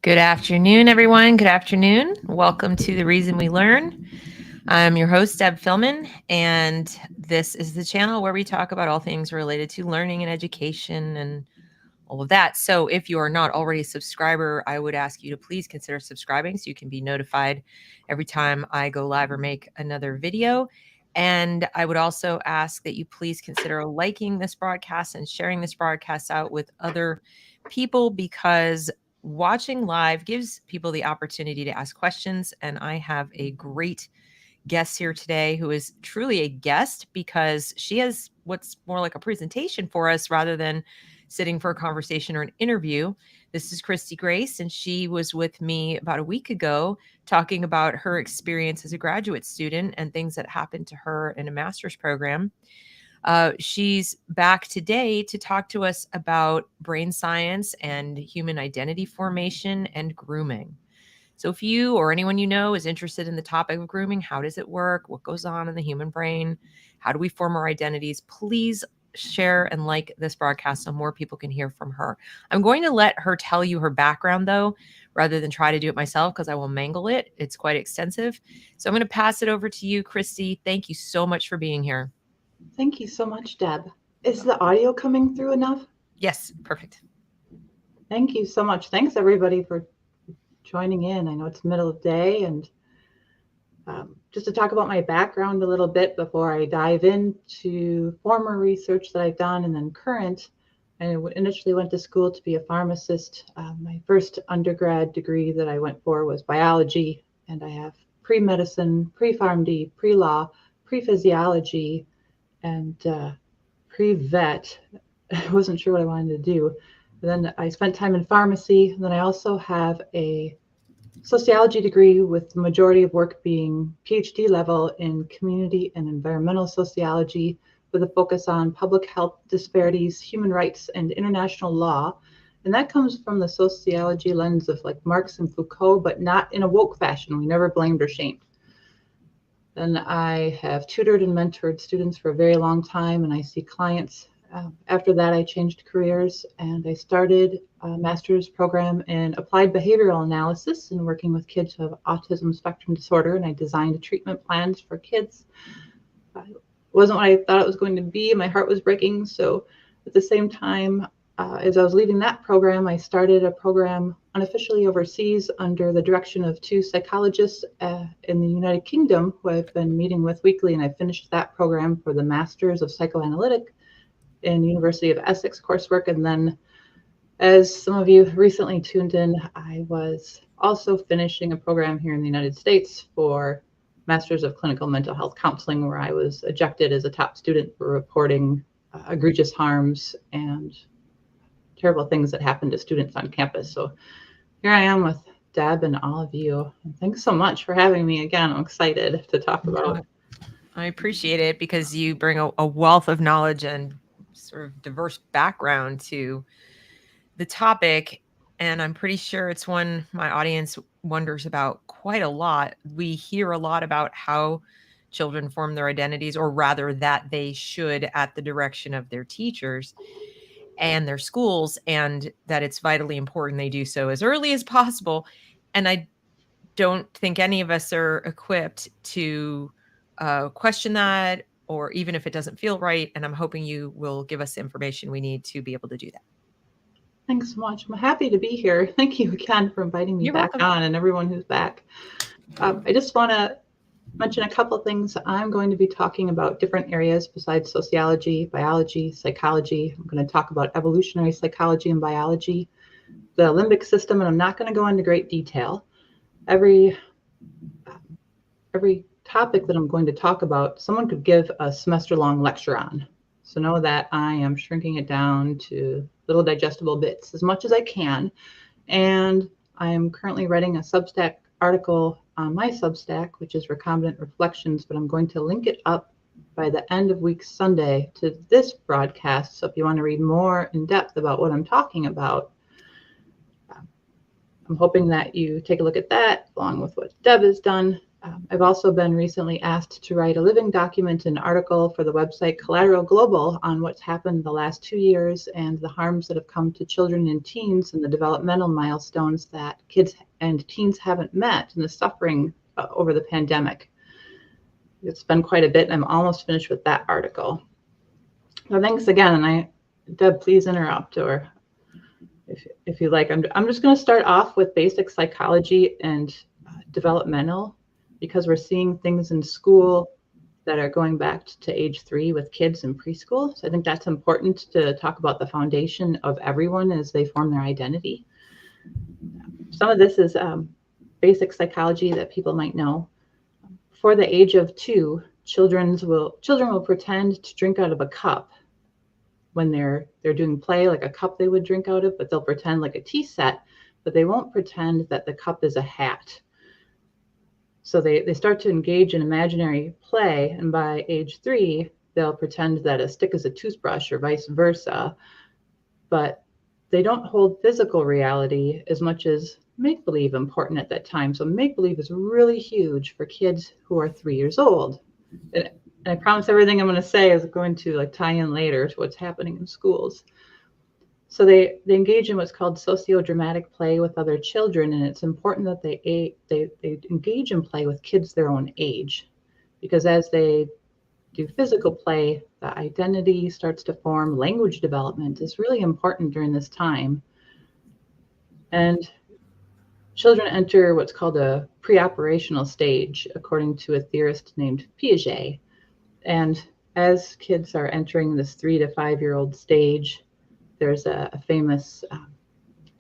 Good afternoon, everyone. Good afternoon. Welcome to The Reason We Learn. I'm your host, Deb Philman, and this is the channel where we talk about all things related to learning and education and all of that. So if you are not already a subscriber, I would ask you to please consider subscribing so you can be notified every time I go live or make another video. And I would also ask that you please consider liking this broadcast and sharing this broadcast out with other people, because watching live gives people the opportunity to ask questions. And I have a great guest here today who is truly a guest because she has what's more like a presentation for us rather than sitting for a conversation or an interview. This is Christie Grace, and she was with me about a week ago talking about her experience as a graduate student and things that happened to her in a master's program. She's back today to talk to us about brain science and human identity formation and grooming. So if you or anyone you know is interested in the topic of grooming, how does it work? What goes on in the human brain? How do we form our identities? Please share and like this broadcast so more people can hear from her. I'm going to let her tell you her background, though, rather than try to do it myself, because I will mangle it. It's quite extensive. So I'm going to pass it over to you, Christy. Thank you so much for being here. Thank you so much, Deb. Is the audio coming through enough? Yes, perfect. Thank you so much. Thanks, everybody, for joining in. I know it's middle of the day, and just to talk about my background a little bit before I dive into former research that I've done and then current. I initially went to school to be a pharmacist. My first undergrad degree that I went for was biology, and I have pre-medicine, pre-pharmD, pre-law, pre-physiology, and pre-vet. I wasn't sure what I wanted to do. But then I spent time in pharmacy. And then I also have a sociology degree with the majority of work being PhD level in community and environmental sociology with a focus on public health disparities, human rights, and international law. And that comes from the sociology lens of like Marx and Foucault, but not in a woke fashion. We never blamed or shamed. Then I have tutored and mentored students for a very long time, and I see clients. After that, I changed careers, and I started a master's program in applied behavioral analysis and working with kids who have autism spectrum disorder, and I designed treatment plans for kids. It wasn't what I thought it was going to be. My heart was breaking. So at the same time, as I was leading that program, I started a program unofficially overseas under the direction of two psychologists in the United Kingdom who I've been meeting with weekly, and I finished that program for the Masters of Psychoanalytic in University of Essex coursework. And then, as some of you recently tuned in, I was also finishing a program here in the United States for Masters of Clinical Mental Health Counseling, where I was ejected as a top student for reporting egregious harms and terrible things that happen to students on campus. So here I am with Deb and all of you. And thanks so much for having me again. I'm excited to talk about it. I appreciate it because you bring a wealth of knowledge and sort of diverse background to the topic. And I'm pretty sure it's one my audience wonders about quite a lot. We hear a lot about how children form their identities, or rather that they should, at the direction of their teachers and their schools, and that it's vitally important they do so as early as possible. And I don't think any of us are equipped to question that, or even if it doesn't feel right. And I'm hoping you will give us the information we need to be able to do that. Thanks so much. I'm happy to be here. Thank you again for inviting me You're back welcome. on, and everyone who's back. I just want to mention a couple of things. I'm going to be talking about different areas besides sociology, biology, psychology. I'm going to talk about evolutionary psychology and biology, the limbic system, and I'm not going to go into great detail. Every topic that I'm going to talk about, someone could give a semester-long lecture on. So know that I am shrinking it down to little digestible bits as much as I can. And I am currently writing a Substack article on my Substack, which is Recombinant Reflections, but I'm going to link it up by the end of week Sunday to this broadcast. So if you want to read more in depth about what I'm talking about, I'm hoping that you take a look at that along with what Deb has done. I've also been recently asked to write a living document and article for the website Collateral Global on what's happened the last 2 years and the harms that have come to children and teens and the developmental milestones that kids and teens haven't met and the suffering over the pandemic. It's been quite a bit, and I'm almost finished with that article. So thanks again, and Deb, please interrupt, or if you like. I'm just going to start off with basic psychology and developmental, because we're seeing things in school that are going back to age 3 with kids in preschool. So I think that's important to talk about the foundation of everyone as they form their identity. Some of this is basic psychology that people might know. For the age of 2, children will pretend to drink out of a cup when they're doing play, like a cup they would drink out of, but they'll pretend like a tea set, but they won't pretend that the cup is a hat. So they start to engage in imaginary play, and by age 3, they'll pretend that a stick is a toothbrush or vice versa, but they don't hold physical reality as much as make-believe important at that time. So make-believe is really huge for kids who are 3 years old. And I promise everything I'm going to say is going to tie in later to what's happening in schools. So they engage in what's called socio-dramatic play with other children, and it's important that they engage in play with kids their own age, because as they do physical play, the identity starts to form. Language development is really important during this time. And children enter what's called a pre-operational stage, according to a theorist named Piaget. And as kids are entering this 3 to 5-year-old stage, there's a famous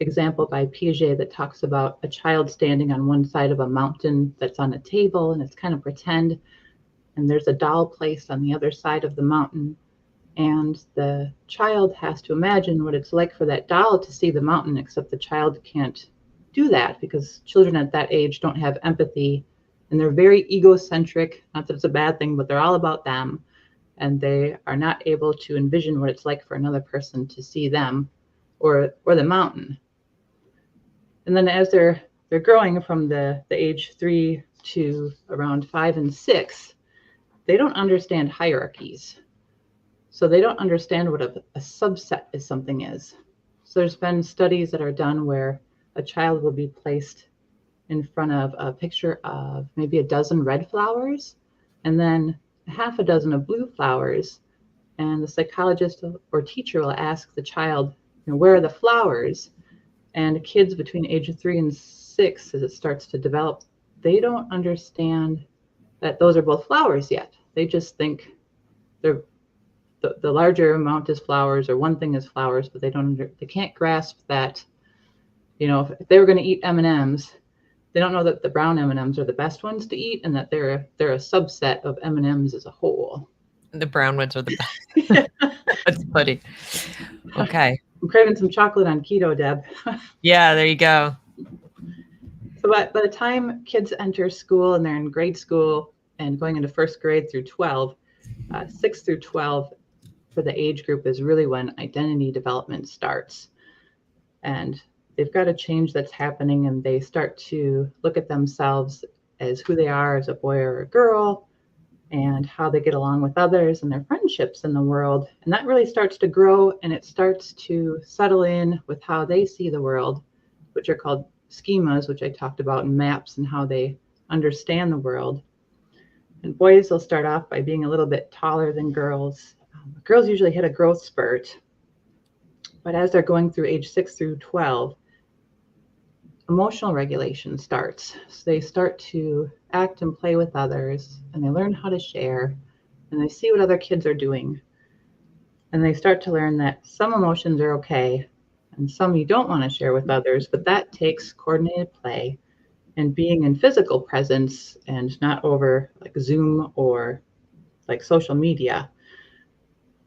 example by Piaget that talks about a child standing on one side of a mountain that's on a table, and it's kind of pretend, and there's a doll placed on the other side of the mountain, and the child has to imagine what it's like for that doll to see the mountain, except the child can't do that because children at that age don't have empathy, and they're very egocentric. Not that it's a bad thing, but they're all about them. And they are not able to envision what it's like for another person to see them or the mountain. And then as they're growing from the age 3 to around 5 and 6, they don't understand hierarchies. So they don't understand what a subset is something is. So there's been studies that are done where a child will be placed in front of a picture of maybe a dozen red flowers and then half a dozen of blue flowers, and the psychologist or teacher will ask the child, where are the flowers? And kids between age 3 and 6, as it starts to develop, they don't understand that those are both flowers yet. They just think the larger amount is flowers, or one thing is flowers, but they can't grasp that, if they were going to eat M&Ms, they don't know that the brown M&Ms are the best ones to eat, and that they're a subset of M&Ms as a whole. The brown ones are the best. That's funny. Okay. I'm craving some chocolate on keto, Deb. Yeah, there you go. So by the time kids enter school and they're in grade school and going into first grade through 12, 6 through 12 for the age group is really when identity development starts. And they've got a change that's happening, and they start to look at themselves as who they are as a boy or a girl, and how they get along with others and their friendships in the world. And that really starts to grow, and it starts to settle in with how they see the world, which are called schemas, which I talked about, in maps, and how they understand the world. And boys will start off by being a little bit taller than girls. Girls usually hit a growth spurt, but as they're going through age 6 through 12, emotional regulation starts. So they start to act and play with others, and they learn how to share, and they see what other kids are doing. And they start to learn that some emotions are okay, and some you don't want to share with others, but that takes coordinated play and being in physical presence, and not over like Zoom or like social media.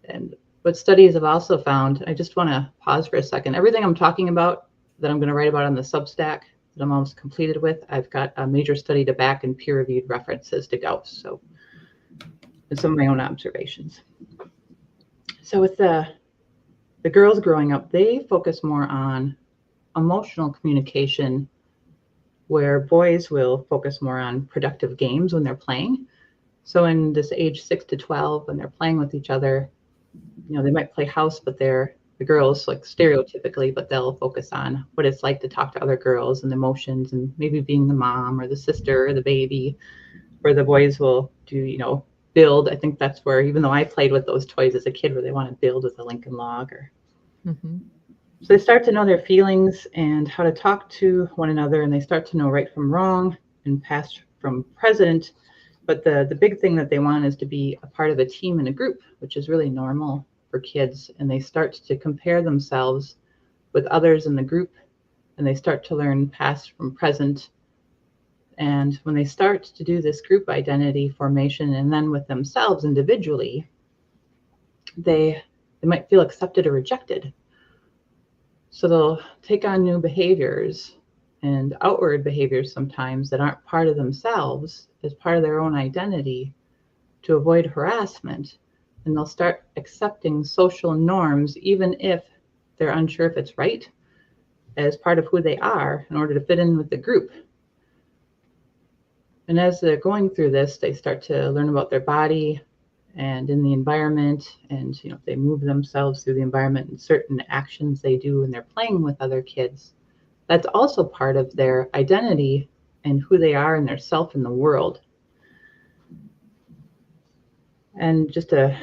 And what studies have also found, I just want to pause for a second. Everything I'm talking about that I'm going to write about on the Substack that I'm almost completed with, I've got a major study to back and peer-reviewed references to go. So, and some of my own observations. So with the girls growing up, they focus more on emotional communication where boys will focus more on productive games when they're playing. So in this age 6 to 12, when they're playing with each other, they might play house, but the girls, like stereotypically, but they'll focus on what it's like to talk to other girls and emotions and maybe being the mom or the sister or the baby, where the boys will do, build. I think that's where, even though I played with those toys as a kid, where they want to build with a Lincoln log or. So they start to know their feelings and how to talk to one another, and they start to know right from wrong and past from present. But the big thing that they want is to be a part of a team and a group, which is really normal for kids. And they start to compare themselves with others in the group, and they start to learn past from present. And when they start to do this group identity formation and then with themselves individually, they might feel accepted or rejected. So they'll take on new behaviors and outward behaviors sometimes that aren't part of themselves as part of their own identity to avoid harassment. And they'll start accepting social norms, even if they're unsure if it's right, as part of who they are in order to fit in with the group. And as they're going through this, they start to learn about their body and in the environment, and if they move themselves through the environment and certain actions they do when they're playing with other kids, that's also part of their identity and who they are and their self in the world. And just to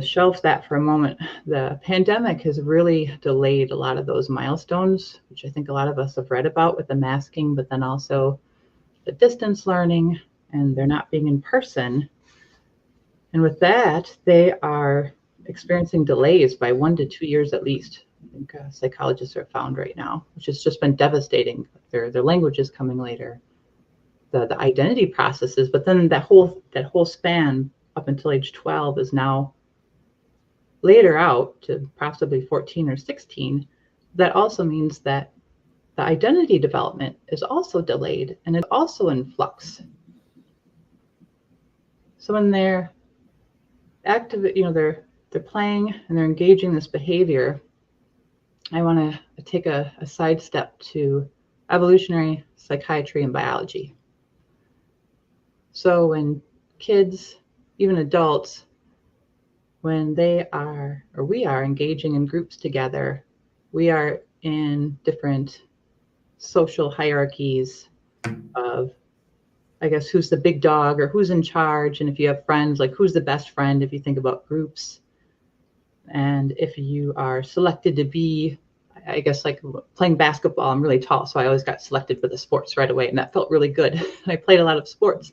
shelve that for a moment, the pandemic has really delayed a lot of those milestones, which I think a lot of us have read about with the masking, but then also the distance learning, and they're not being in person. And with that, they are experiencing delays by 1 to 2 years at least. I think psychologists are found right now, which has just been devastating. Their language is coming later, the identity processes, but then that whole span up until age 12 is now later out to possibly 14 or 16. That also means that the identity development is also delayed and is also in flux. So when they're active, they're playing and they're engaging this behavior, I want to take a sidestep to evolutionary psychiatry and biology. So when kids, even adults, when we are engaging in groups together, we are in different social hierarchies of, I guess, who's the big dog or who's in charge. And if you have friends, like who's the best friend if you think about groups. And if you are selected to be, I guess, like playing basketball, I'm really tall, so I always got selected for the sports right away, and that felt really good. I played a lot of sports.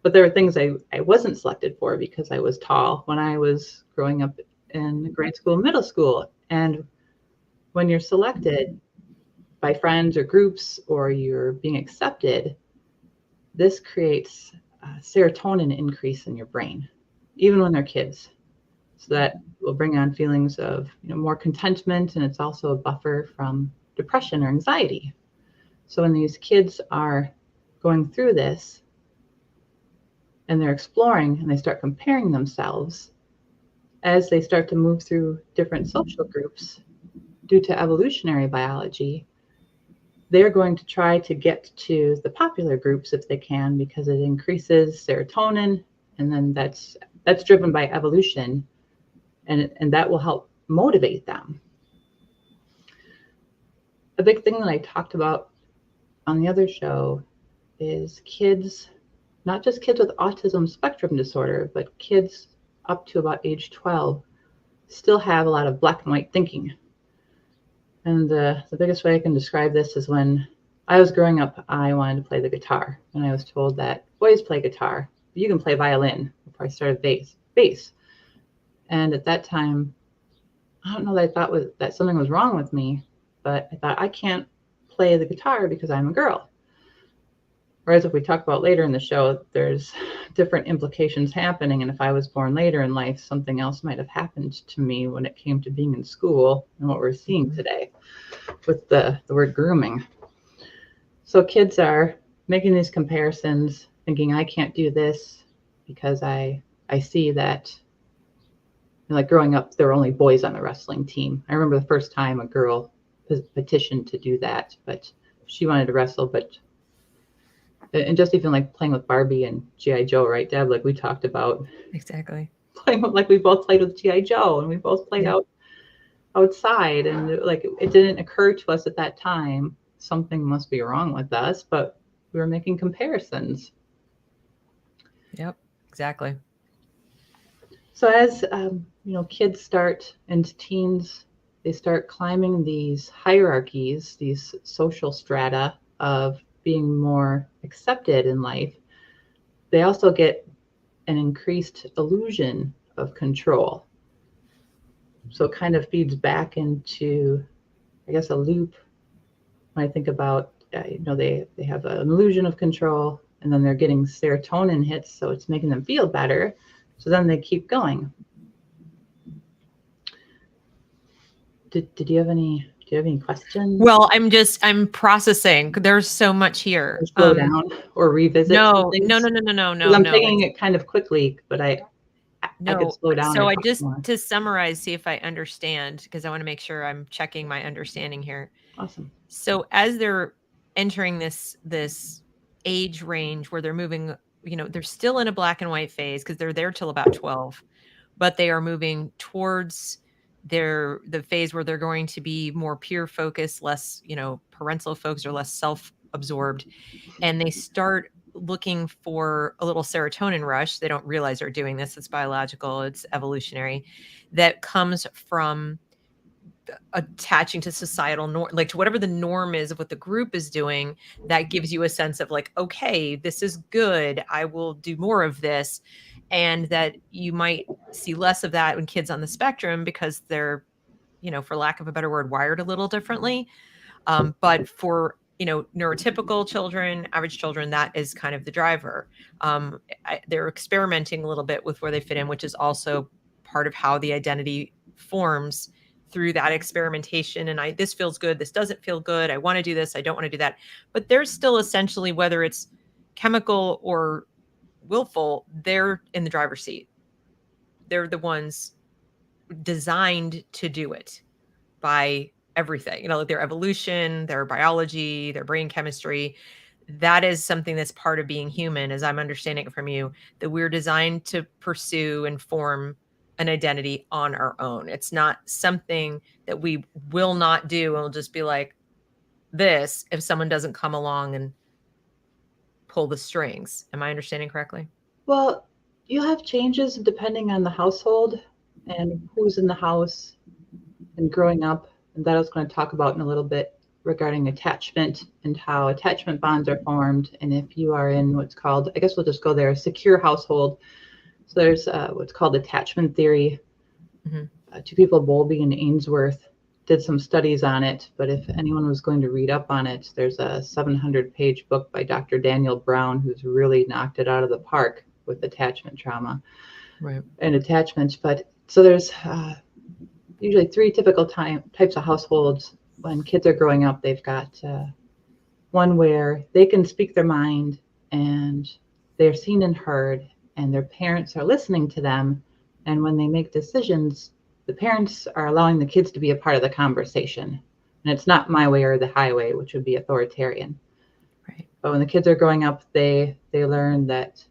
But there were things I wasn't selected for because I was tall when I was growing up in grade school, middle school. And when you're selected by friends or groups, or you're being accepted, this creates a serotonin increase in your brain, even when they're kids. So that will bring on feelings of more contentment, and it's also a buffer from depression or anxiety. So when these kids are going through this and they're exploring and they start comparing themselves, as they start to move through different social groups, due to evolutionary biology, they're going to try to get to the popular groups if they can, because it increases serotonin, and then that's driven by evolution, and that will help motivate them. A big thing that I talked about on the other show is kids, not just kids with autism spectrum disorder, but kids up to about age 12 still have a lot of black and white thinking. And the biggest way I can describe this is when I was growing up, I wanted to play the guitar. And I was told that boys play guitar, but you can play violin before I started bass. And at that time, I don't know that I thought that something was wrong with me, but I thought I can't play the guitar because I'm a girl. Whereas if we talk about later in the show, there's different implications happening. And if I was born later in life, something else might have happened to me when it came to being in school and what we're seeing today with the word grooming. So kids are making these comparisons, thinking I can't do this because I see that, like growing up, there were only boys on the wrestling team. I remember the first time a girl petitioned to do that, but she wanted to wrestle, but And just even like playing with Barbie and G.I. Joe, right, Deb? Like we talked about Exactly. playing with, like we both played with G.I. Joe and we both played outside, and like it didn't occur to us at that time something must be wrong with us, but we were making comparisons. Yep, exactly. So as kids start and teens, they start climbing these hierarchies, these social strata of being more accepted in life. They also get an increased illusion of control. So it kind of feeds back into, I guess, a loop. When I think about, they have an illusion of control, and then they're getting serotonin hits, so it's making them feel better. So then they keep going. Did you have any questions? Well, I'm processing. There's so much here. Or slow down or revisit some things? No. I'm taking it kind of quickly, but I could slow down. So or I talk just, more. to summarize, see if I understand, because I want to make sure I'm checking my understanding here. Awesome. So as they're entering this age range where they're moving, they're still in a black and white phase because they're there till about 12, but they are moving towards the phase where they're going to be more peer focused, less, parental focused or less self-absorbed. And they start looking for a little serotonin rush. They don't realize they're doing this. It's biological, it's evolutionary, that comes from attaching to societal norm, like to whatever the norm is of what the group is doing. That gives you a sense of like, okay, this is good, I will do more of this. And that you might see less of that when kids on the spectrum, because they're, for lack of a better word, wired a little differently. But for, neurotypical children, average children, that is kind of the driver. They're experimenting a little bit with where they fit in, which is also part of how the identity forms through that experimentation. And this feels good, this doesn't feel good, I want to do this, I don't want to do that. But there's still essentially, whether it's chemical or willful, they're in the driver's seat. They're the ones designed to do it by everything, like their evolution, their biology, their brain chemistry. That is something that's part of being human, as I'm understanding it from you, that we're designed to pursue and form an identity on our own. It's not something that we will not do and we'll just be like this if someone doesn't come along and pull the strings. Am I understanding correctly? Well, you'll have changes depending on the household and who's in the house and growing up. And that I was going to talk about in a little bit regarding attachment and how attachment bonds are formed. And if you are in what's called, I guess we'll just go there, a secure household. So there's what's called attachment theory. Mm-hmm. Two people, Bowlby and Ainsworth, did some studies on it. But if anyone was going to read up on it, there's a 700-page book by Dr. Daniel Brown, who's really knocked it out of the park with attachment trauma and attachments. But so there's usually three typical types of households when kids are growing up. They've got one where they can speak their mind and they're seen and heard, and their parents are listening to them. And when they make decisions, the parents are allowing the kids to be a part of the conversation. And it's not my way or the highway, which would be authoritarian. Right. But when the kids are growing up, they learn that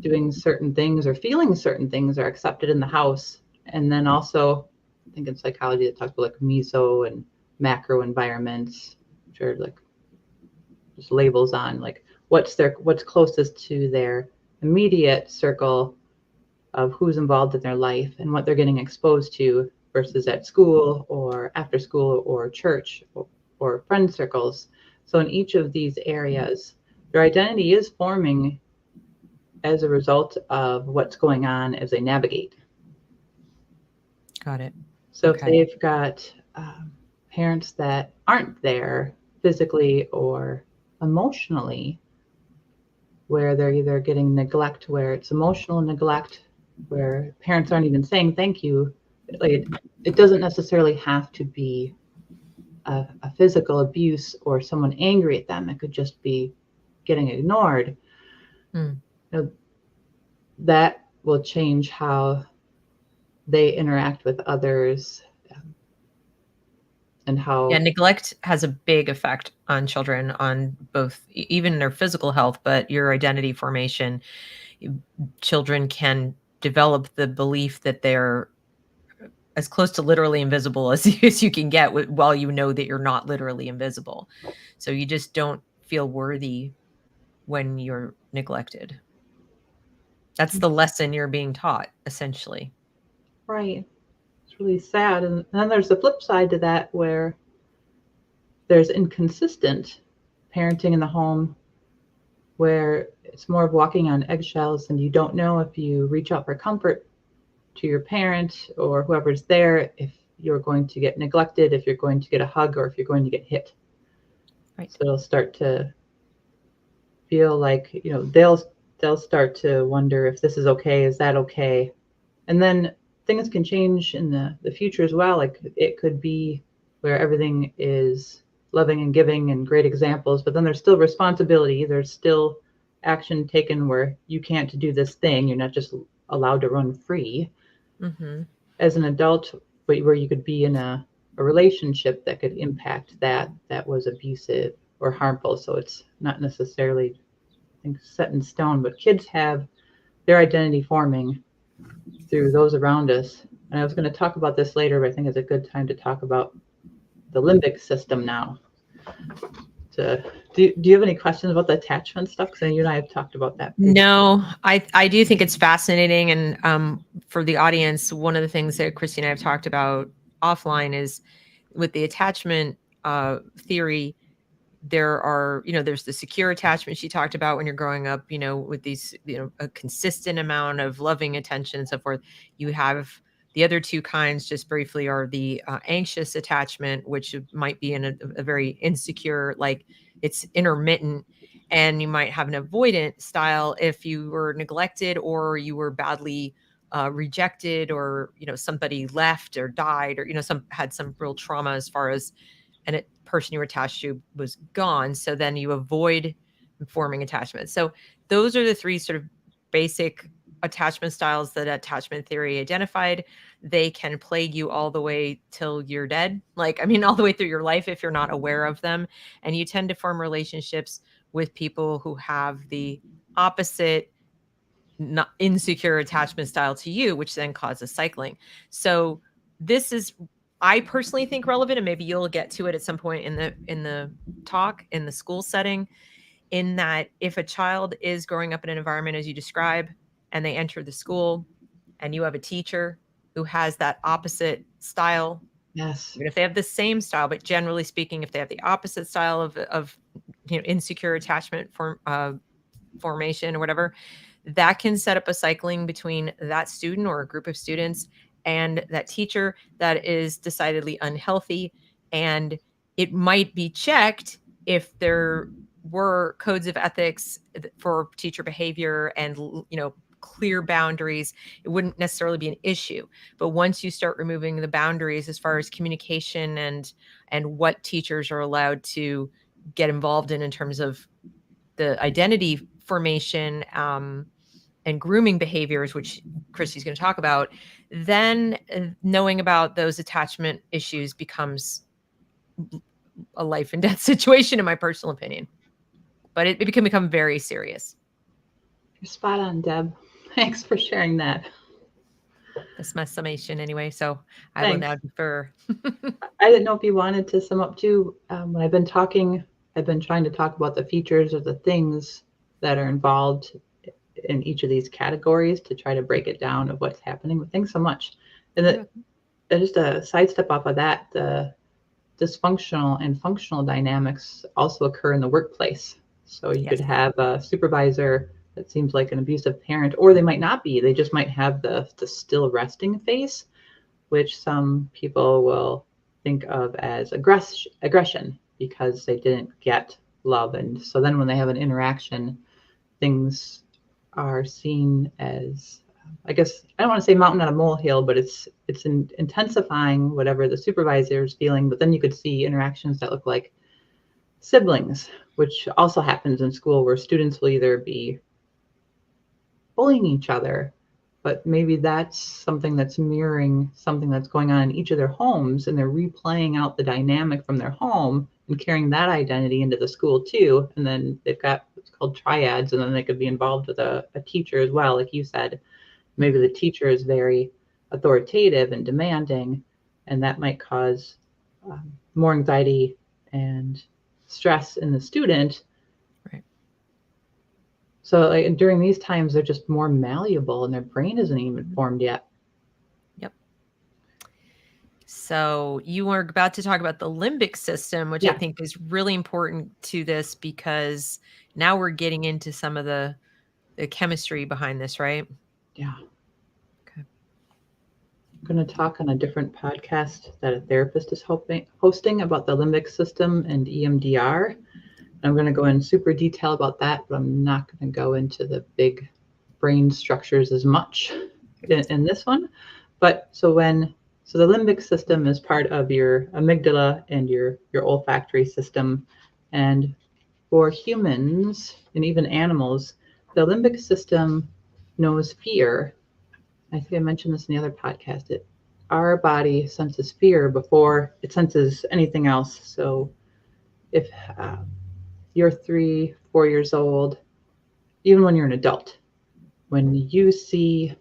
doing certain things or feeling certain things are accepted in the house. And then also, I think in psychology it talks about like meso and macro environments, which are like just labels on like what's closest to their immediate circle of who's involved in their life and what they're getting exposed to versus at school or after school or church or friend circles. So in each of these areas, their identity is forming as a result of what's going on as they navigate. Got it. So if they've got parents that aren't there physically or emotionally, where they're either getting neglect, where it's emotional neglect, where parents aren't even saying thank you, like it doesn't necessarily have to be a physical abuse or someone angry at them. It could just be getting ignored. That will change how they interact with others. and how. Yeah, neglect has a big effect on children, on both even their physical health, but your identity formation. Children can develop the belief that they're as close to literally invisible as you can get, while you know that you're not literally invisible. So you just don't feel worthy when you're neglected. That's the lesson you're being taught, essentially. Right. It's really sad. And then there's the flip side to that, where there's inconsistent parenting in the home, where it's more of walking on eggshells, and you don't know if you reach out for comfort to your parent or whoever's there, if you're going to get neglected, if you're going to get a hug, or if you're going to get hit. Right. So it'll start to feel like, they'll start to wonder if this is okay, is that okay? And then things can change in the future as well. Like, it could be where everything is loving and giving and great examples, but then there's still responsibility. There's still action taken where you can't do this thing. You're not just allowed to run free. Mm-hmm. As an adult, but where you could be in a relationship that could impact that was abusive or harmful. So it's not necessarily, I think, set in stone, but kids have their identity forming through those around us. And I was going to talk about this later, but I think it's a good time to talk about the limbic system now. Do you have any questions about the attachment stuff? Because you and I have talked about that previously. No, I do think it's fascinating. And for the audience, one of the things that Christy and I have talked about offline is with the attachment theory. There's the secure attachment she talked about when you're growing up, with these, a consistent amount of loving attention and so forth. You have the other two kinds, just briefly, are the anxious attachment, which might be in a very insecure, like it's intermittent. And you might have an avoidant style if you were neglected or you were badly rejected, or, somebody left or died, or, had some real trauma as far as, and a person you were attached to was gone. So then you avoid forming attachment. So those are the three sort of basic attachment styles that attachment theory identified. They can plague you all the way till you're dead. All the way through your life if you're not aware of them. And you tend to form relationships with people who have the opposite, not insecure attachment style to you, which then causes cycling. So this is, I personally think, relevant, and maybe you'll get to it at some point in the talk, in the school setting, in that if a child is growing up in an environment as you describe, and they enter the school, and you have a teacher who has that opposite style, Yes. even if they have the same style, but generally speaking, if they have the opposite style of insecure attachment formation or whatever, that can set up a cycling between that student or a group of students and that teacher that is decidedly unhealthy. And it might be checked if there were codes of ethics for teacher behavior and, clear boundaries. It wouldn't necessarily be an issue. But once you start removing the boundaries as far as communication and what teachers are allowed to get involved in terms of the identity formation and grooming behaviors, which Christy's going to talk about, then knowing about those attachment issues becomes a life and death situation, in my personal opinion. But it can become very serious. You're spot on, Deb. Thanks for sharing that. That's my summation anyway. So I Thanks. will now defer. I didn't know if you wanted to sum up too. When I've been trying to talk about the features or the things that are involved in each of these categories to try to break it down of what's happening. Thanks so much. And just a sidestep off of that, the dysfunctional and functional dynamics also occur in the workplace. So you could have a supervisor that seems like an abusive parent, or they might not be. They just might have the still resting face, which some people will think of as aggression because they didn't get love. And so then when they have an interaction, things are seen as, I guess, I don't want to say mountain on a molehill, but it's intensifying whatever the supervisor is feeling. But then you could see interactions that look like siblings, which also happens in school, where students will either be bullying each other but maybe that's something that's mirroring something that's going on in each of their homes, and they're replaying out the dynamic from their home and carrying that identity into the school too. And then they've got what's called triads, and then they could be involved with a teacher as well. Like you said, maybe the teacher is very authoritative and demanding, and that might cause more anxiety and stress in the student. Right. So like during these times, they're just more malleable and their brain isn't even formed yet. Yep. So you were about to talk about the limbic system, which I Yeah. think is really important to this, because now we're getting into some of the chemistry behind this, right? Yeah. Okay. I'm going to talk on a different podcast that a therapist is hosting about the limbic system and EMDR. I'm going to go in super detail about that, but I'm not going to go into the big brain structures as much in this one. But so the limbic system is part of your amygdala and your olfactory system. And for humans and even animals, the limbic system knows fear. I think I mentioned this in the other podcast. Our body senses fear before it senses anything else. So if you're 3, 4 years old, even when you're an adult, when you see,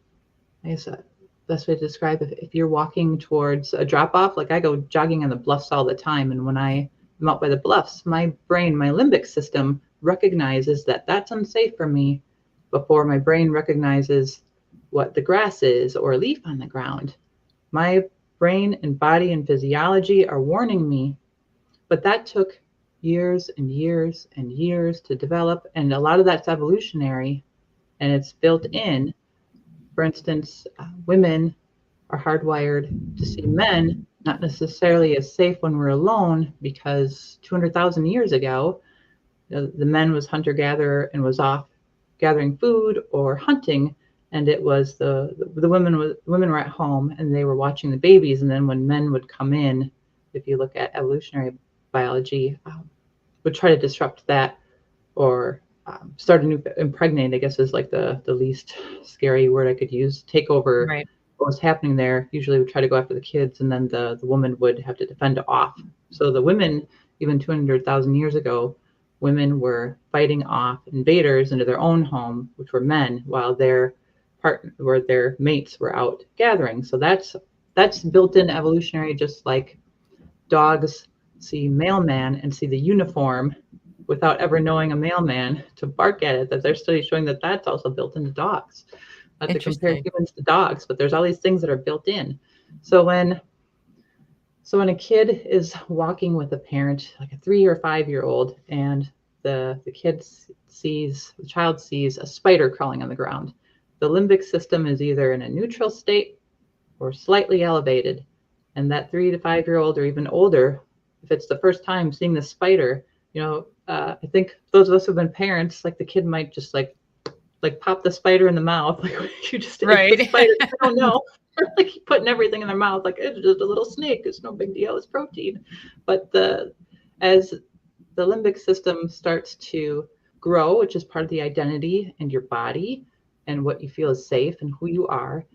I guess the best way to describe it, if you're walking towards a drop off, like I go jogging on the bluffs all the time. And when I'm out by the bluffs, my brain, my limbic system recognizes that that's unsafe for me before my brain recognizes what the grass is or a leaf on the ground. My brain and body and physiology are warning me, but that took years and years and years to develop. And a lot of that's evolutionary and it's built in. For instance, women are hardwired to see men not necessarily as safe when we're alone, because 200,000 years ago, the men was hunter-gatherer and was off gathering food or hunting, and it was the women were at home and they were watching the babies. And then when men would come in, if you look at evolutionary biology, would try to disrupt that or start a new impregnate, I guess is like the least scary word I could use, take over Right. what was happening there. Usually would try to go after the kids, and then the woman would have to defend off. So the women, even 200,000 years ago, women were fighting off invaders into their own home, which were men, while their mates were out gathering. So that's built-in evolutionary, just like dogs see mailman and see the uniform without ever knowing a mailman to bark at it, that there's studies showing that that's also built into dogs. Not to compare humans to dogs, but there's all these things that are built in. So when a kid is walking with a parent, like a 3 or 5 year old, and the child sees a spider crawling on the ground, the limbic system is either in a neutral state or slightly elevated. And that 3 to 5 year old or even older, if it's the first time seeing the spider, I think those of us who've been parents, like the kid might just like pop the spider in the mouth, like you just ate the spider. I don't know, like putting everything in their mouth, like it's just a little snake. It's no big deal. It's protein. But as the limbic system starts to grow, which is part of the identity and your body and what you feel is safe and who you are,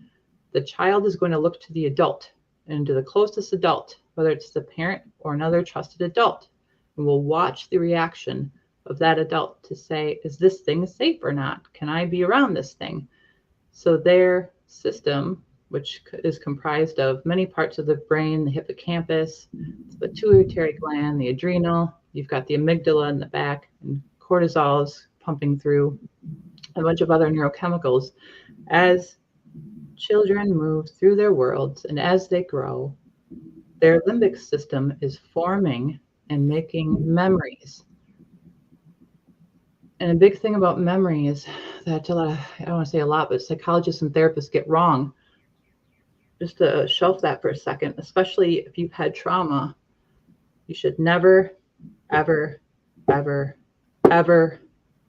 the child is going to look to the adult and to the closest adult, whether it's the parent or another trusted adult, and we'll watch the reaction of that adult to say, is this thing safe or not? Can I be around this thing? So their system, which is comprised of many parts of the brain, the hippocampus, the pituitary gland, the adrenal, you've got the amygdala in the back, and cortisol's pumping through, a bunch of other neurochemicals. As children move through their worlds and as they grow, their limbic system is forming and making memories. And a big thing about memory is that I don't want to say a lot, but psychologists and therapists get wrong. Just to shelf that for a second, especially if you've had trauma, you should never, ever, ever, ever,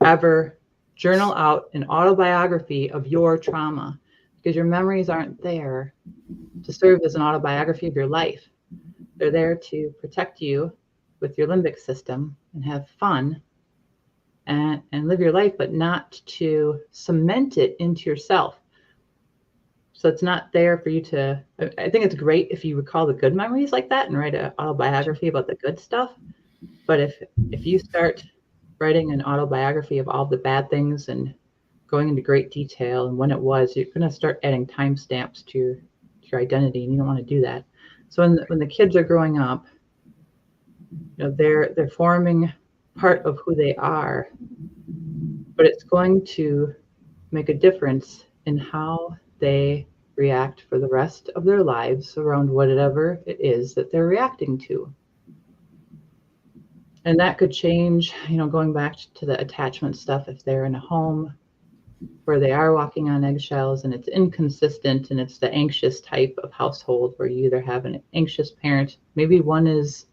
ever journal out an autobiography of your trauma, because your memories aren't there to serve as an autobiography of your life. They're there to protect you with your limbic system and have fun and live your life, but not to cement it into yourself. So it's not there for you to, I think it's great if you recall the good memories like that and write an autobiography about the good stuff. But if you start writing an autobiography of all the bad things and going into great detail and when it was, you're going to start adding timestamps to your identity, and you don't want to do that. So when the kids are growing up, they're forming part of who they are, but it's going to make a difference in how they react for the rest of their lives around whatever it is that they're reacting to. And that could change, going back to the attachment stuff, if they're in a home where they are walking on eggshells and it's inconsistent and it's the anxious type of household where you either have an anxious parent, maybe one is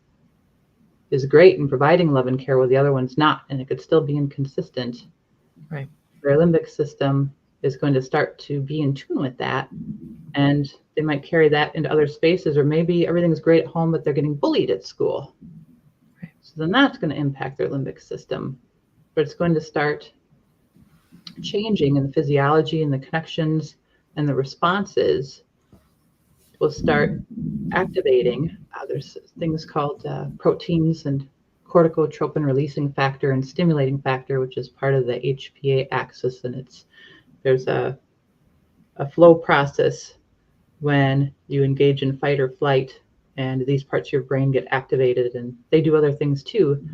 great in providing love and care while the other one's not, and it could still be inconsistent. Right. Their limbic system is going to start to be in tune with that, and they might carry that into other spaces, or maybe everything's great at home but they're getting bullied at school. Right. So then that's going to impact their limbic system, but it's going to start changing, and the physiology and the connections and the responses will start activating. There's things called proteins and corticotropin releasing factor and stimulating factor, which is part of the HPA axis, and there's a flow process when you engage in fight or flight, and these parts of your brain get activated, and they do other things too.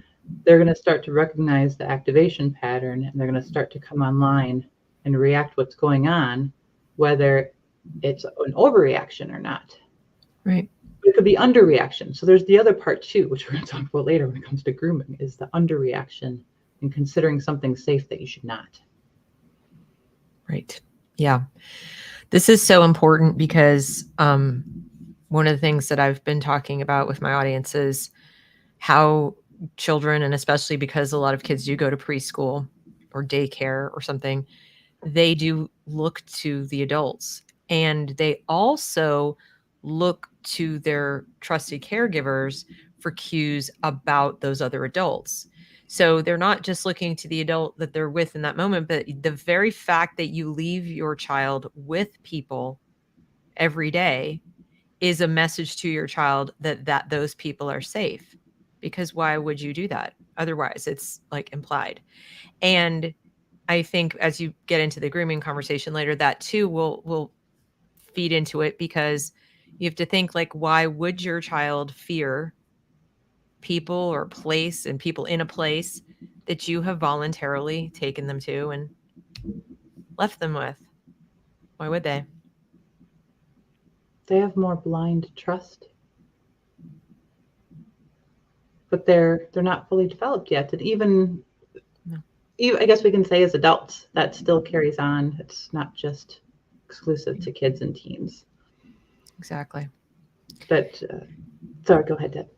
They're going to start to recognize the activation pattern, and they're going to start to come online and react what's going on, whether it's an overreaction or not. Right. It could be underreaction. So there's the other part too, which we're going to talk about later when it comes to grooming, is the underreaction and considering something safe that you should not. Right. Yeah. This is so important because one of the things that I've been talking about with my audience is how children, and especially because a lot of kids do go to preschool or daycare or something, they do look to the adults, and they also look to their trusted caregivers for cues about those other adults. So they're not just looking to the adult that they're with in that moment, but the very fact that you leave your child with people every day is a message to your child that those people are safe. Because why would you do that? Otherwise, it's like implied. And I think as you get into the grooming conversation later, that too will feed into it, because you have to think, like, why would your child fear people or place and people in a place that you have voluntarily taken them to and left them with? Why would they? They have more blind trust, but they're not fully developed yet. And even I guess we can say as adults, that still carries on. It's not just exclusive to kids and teens. Exactly. But sorry, go ahead, Deb.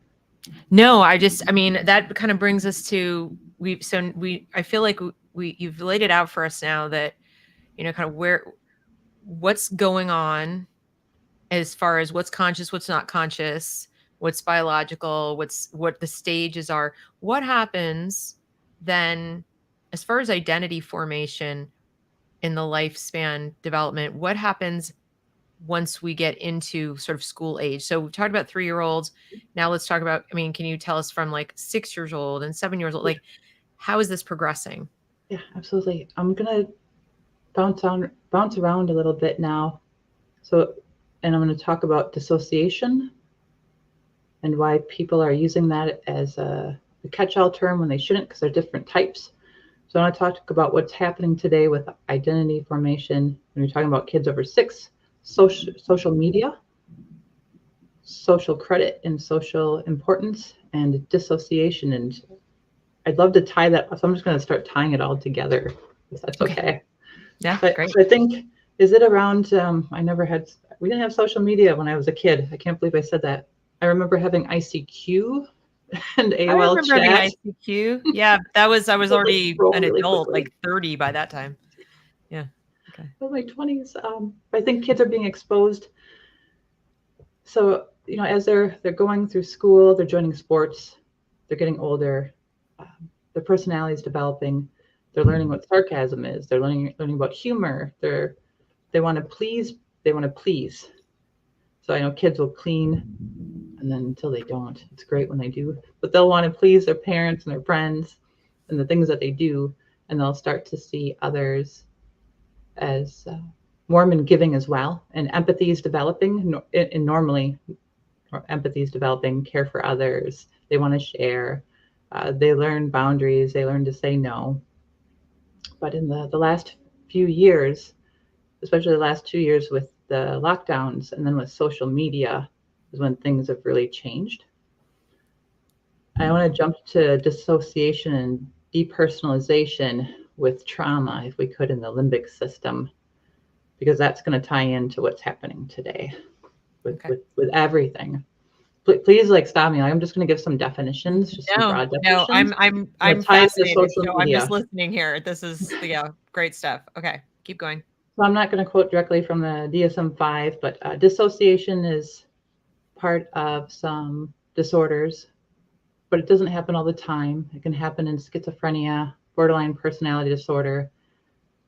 No, I mean, that kind of brings us to, I feel like you've laid it out for us now that, kind of what's going on as far as what's conscious, what's not conscious, what's biological, what the stages are. What happens then as far as identity formation in the lifespan development? What happens once we get into sort of school age? So we've talked about 3-year-olds. Now let's talk about, can you tell us from like 6 years old and 7 years old, like, how is this progressing? Yeah, absolutely. I'm going to bounce around a little bit now. And I'm going to talk about dissociation and why people are using that as a catch-all term when they shouldn't, because they're different types. So I want to talk about what's happening today with identity formation when you're talking about kids over 6, social media, social credit and social importance, and dissociation. And I'd love to tie that, so I'm just going to start tying it all together, if that's okay. Yeah, but great. I think, is it around, we didn't have social media when I was a kid. I can't believe I said that. I remember having ICQ and AOL I remember chat. having ICQ. Yeah, I was already an adult, like 30 by that time. Yeah. Okay. In my 20s. I think kids are being exposed. So, as they're going through school, they're joining sports, they're getting older, their personality is developing, they're learning what sarcasm is, they're learning about humor, they want to please they want to please. So I know kids will clean, and then until they don't, it's great when they do, but they'll want to please their parents and their friends and the things that they do, and they'll start to see others as warm and giving as well. And empathy is developing, and normally empathy is developing, care for others. They want to share. They learn boundaries. They learn to say no. But in the last few years, especially the last 2 years with the lockdowns and then with social media, is when things have really changed. I want to jump to dissociation and depersonalization with trauma, if we could, in the limbic system, because that's going to tie into what's happening today with everything. Please, like, stop me. Like, I'm just going to give some definitions, just some broad definitions. No, I'm fascinated. So I'm just listening here. This is great stuff. Okay, keep going. So I'm not going to quote directly from the DSM-5, but dissociation is part of some disorders, but it doesn't happen all the time. It can happen in schizophrenia, borderline personality disorder,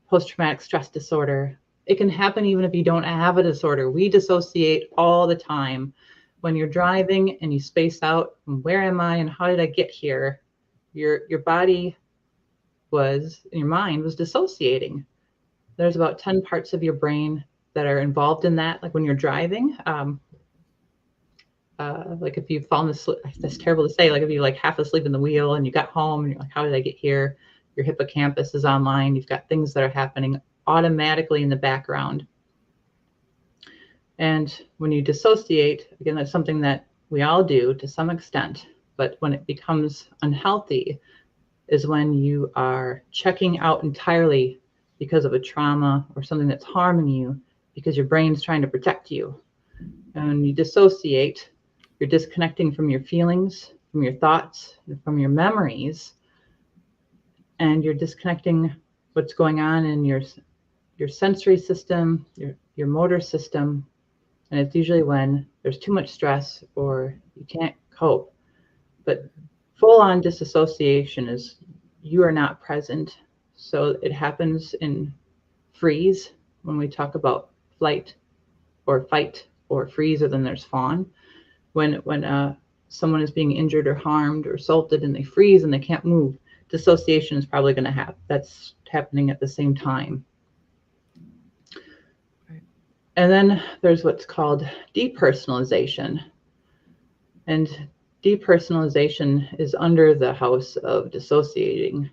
post-traumatic stress disorder. It can happen even if you don't have a disorder. We dissociate all the time. When you're driving and you space out, where am I and how did I get here? Your body was, and your mind was dissociating. There's about 10 parts of your brain that are involved in that. Like when you're driving, like if you've fallen asleep, that's terrible to say, like if you like half asleep in the wheel and you got home and you're like, how did I get here? Your hippocampus is online. You've got things that are happening automatically in the background. And when you dissociate, again, that's something that we all do to some extent, but when it becomes unhealthy is when you are checking out entirely because of a trauma or something that's harming you, because your brain's trying to protect you. And when you dissociate, you're disconnecting from your feelings, from your thoughts, from your memories, and you're disconnecting what's going on in your sensory system, your motor system. And it's usually when there's too much stress or you can't cope. But full-on disassociation is you are not present. So it happens in freeze when we talk about flight or fight or freeze, or then there's fawn. When someone is being injured or harmed or assaulted and they freeze and they can't move, dissociation is probably going to happen. That's happening at the same time. And then there's what's called depersonalization. And depersonalization is under the house of dissociating.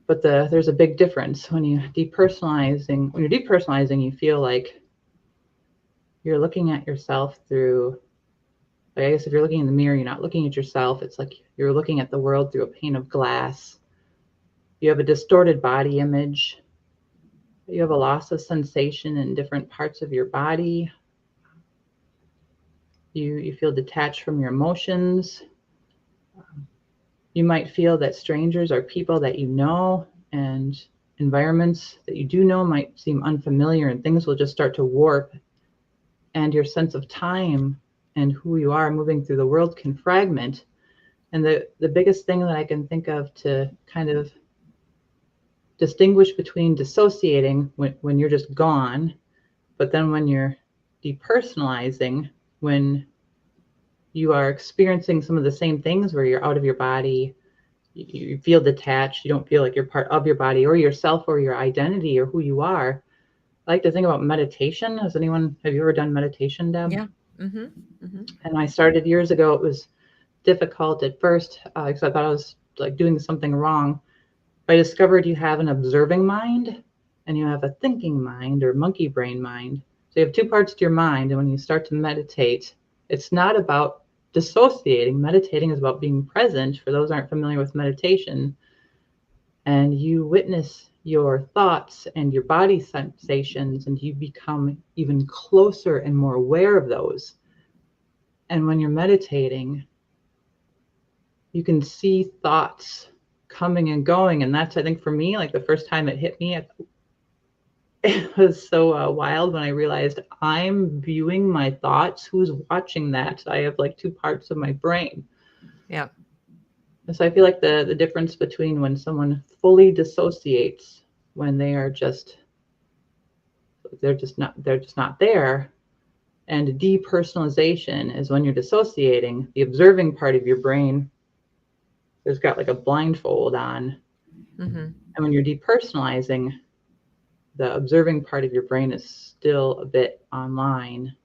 But there's a big difference. When you're depersonalizing, you feel like you're looking at yourself through, like, I guess if you're looking in the mirror, you're not looking at yourself. It's like you're looking at the world through a pane of glass. You have a distorted body image. You have a loss of sensation in different parts of your body. You feel detached from your emotions. You might feel that strangers are people that you know, and environments that you do know might seem unfamiliar, and things will just start to warp, and your sense of time and who you are moving through the world can fragment. And the biggest thing that I can think of to kind of distinguish between dissociating when you're just gone, but then when you're depersonalizing, when you are experiencing some of the same things where you're out of your body, you feel detached, you don't feel like you're part of your body or yourself or your identity or who you are. I like to think about meditation. Have you ever done meditation, Deb? Yeah. Mm-hmm. Mm-hmm. And I started years ago. It was difficult at first because I thought I was like doing something wrong. I discovered you have an observing mind and you have a thinking mind, or monkey brain mind. So you have two parts to your mind. And when you start to meditate, it's not about dissociating. Meditating is about being present, for those who aren't familiar with meditation. And you witness your thoughts and your body sensations, and you become even closer and more aware of those. And when you're meditating, you can see thoughts coming and going. And that's, I think, for me, like the first time it hit me, it was so wild when I realized I'm viewing my thoughts. Who's watching that? I have like two parts of my brain. Yeah. And so I feel like the difference between when someone fully dissociates, when they are just they're just not there. And depersonalization is when you're dissociating, the observing part of your brain has got like a blindfold on. And when you're depersonalizing, the observing part of your brain is still a bit online.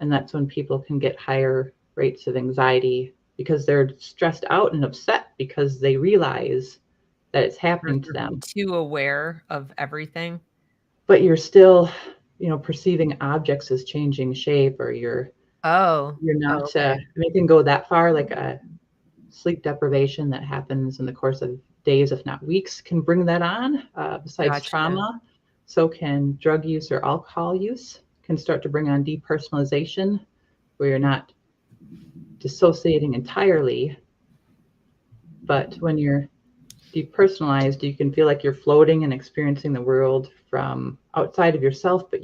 And that's when people can get higher rates of anxiety because they're stressed out and upset because they realize that it's happening to them. Too aware of everything. But you're still, perceiving objects as changing shape, or you're not, okay. it can go that far, like a sleep deprivation that happens in the course of days, if not weeks, can bring that on. Besides trauma, so can drug use or alcohol use can start to bring on depersonalization, where you're not dissociating entirely, but when you're depersonalized, you can feel like you're floating and experiencing the world from outside of yourself, but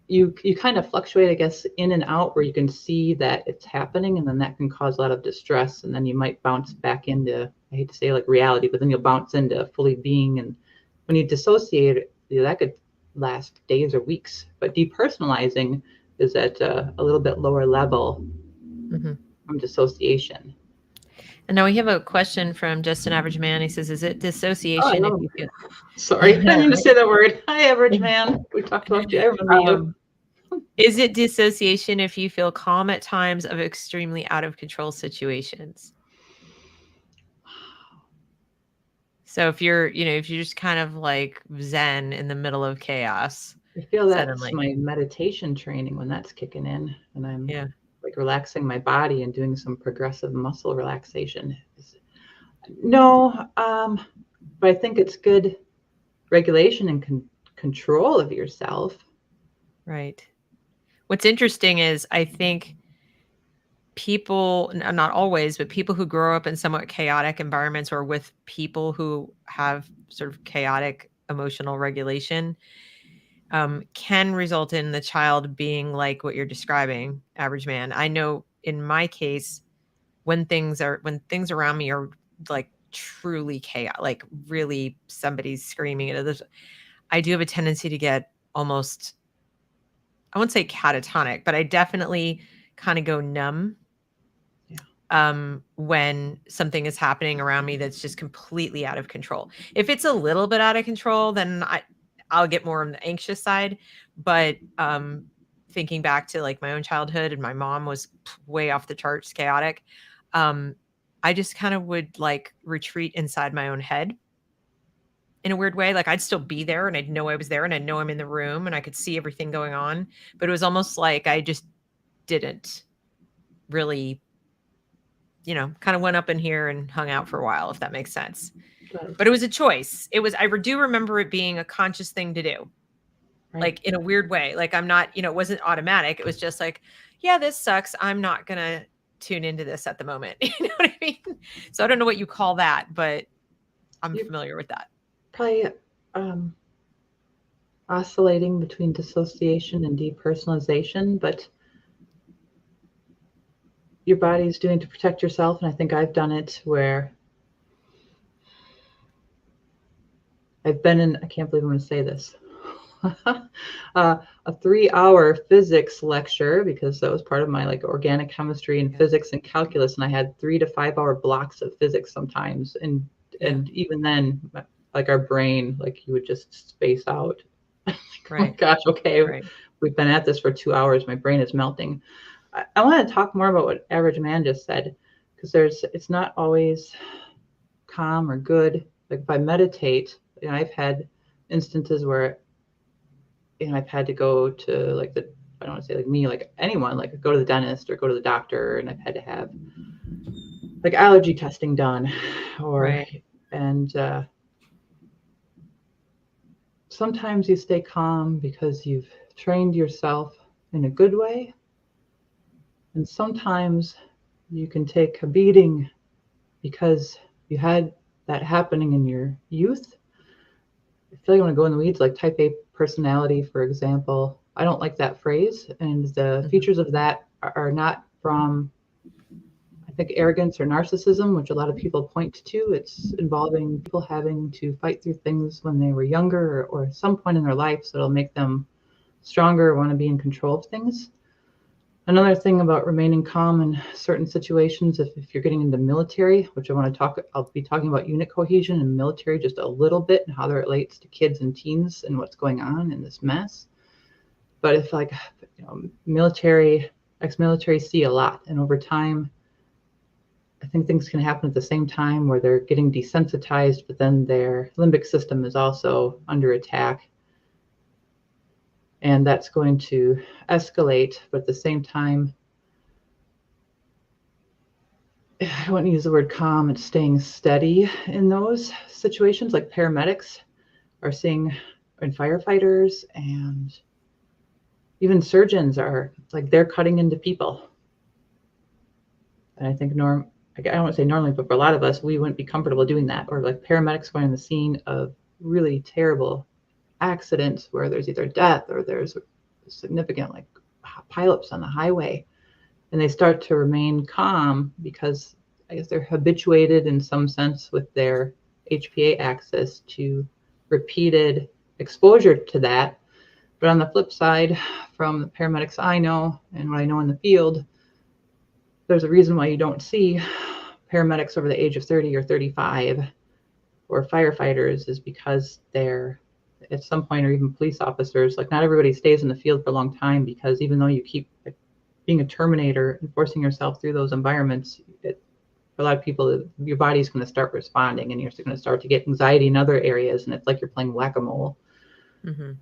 you kind of fluctuate, I guess, in and out, where you can see that it's happening, and then that can cause a lot of distress, and then you might bounce back into, I hate to say like reality, but then you'll bounce into fully being. And when you dissociate, that could last days or weeks. But depersonalizing is at a little bit lower level from dissociation. And now we have a question from Just an Average Man. He says, is it dissociation if you feel... Sorry, I didn't mean to say that word. Hi, Average Man. We talked about you. I remember you. Is it dissociation if you feel calm at times of extremely out of control situations? So if you're just kind of like zen in the middle of chaos. I feel that's my meditation training when that's kicking in, and I'm like relaxing my body and doing some progressive muscle relaxation. No, but I think it's good regulation and control of yourself. Right. What's interesting is I think people, not always, but people who grow up in somewhat chaotic environments or with people who have sort of chaotic emotional regulation can result in the child being like what you're describing, Average Man. I know in my case, when things around me are like truly chaos, like really somebody's screaming at others, I do have a tendency to get almost, I won't say catatonic, but I definitely kind of go numb when something is happening around me that's just completely out of control. If it's a little bit out of control, then I'll get more on the anxious side. But thinking back to like my own childhood, and my mom was way off the charts chaotic, I just kind of would like retreat inside my own head in a weird way. Like I'd still be there and I'd know I was there and I'd know I'm in the room and I could see everything going on. But it was almost like I just didn't really, kind of went up in here and hung out for a while, if that makes sense. But it was a choice. I do remember it being a conscious thing to do. Right. Like in a weird way. Like I'm not, it wasn't automatic. It was just like, yeah, this sucks. I'm not going to tune into this at the moment. You know what I mean? So I don't know what you call that, but I'm familiar with that. Probably oscillating between dissociation and depersonalization, but your body's doing to protect yourself. And I think I've done it where I've been in, I can't believe I'm going to say this, a 3-hour physics lecture, because that was part of my like organic chemistry and physics and calculus. And I had 3 to 5 hour blocks of physics sometimes. And even then, like our brain, like you would just space out. Like, right. Oh my gosh, okay. Right. We've been at this for 2 hours. My brain is melting. I want to talk more about what Average Man just said, because it's not always calm or good. Like if I meditate, I've had instances where, I've had to go to like I don't want to say like me, like anyone, like go to the dentist or go to the doctor, and I've had to have like allergy testing done, and sometimes you stay calm because you've trained yourself in a good way. And sometimes you can take a beating because you had that happening in your youth. I feel like I want to go in the weeds, like type A personality, for example. I don't like that phrase. And the features of that are not from a think arrogance or narcissism, which a lot of people point to. It's involving people having to fight through things when they were younger or some point in their life, so it'll make them stronger or want to be in control of things. Another thing about remaining calm in certain situations, if you're getting into military, which I'll be talking about unit cohesion in military just a little bit and how that relates to kids and teens and what's going on in this mess. But if military, ex-military see a lot, and over time, I think things can happen at the same time where they're getting desensitized, but then their limbic system is also under attack. And that's going to escalate, but at the same time, I don't want to use the word calm, it's staying steady in those situations. Like paramedics are seeing, and firefighters, and even surgeons are like, they're cutting into people. And I think I don't want to say normally, but for a lot of us, we wouldn't be comfortable doing that. Or like paramedics going on the scene of really terrible accidents where there's either death or there's significant like pileups on the highway, and they start to remain calm because I guess they're habituated in some sense with their HPA axis to repeated exposure to that. But on the flip side, from the paramedics I know and what I know in the field, there's a reason why you don't see paramedics over the age of 30 or 35 or firefighters, is because they're at some point, or even police officers, like not everybody stays in the field for a long time, because even though you keep being a terminator and forcing yourself through those environments, for a lot of people, your body's going to start responding and you're going to start to get anxiety in other areas, and it's like you're playing whack-a-mole. Mm-hmm.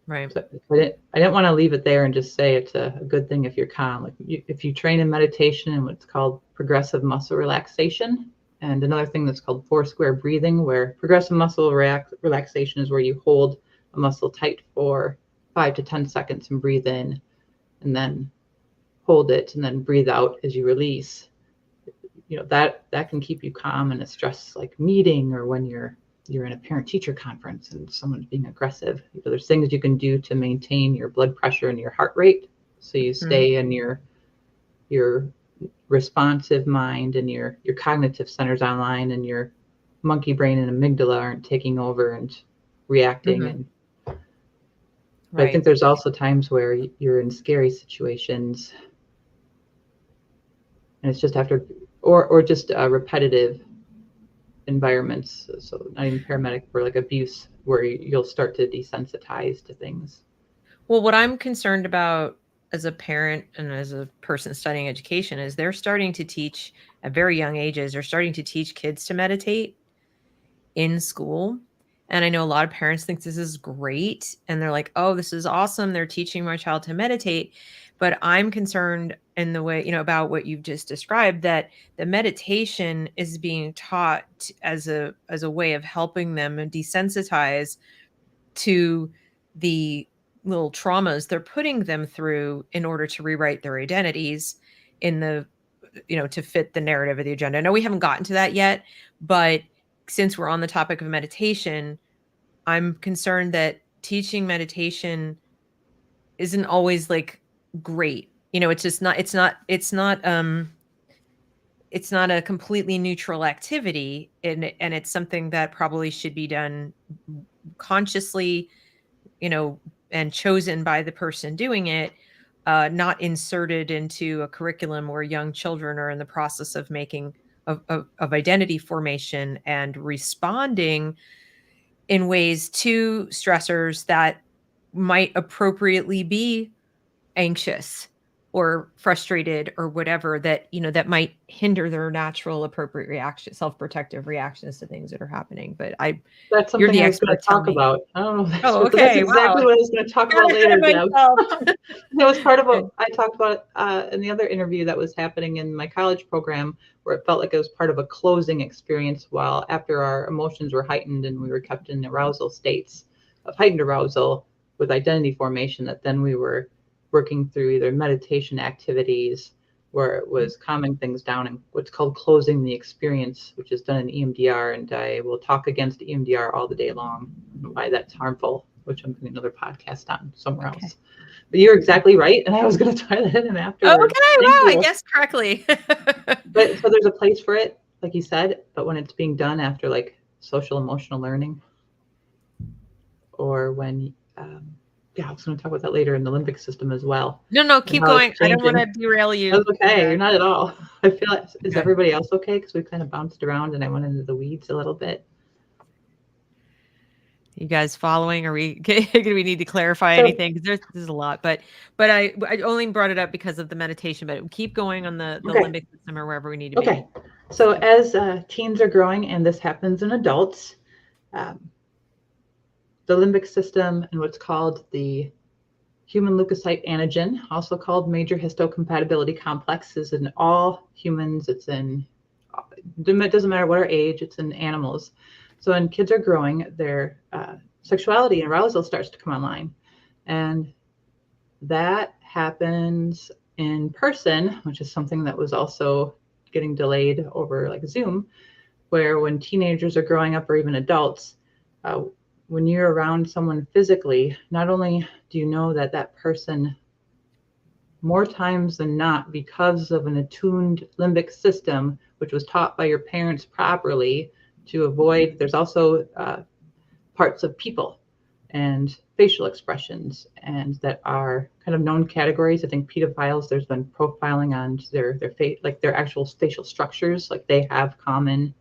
Right. So I didn't want to leave it there and just say it's a good thing if you're calm. Like if you train in meditation and what's called progressive muscle relaxation, and another thing that's called 4-square breathing, where progressive muscle relaxation is where you hold a muscle tight for 5 to 10 seconds and breathe in, and then hold it and then breathe out as you release. That can keep you calm in a stress like meeting, or when you're in a parent-teacher conference and someone's being aggressive. There's things you can do to maintain your blood pressure and your heart rate, so you stay in your responsive mind, and your cognitive centers online, and your monkey brain and amygdala aren't taking over and reacting. And but I think there's also times where you're in scary situations, and it's just after or just repetitive environments, so not even paramedic, or like abuse, where you'll start to desensitize to things. Well, what I'm concerned about as a parent and as a person studying education is they're starting to teach at very young ages. They're starting to teach kids to meditate in school. And I know a lot of parents think this is great. And they're like, oh, this is awesome. They're teaching my child to meditate. But I'm concerned in the way, about what you've just described, that the meditation is being taught as a way of helping them desensitize to the little traumas they're putting them through in order to rewrite their identities in the, to fit the narrative of the agenda. I know we haven't gotten to that yet, but since we're on the topic of meditation, I'm concerned that teaching meditation isn't always like great. It's not a completely neutral activity, and it's something that probably should be done consciously, and chosen by the person doing it, not inserted into a curriculum where young children are in the process of making of identity formation and responding in ways to stressors that might appropriately be anxious or frustrated or whatever, that that might hinder their natural appropriate reaction, self-protective reactions to things that are happening. But that's something you're the I was going expert. to talk about. I don't know. Oh, okay. That's exactly what I was going to talk about later, Deb. That was part of what I talked about in the other interview that was happening in my college program, where it felt like it was part of a closing experience, while after our emotions were heightened and we were kept in arousal states of heightened arousal with identity formation, that then we were working through either meditation activities where it was calming things down and what's called closing the experience, which is done in EMDR. And I will talk against EMDR all the day long, why that's harmful which I'm doing another podcast on somewhere else. But you're exactly right, and I was going to tie that in afterwards. Okay, wow, I guessed correctly. But so there's a place for it, like you said, but when it's being done after like social emotional learning, or when I was going to talk about that later in the limbic system as well. No, keep going. I don't want to derail you. That's okay. You're not at all. I feel like, is everybody else okay? Because we kind of bounced around and I went into the weeds a little bit. You guys following? Are we? Do we need to clarify anything? Because there's a lot, but I only brought it up because of the meditation. But keep going on the limbic system or wherever we need to be. Okay. So as teens are growing, and this happens in adults, the limbic system and what's called the human leukocyte antigen, also called major histocompatibility complex, is in all humans. It doesn't matter what our age, it's in animals. So when kids are growing, their sexuality and arousal starts to come online. And that happens in person, which is something that was also getting delayed over like Zoom, where when teenagers are growing up or even adults, when you're around someone physically, not only do you know that that person, more times than not, because of an attuned limbic system, which was taught by your parents properly to avoid, there's also parts of people and facial expressions, and that are kind of known categories. I think pedophiles, there's been profiling on their face, like their actual facial structures, like they have common,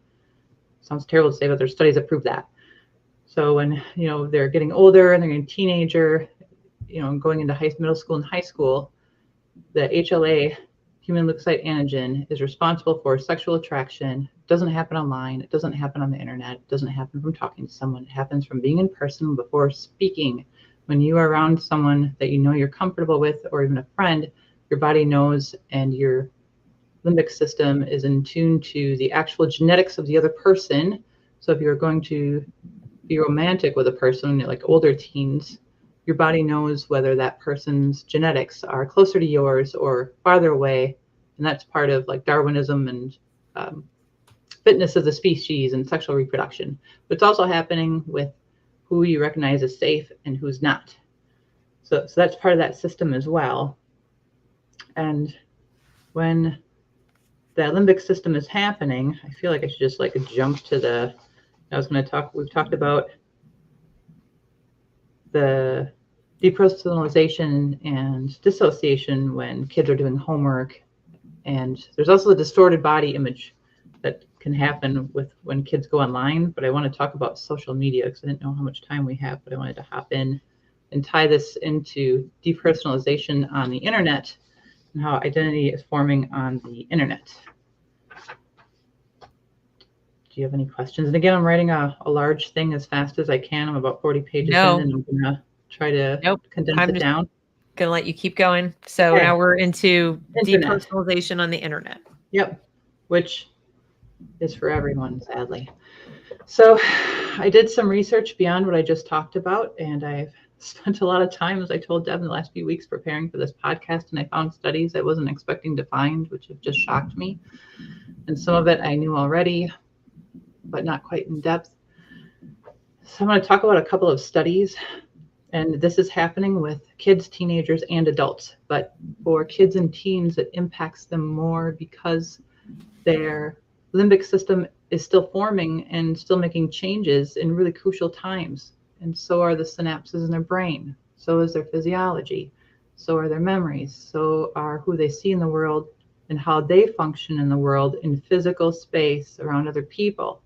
sounds terrible to say, but there's studies that prove that. So when, they're getting older and they're getting teenager, going into middle school and high school, the HLA, human leukocyte antigen, is responsible for sexual attraction. It doesn't happen online. It doesn't happen on the internet. It doesn't happen from talking to someone. It happens from being in person before speaking. When you are around someone that you're comfortable with, or even a friend, your body knows, and your limbic system is in tune to the actual genetics of the other person. So if you're going to be romantic with a person, like older teens, your body knows whether that person's genetics are closer to yours or farther away. And that's part of like Darwinism and fitness of the species and sexual reproduction. But it's also happening with who you recognize as safe and who's not. So that's part of that system as well. And when the limbic system is happening, I feel like I should just like jump to we've talked about the depersonalization and dissociation when kids are doing homework. And there's also the distorted body image that can happen when kids go online. But I want to talk about social media because I didn't know how much time we have, but I wanted to hop in and tie this into depersonalization on the internet and how identity is forming on the internet. Do you have any questions? And again, I'm writing a large thing as fast as I can. I'm about 40 pages in, and I'm going to try to condense it down. Going to let you keep going. So now we're into depersonalization on the internet. Yep, which is for everyone, sadly. So I did some research beyond what I just talked about, and I've spent a lot of time, as I told Deb, in the last few weeks preparing for this podcast, and I found studies I wasn't expecting to find, which have just shocked me. And some of it I knew already, but not quite in depth. So I'm going to talk about a couple of studies, and this is happening with kids, teenagers, and adults. But for kids and teens, it impacts them more because their limbic system is still forming and still making changes in really crucial times. And so are the synapses in their brain. So is their physiology. So are their memories. So are who they see in the world and how they function in the world in physical space around other people.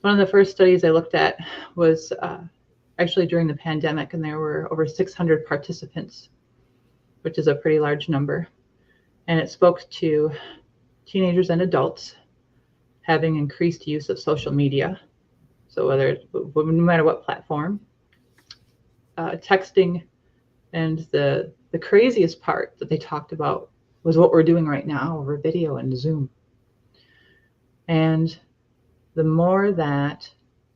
One of the first studies I looked at was actually during the pandemic, and there were over 600 participants, which is a pretty large number. And it spoke to teenagers and adults having increased use of social media. So no matter what platform, texting, and the craziest part that they talked about was what we're doing right now over video and Zoom. And the more that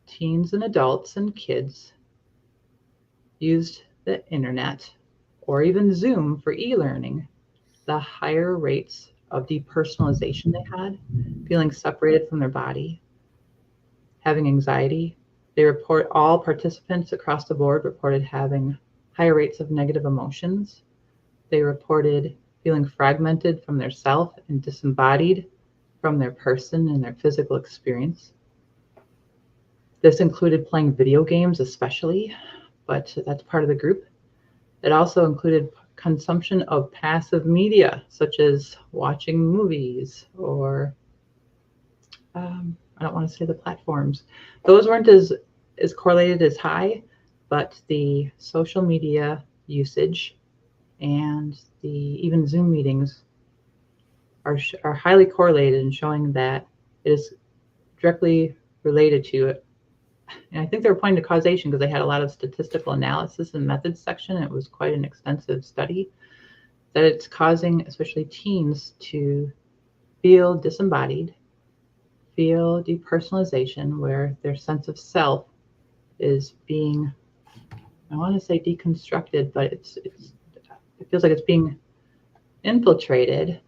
teens and adults and kids used the internet or even Zoom for e-learning, the higher rates of depersonalization they had, feeling separated from their body, having anxiety, They report all participants across the board reported having higher rates of negative emotions. They reported feeling fragmented from their self and disembodied from their person and their physical experience. This included playing video games especially, but that's part of the group. It also included consumption of passive media, such as watching movies or I don't want to say the platforms. Those weren't as correlated as high, but the social media usage and the even Zoom meetings are highly correlated in showing that it is directly related to it. And I think they were pointing to causation because they had a lot of statistical analysis and methods section. It was quite an extensive study that it's causing, especially teens, to feel disembodied, feel depersonalization, where their sense of self is being, I want to say deconstructed, but it feels like it's being infiltrated.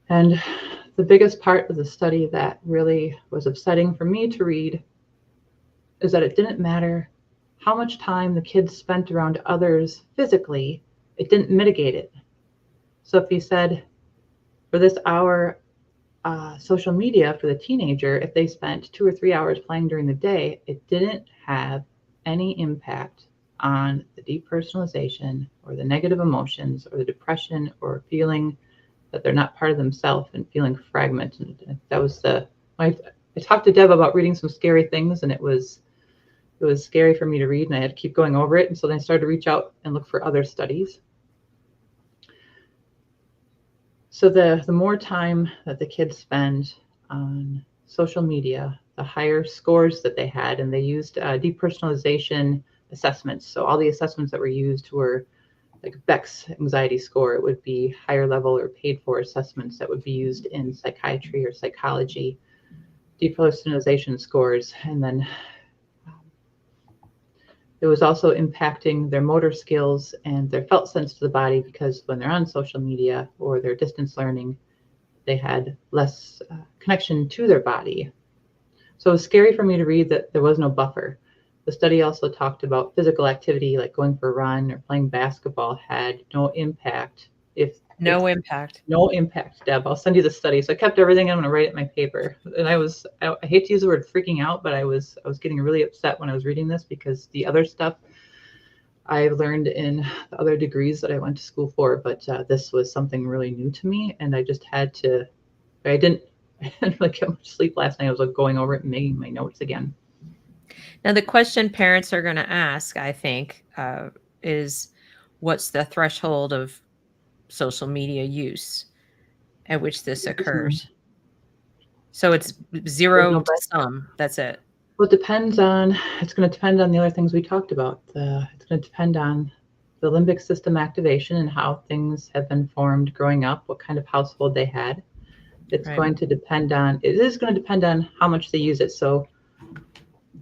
And the biggest part of the study that really was upsetting for me to read is that it didn't matter how much time the kids spent around others physically, it didn't mitigate it. So if you said for this hour social media for the teenager, if they spent 2 or 3 hours playing during the day, it didn't have any impact on the depersonalization or the negative emotions or the depression or feeling that they're not part of themselves and feeling fragmented. That was I talked to Deb about reading some scary things, and it was scary for me to read, and I had to keep going over it. And so then I started to reach out and look for other studies. So the more time that the kids spend on social media, the higher scores that they had, and they used depersonalization assessments. So all the assessments that were used were like Beck's anxiety score. It would be higher level or paid for assessments that would be used in psychiatry or psychology, depersonalization scores, and then it was also impacting their motor skills and their felt sense to the body, because when they're on social media or they're distance learning, they had less connection to their body. So it was scary for me to read that there was no buffer. The study also talked about physical activity, like going for a run or playing basketball, had no impact. No impact. No impact, Deb. I'll send you the study. So I kept everything. I'm going to write it in my paper. And I hate to use the word freaking out, but I was getting really upset when I was reading this, because the other stuff I've learned in the other degrees that I went to school for, but this was something really new to me, and I just had to. I didn't really get much sleep last night. I was like going over it and making my notes again. Now, the question parents are going to ask, I think, is what's the threshold of social media use at which this occurs? So it's 0 to some. That's it. Well, it's going to depend on the other things we talked about. It's going to depend on the limbic system activation and how things have been formed growing up, what kind of household they had. It is going to depend on how much they use it. So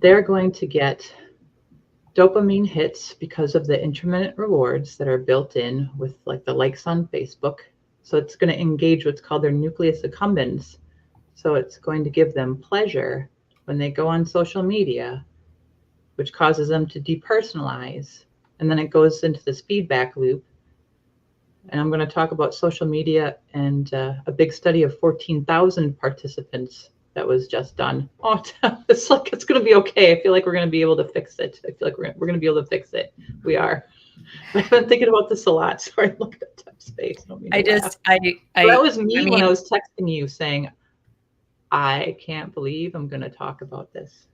they're going to get dopamine hits because of the intermittent rewards that are built in with like the likes on Facebook. So it's going to engage what's called their nucleus accumbens. So it's going to give them pleasure when they go on social media, which causes them to depersonalize. And then it goes into this feedback loop. And I'm going to talk about social media and a big study of 14,000 participants that was just done. Oh, it's like it's going to be okay. I feel like we're going to be able to fix it. I feel like we're going to be able to fix it. We are. I've been thinking about this a lot. Sorry, I looked at that space. That was me when I was texting you saying, I can't believe I'm going to talk about this.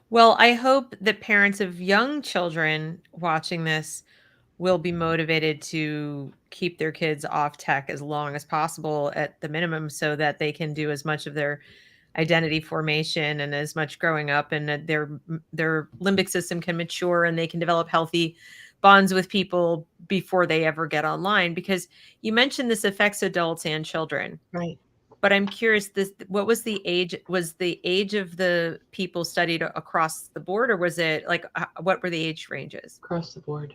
Well, I hope that parents of young children watching this will be motivated to keep their kids off tech as long as possible at the minimum, so that they can do as much of their identity formation and as much growing up, and that their limbic system can mature and they can develop healthy bonds with people before they ever get online. Because you mentioned this affects adults and children. Right. But I'm curious, what was the age? Was the age of the people studied across the board, or was it like, what were the age ranges? Across the board.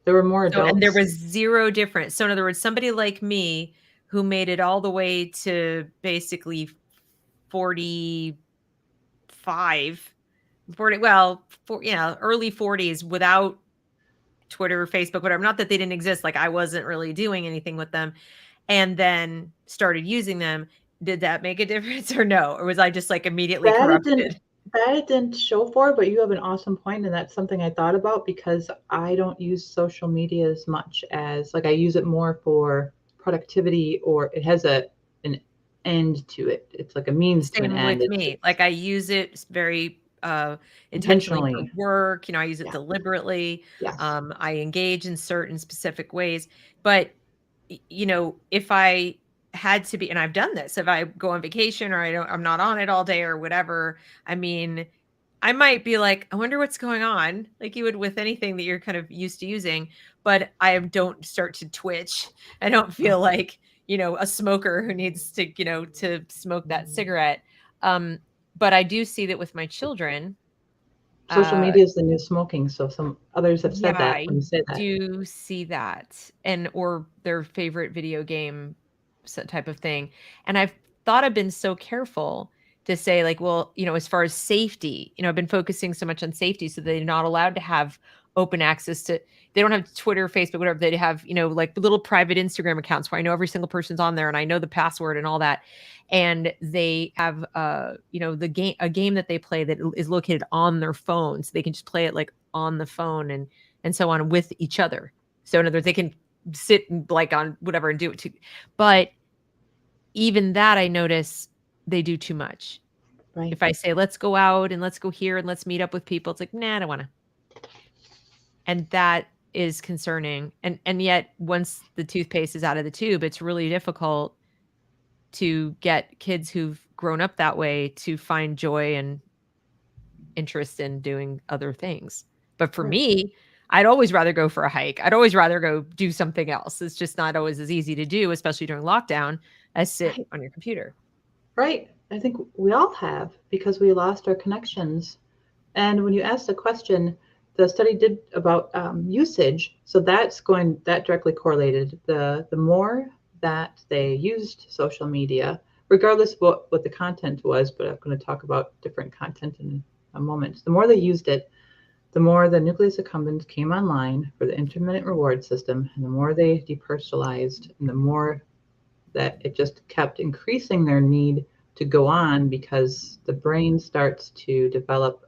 There were more adults. And there was zero difference. So in other words, somebody like me who made it all the way to basically 45 early 40s without Twitter, Facebook, whatever. Not that they didn't exist. Like I wasn't really doing anything with them, and then started using them. Did that make a difference or no? Or was I just like immediately corrupted? That it didn't show for, but you have an awesome point, and that's something I thought about because I don't use social media as much as like I use it more for productivity, or it has an end to it. It's like a means to an Same end. with me. Like I use it very intentionally for Intentionally. work. I use it Yeah. deliberately. Yes. I engage in certain specific ways. But if I had to be, and I've done this, if I go on vacation or I'm not on it all day or whatever, I mean, I might be like, I wonder what's going on, like you would with anything that you're kind of used to using, but I don't start to twitch. I don't feel like, a smoker who needs to, to smoke that cigarette. Um, but I do see that with my children. Social Uh, media is the new smoking, so some others have yeah, said that I when you say that. do see that, or their favorite video game type of thing. And I've been so careful to say, like, well, as far as safety, I've been focusing so much on safety, so they're not allowed to have open access to. They don't have Twitter, Facebook, whatever. They have, like little private Instagram accounts where I know every single person's on there and I know the password and all that. And they have, a game that they play that is located on their phone, so they can just play it like on the phone and so on with each other. So in other words, they can sit and like on whatever and do it too. But even that, I notice they do too much. Right. If I say, let's go out and let's go here and let's meet up with people, it's like, nah, I don't want to. And that is concerning. And yet once the toothpaste is out of the tube, it's really difficult to get kids who've grown up that way to find joy and interest in doing other things. But for me, I'd always rather go for a hike. I'd always rather go do something else. It's just not always as easy to do, especially during lockdown, as sit on your computer. Right. I think we all have, because we lost our connections. And when you asked the question, the study did about usage. So that directly correlated. The more that they used social media, regardless of what the content was, but I'm going to talk about different content in a moment. The more they used it, the more the nucleus accumbens came online for the intermittent reward system, and the more they depersonalized, and the more that it just kept increasing their need to go on, because the brain starts to develop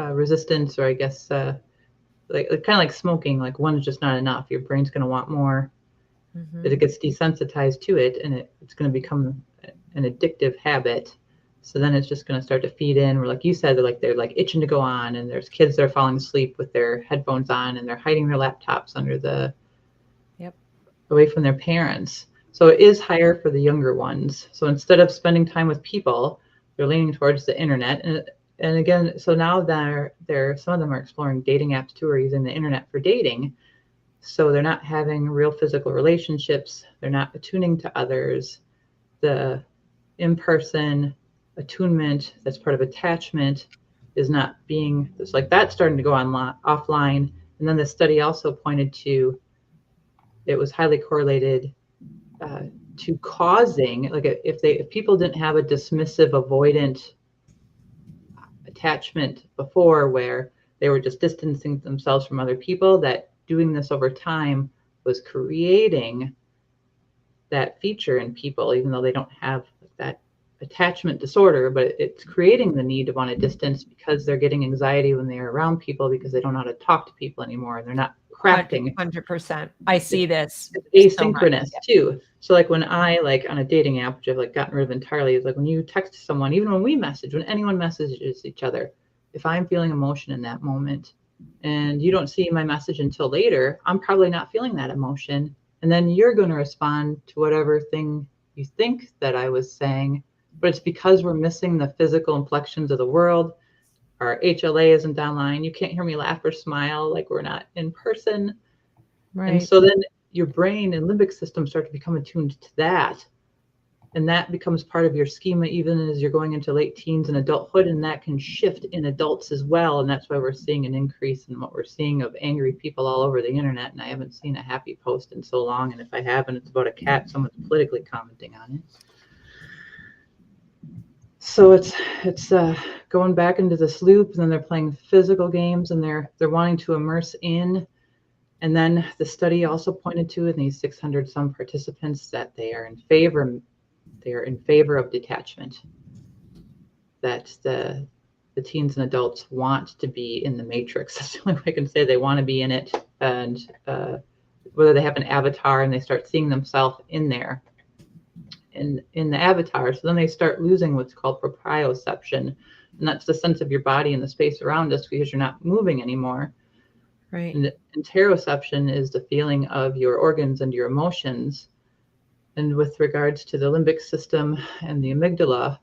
resistance, or I guess like kind of like smoking. Like one is just not enough. Your brain's going to want more. Mm-hmm. It gets desensitized to it, and it's going to become an addictive habit. So then it's just going to start to feed in. Where, like you said, they're like itching to go on, and there's kids that are falling asleep with their headphones on, and they're hiding their laptops under away from their parents. So it is higher for the younger ones. So instead of spending time with people, they're leaning towards the internet. And again, so now they're some of them are exploring dating apps too, or using the internet for dating. So they're not having real physical relationships. They're not attuning to others. The in-person attunement that's part of attachment is not being, it's like that's starting to go offline. And then the study also pointed to, it was highly correlated to causing, like if people didn't have a dismissive, avoidant attachment before, where they were just distancing themselves from other people, that doing this over time was creating that feature in people, even though they don't have that attachment disorder, but it's creating the need to want to distance, because they're getting anxiety when they're around people, because they don't know how to talk to people anymore, and they're not crafting. 100%. I see this. It's asynchronous too. So like when I, like on a dating app, which I've like gotten rid of entirely, is like when you text someone, even when we message, when anyone messages each other, if I'm feeling emotion in that moment and you don't see my message until later, I'm probably not feeling that emotion. And then you're going to respond to whatever thing you think that I was saying, but it's because we're missing the physical inflections of the world. Our HLA isn't online. You can't hear me laugh or smile, like we're not in person. Right. And so then your brain and limbic system start to become attuned to that. And that becomes part of your schema, even as you're going into late teens and adulthood. And that can shift in adults as well. And that's why we're seeing an increase in what we're seeing of angry people all over the internet. And I haven't seen a happy post in so long. And if I haven't, it's about a cat someone's politically commenting on it. So it's going back into this loop, and then they're playing physical games, and they're wanting to immerse in. And then the study also pointed to in these 600 some participants that they are in favor of detachment, that the teens and adults want to be in the matrix. That's the only way I can say they want to be in it. And whether they have an avatar and they start seeing themselves in there, in the avatar. So then they start losing what's called proprioception. And that's the sense of your body and the space around us because you're not moving anymore. Right. And interoception is the feeling of your organs and your emotions. And with regards to the limbic system and the amygdala,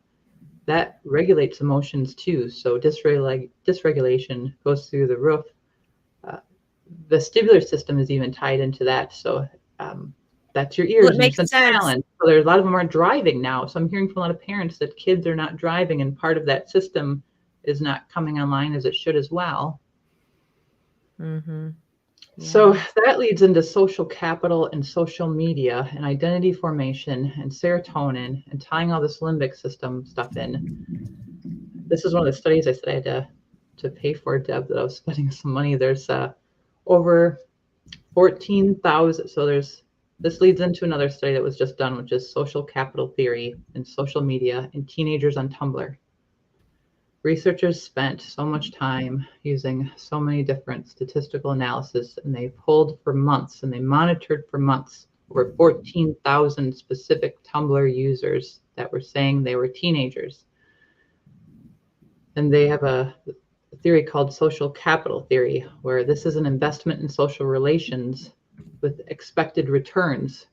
that regulates emotions too. So dysregulation goes through the roof. The vestibular system is even tied into that. So that's your ears and your sense of balance. So there's a lot of them aren't driving now. So I'm hearing from a lot of parents that kids are not driving, and part of that system is not coming online as it should as well. Mm-hmm. Yeah. So that leads into social capital and social media and identity formation and serotonin and tying all this limbic system stuff in. This is one of the studies I said I had to pay for, Deb, that I was spending some money. There's over 14,000. So this leads into another study that was just done, which is social capital theory and social media and teenagers on Tumblr. Researchers spent so much time using so many different statistical analysis, and they pulled for months and they monitored for months over 14,000 specific Tumblr users that were saying they were teenagers. And they have a theory called social capital theory, where this is an investment in social relations with expected returns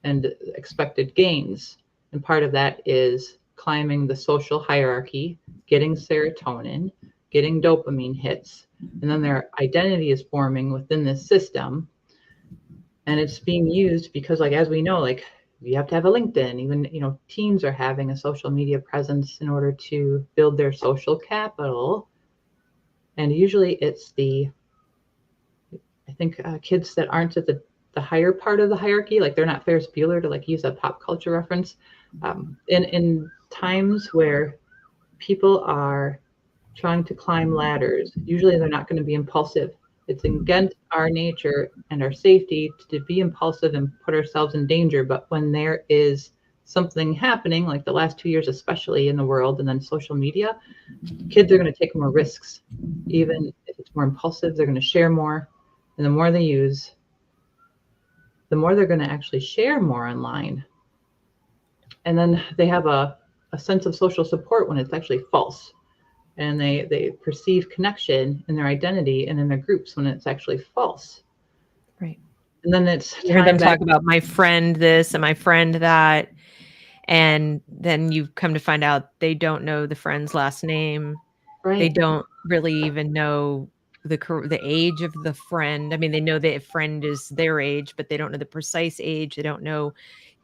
and expected gains. And part of that is climbing the social hierarchy, getting serotonin, getting dopamine hits, and then their identity is forming within this system. And it's being used because, like, as we know, like, you have to have a LinkedIn. Even, you know, teens are having a social media presence in order to build their social capital. And usually it's I think kids that aren't at the higher part of the hierarchy, like they're not Ferris Bueller, to like use a pop culture reference. In times where people are trying to climb ladders, usually they're not going to be impulsive. It's against our nature and our safety to be impulsive and put ourselves in danger. But when there is something happening, like the last 2 years, especially in the world and then social media, kids are going to take more risks. Even if it's more impulsive, they're going to share more. And the more they use, the more they're going to actually share more online. And then they have a sense of social support when it's actually false. And they perceive connection in their identity and in their groups when it's actually false. Right. And then it's you heard them talk about my friend this and my friend that. And then you come to find out they don't know the friend's last name. Right. They don't really even know the age of the friend. I mean, they know that a friend is their age, but they don't know the precise age. They don't know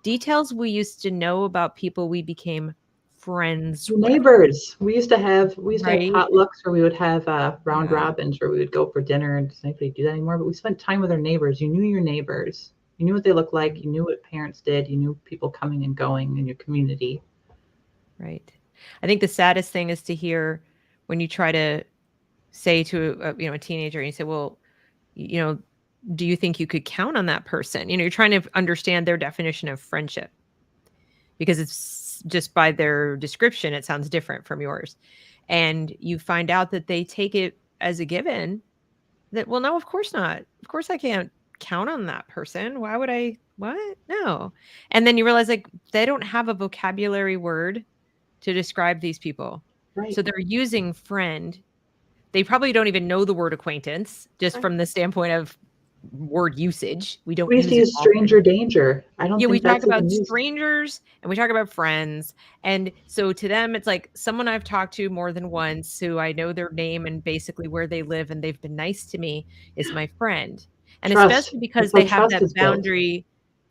details we used to know about people we became friends with. Neighbors. We used to have Right. potlucks where we would have round robins where we would go for dinner, and it's not really do that anymore, but we spent time with our neighbors. You knew your neighbors. You knew what they looked like. You knew what parents did. You knew people coming and going in your community. Right. I think the saddest thing is to hear when you try to say to a teenager, and you say, well, do you think you could count on that person? You're trying to understand their definition of friendship, because it's just by their description, it sounds different from yours. And you find out that they take it as a given that, well, no, of course not. Of course I can't count on that person. Why would I? What? No. And then you realize, like, they don't have a vocabulary word to describe these people. Right. So they're using friend. They probably don't even know the word acquaintance, just from the standpoint of word usage. We don't used to use stranger danger. I don't think we that's talk about even strangers and we talk about friends. And so to them, it's like someone I've talked to more than once who I know their name and basically where they live and they've been nice to me is my friend. And Trust. especially because they have that boundary,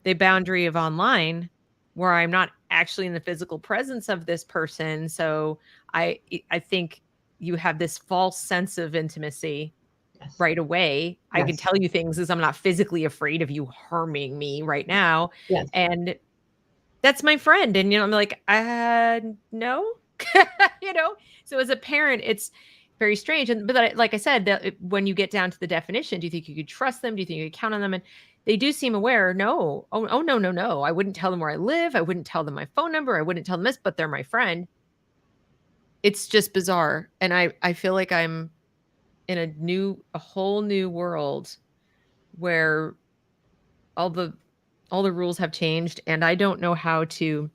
the boundary of online, where I'm not actually in the physical presence of this person. So I think you have this false sense of intimacy right away. I can tell you things as I'm not physically afraid of you harming me right now. Yes. And that's my friend. And, I'm like, no, you know? So as a parent, it's very strange. But like I said, when you get down to the definition, do you think you could trust them? Do you think you could count on them? And they do seem aware. No. Oh, no, no, no. I wouldn't tell them where I live. I wouldn't tell them my phone number. I wouldn't tell them this, but they're my friend. It's just bizarre. And I feel like I'm in a whole new world where all the rules have changed, and I don't know how to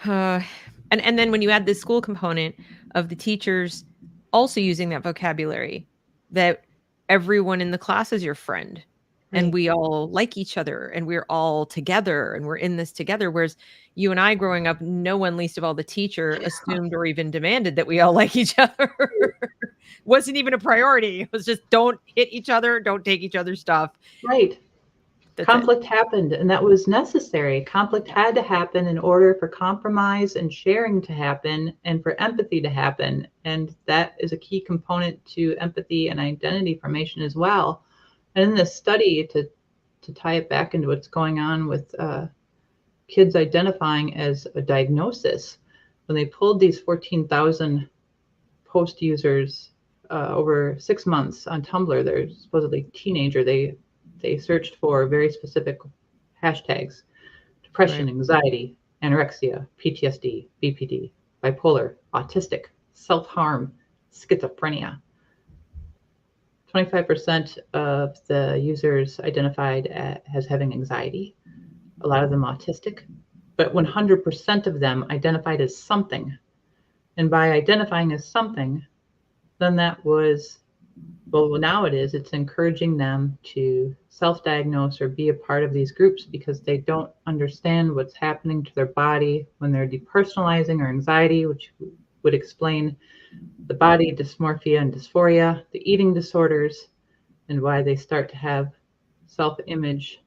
and then when you add the school component of the teachers also using that vocabulary, that everyone in the class is your friend, and we all like each other, and we're all together, and we're in this together. Whereas you and I growing up, no one, least of all the teacher, assumed or even demanded that we all like each other. Wasn't even a priority. It was just don't hit each other, don't take each other's stuff. Right. That's conflict happened, and that was necessary. Conflict had to happen in order for compromise and sharing to happen and for empathy to happen. And that is a key component to empathy and identity formation as well. And in this study, to tie it back into what's going on with kids identifying as a diagnosis, when they pulled these 14,000 post users over 6 months on Tumblr, they're supposedly teenager, they searched for very specific hashtags: depression, anxiety, anorexia, PTSD, BPD, bipolar, autistic, self-harm, schizophrenia. 25% of the users identified as having anxiety, a lot of them autistic, but 100% of them identified as something. And by identifying as something, then that was, well, now it's encouraging them to self-diagnose or be a part of these groups, because they don't understand what's happening to their body when they're depersonalizing or anxiety, which would explain the body dysmorphia and dysphoria, the eating disorders, and why they start to have self-image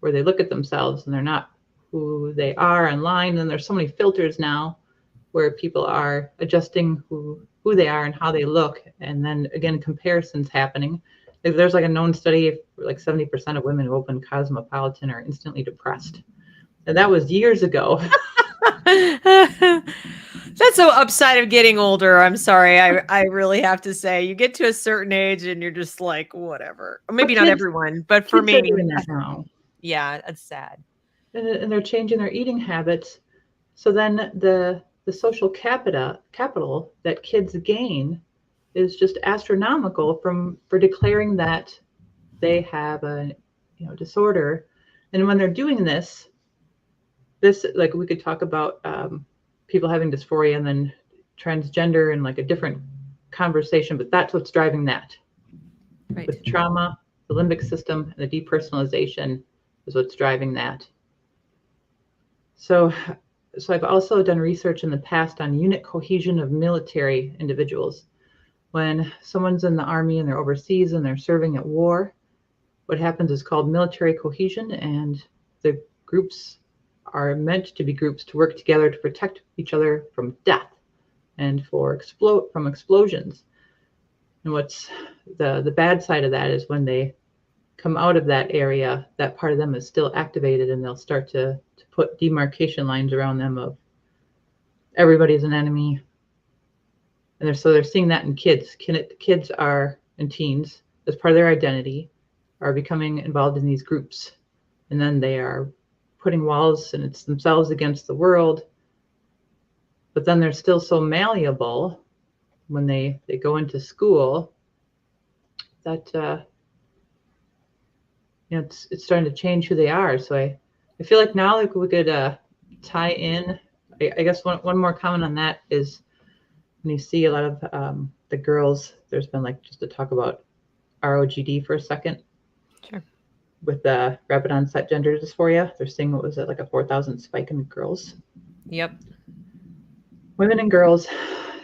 where they look at themselves and they're not who they are online. And there's so many filters now where people are adjusting who they are and how they look. And then again, comparisons happening. There's like a known study, like 70% of women who open Cosmopolitan are instantly depressed. And that was years ago. That's the upside of getting older. I'm sorry. I really have to say, you get to a certain age and you're just like, whatever. Maybe not everyone, but for me, doing that now. Yeah, that's sad. And they're changing their eating habits. So then the social capital that kids gain is just astronomical for declaring that they have a disorder. And when they're doing this, like, we could talk about people having dysphoria and then transgender and like a different conversation, but that's what's driving that. Right. With trauma, the limbic system, and the depersonalization is what's driving that. So I've also done research in the past on unit cohesion of military individuals. When someone's in the army and they're overseas and they're serving at war, what happens is called military cohesion, and the groups are meant to be groups to work together to protect each other from death and from explosions. And what's the bad side of that is when they come out of that area, that part of them is still activated, and they'll start to put demarcation lines around them of everybody's an enemy. And they're seeing that in kids. Kids are, and teens, as part of their identity, are becoming involved in these groups. And then they are putting walls, and it's themselves against the world. But then they're still so malleable when they go into school that it's starting to change who they are. So I feel like now, like, we could tie in, I guess one more comment on that is when you see a lot of the girls, there's been, like, just to talk about ROGD for a second. Sure. With the rapid onset gender dysphoria, they're seeing, what was it, like a 4,000 spike in girls? Yep. Women and girls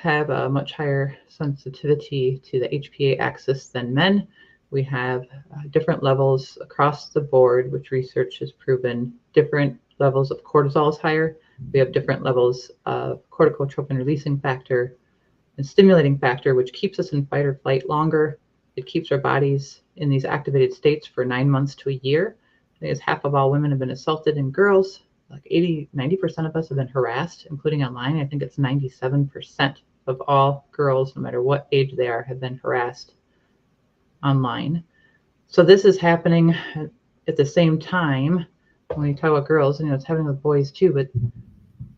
have a much higher sensitivity to the HPA axis than men. We have different levels across the board, which research has proven. Different levels of cortisol is higher. We have different levels of corticotropin releasing factor and stimulating factor, which keeps us in fight or flight longer. It keeps our bodies in these activated states for 9 months to a year. I think it's half of all women have been assaulted in girls. like 90% of us have been harassed, including online. I think it's 97% of all girls, no matter what age they are, have been harassed online. So this is happening at the same time. When you talk about girls, it's happening with boys too, but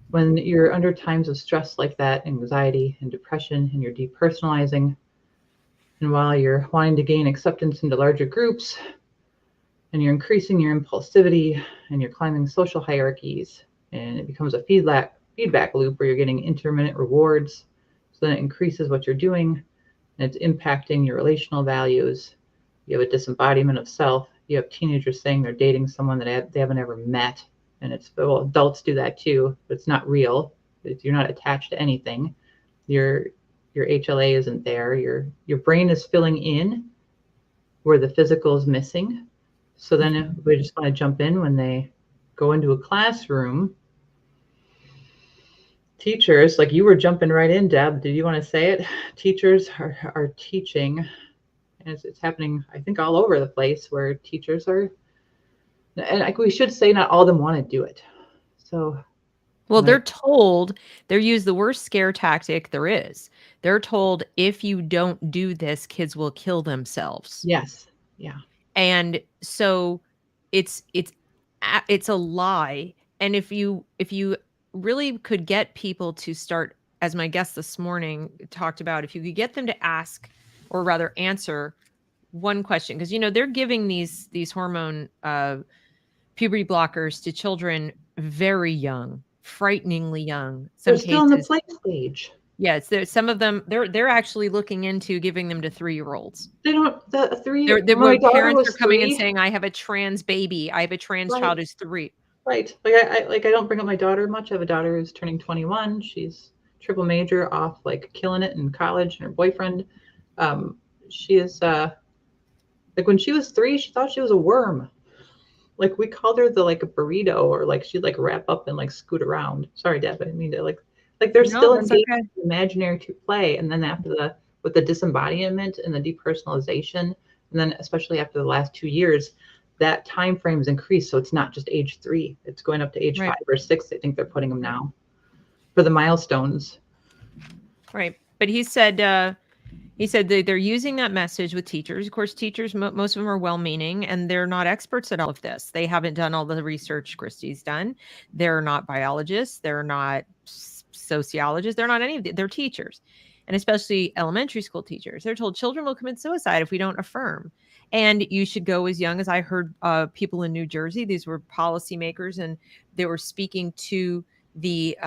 when you're under times of stress like that, anxiety and depression, and you're depersonalizing, and while you're wanting to gain acceptance into larger groups, and you're increasing your impulsivity, and you're climbing social hierarchies, and it becomes a feedback loop where you're getting intermittent rewards. So then it increases what you're doing, and it's impacting your relational values. You have a disembodiment of self. You have teenagers saying they're dating someone that they haven't ever met. And well, adults do that too, but it's not real. You're not attached to anything. Your HLA isn't there. Your brain is filling in where the physical is missing. So then we just want to jump in when they go into a classroom. Teachers, like you were jumping right in, Deb. Did you want to say it? Teachers are teaching, and it's happening, I think, all over the place where teachers are. And we should say not all of them want to do it. So, well, they're told, they're used the worst scare tactic there is. They're told, if you don't do this, kids will kill themselves. Yes. Yeah. And so it's a lie. And if you really could get people to start, as my guest this morning talked about, if you could get them to ask, or rather answer one question, because they're giving these hormone puberty blockers to children very young, frighteningly young. They're still in the play stage. Yes, some of them they're actually looking into giving them to 3-year-olds. They don't. The 3. Where parents are coming and saying, "I have a trans baby. I have a trans child who's 3." Right. I don't bring up my daughter much. I have a daughter who's turning 21. She's triple major, off like killing it in college, and her boyfriend. She is like when she was 3, she thought she was a worm. Like we called her a burrito, or like she'd like wrap up and like scoot around. Sorry, Deb, I didn't mean to like they're still engaged in imaginary to play. And then after with the disembodiment and the depersonalization, and then especially after the last 2 years, that time frame is increased. So it's not just age 3, it's going up to age 5 or 6. I think they're putting them now for the milestones. Right. But he said that they're using that message with teachers. Of course, teachers, most of them are well-meaning, and they're not experts at all of this. They haven't done all the research Christie's done. They're not biologists. They're not sociologists. They're not any of they're teachers, and especially elementary school teachers. They're told children will commit suicide if we don't affirm. And you should go as young as, I heard people in New Jersey, these were policymakers, and they were speaking to the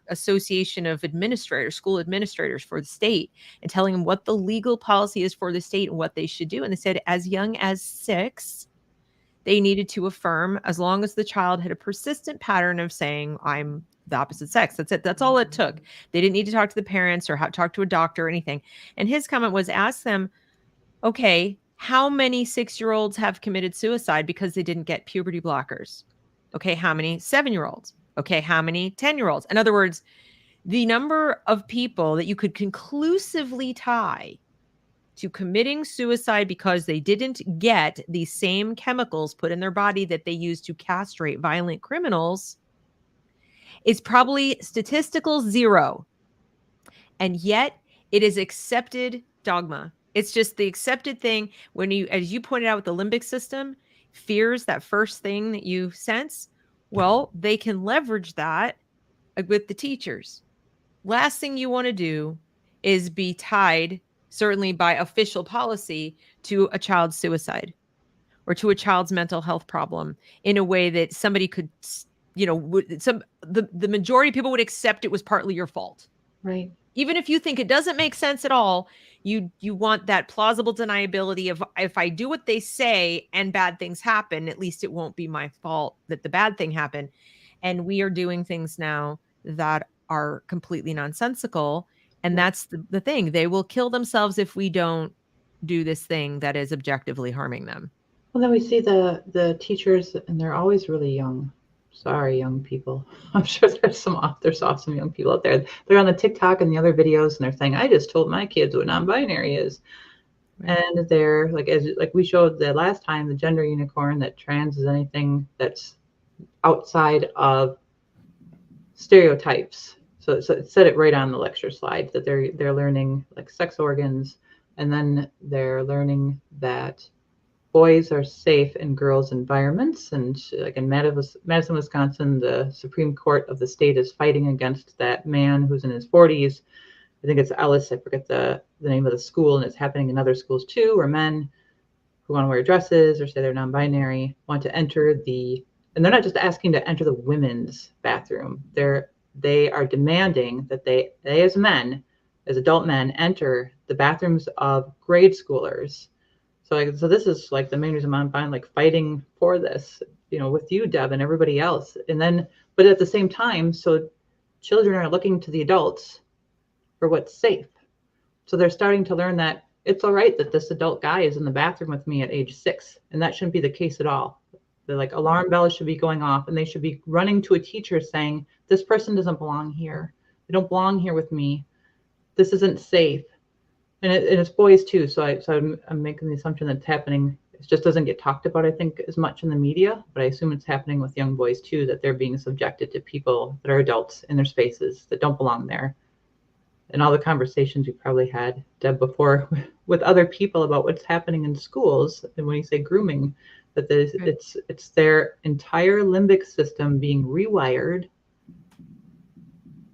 Association of Administrators, school administrators for the state, and telling them what the legal policy is for the state and what they should do. And they said as young as 6, they needed to affirm, as long as the child had a persistent pattern of saying, "I'm the opposite sex." That's it. That's all it took. They didn't need to talk to the parents or talk to a doctor or anything. And his comment was, ask them, okay, how many 6-year-olds have committed suicide because they didn't get puberty blockers? Okay, how many 7-year-olds? Okay, how many 10-year-olds? In other words, the number of people that you could conclusively tie to committing suicide because they didn't get the same chemicals put in their body that they use to castrate violent criminals is probably statistical 0. And yet it is accepted dogma. It's just the accepted thing when you, as you pointed out with the limbic system, fears that first thing that you sense. Well, they can leverage that with the teachers. Last thing you want to do is be tied, certainly by official policy, to a child's suicide or to a child's mental health problem in a way that somebody could, the majority of people would accept it was partly your fault. Right. Even if you think it doesn't make sense at all, you want that plausible deniability of, if I do what they say and bad things happen, at least it won't be my fault that the bad thing happened. And we are doing things now that are completely nonsensical. And that's the thing. They will kill themselves if we don't do this thing that is objectively harming them. Well, then we see the teachers, and they're always really young. Sorry, young people. I'm sure there's awesome young people out there. They're on the TikTok and the other videos, and they're saying, "I just told my kids what non-binary is." Right. And they're like we showed the last time, the gender unicorn, that trans is anything that's outside of stereotypes. So it said it right on the lecture slide that they're learning like sex organs, and then they're learning that boys are safe in girls' environments. And like in Madison, Wisconsin, the Supreme Court of the state is fighting against that man who's in his 40s. I think it's Ellis. I forget the name of the school, and it's happening in other schools too, where men who want to wear dresses or say they're non-binary want to enter and they're not just asking to enter the women's bathroom. They are demanding that they as men, as adult men, enter the bathrooms of grade schoolers. So this is like the main reason I'm like fighting for this, with you, Deb, and everybody else. And then, but at the same time, so children are looking to the adults for what's safe. So they're starting to learn that it's all right that this adult guy is in the bathroom with me at age 6, and that shouldn't be the case at all. They're like, alarm bells should be going off, and they should be running to a teacher saying, this person doesn't belong here. They don't belong here with me. This isn't safe. And it's boys too. So I'm making the assumption that it's happening. It just doesn't get talked about, I think, as much in the media, but I assume it's happening with young boys too, that they're being subjected to people that are adults in their spaces that don't belong there. And all the conversations you probably had, Deb, before with other people about what's happening in schools, and when you say grooming, that it's their entire limbic system being rewired,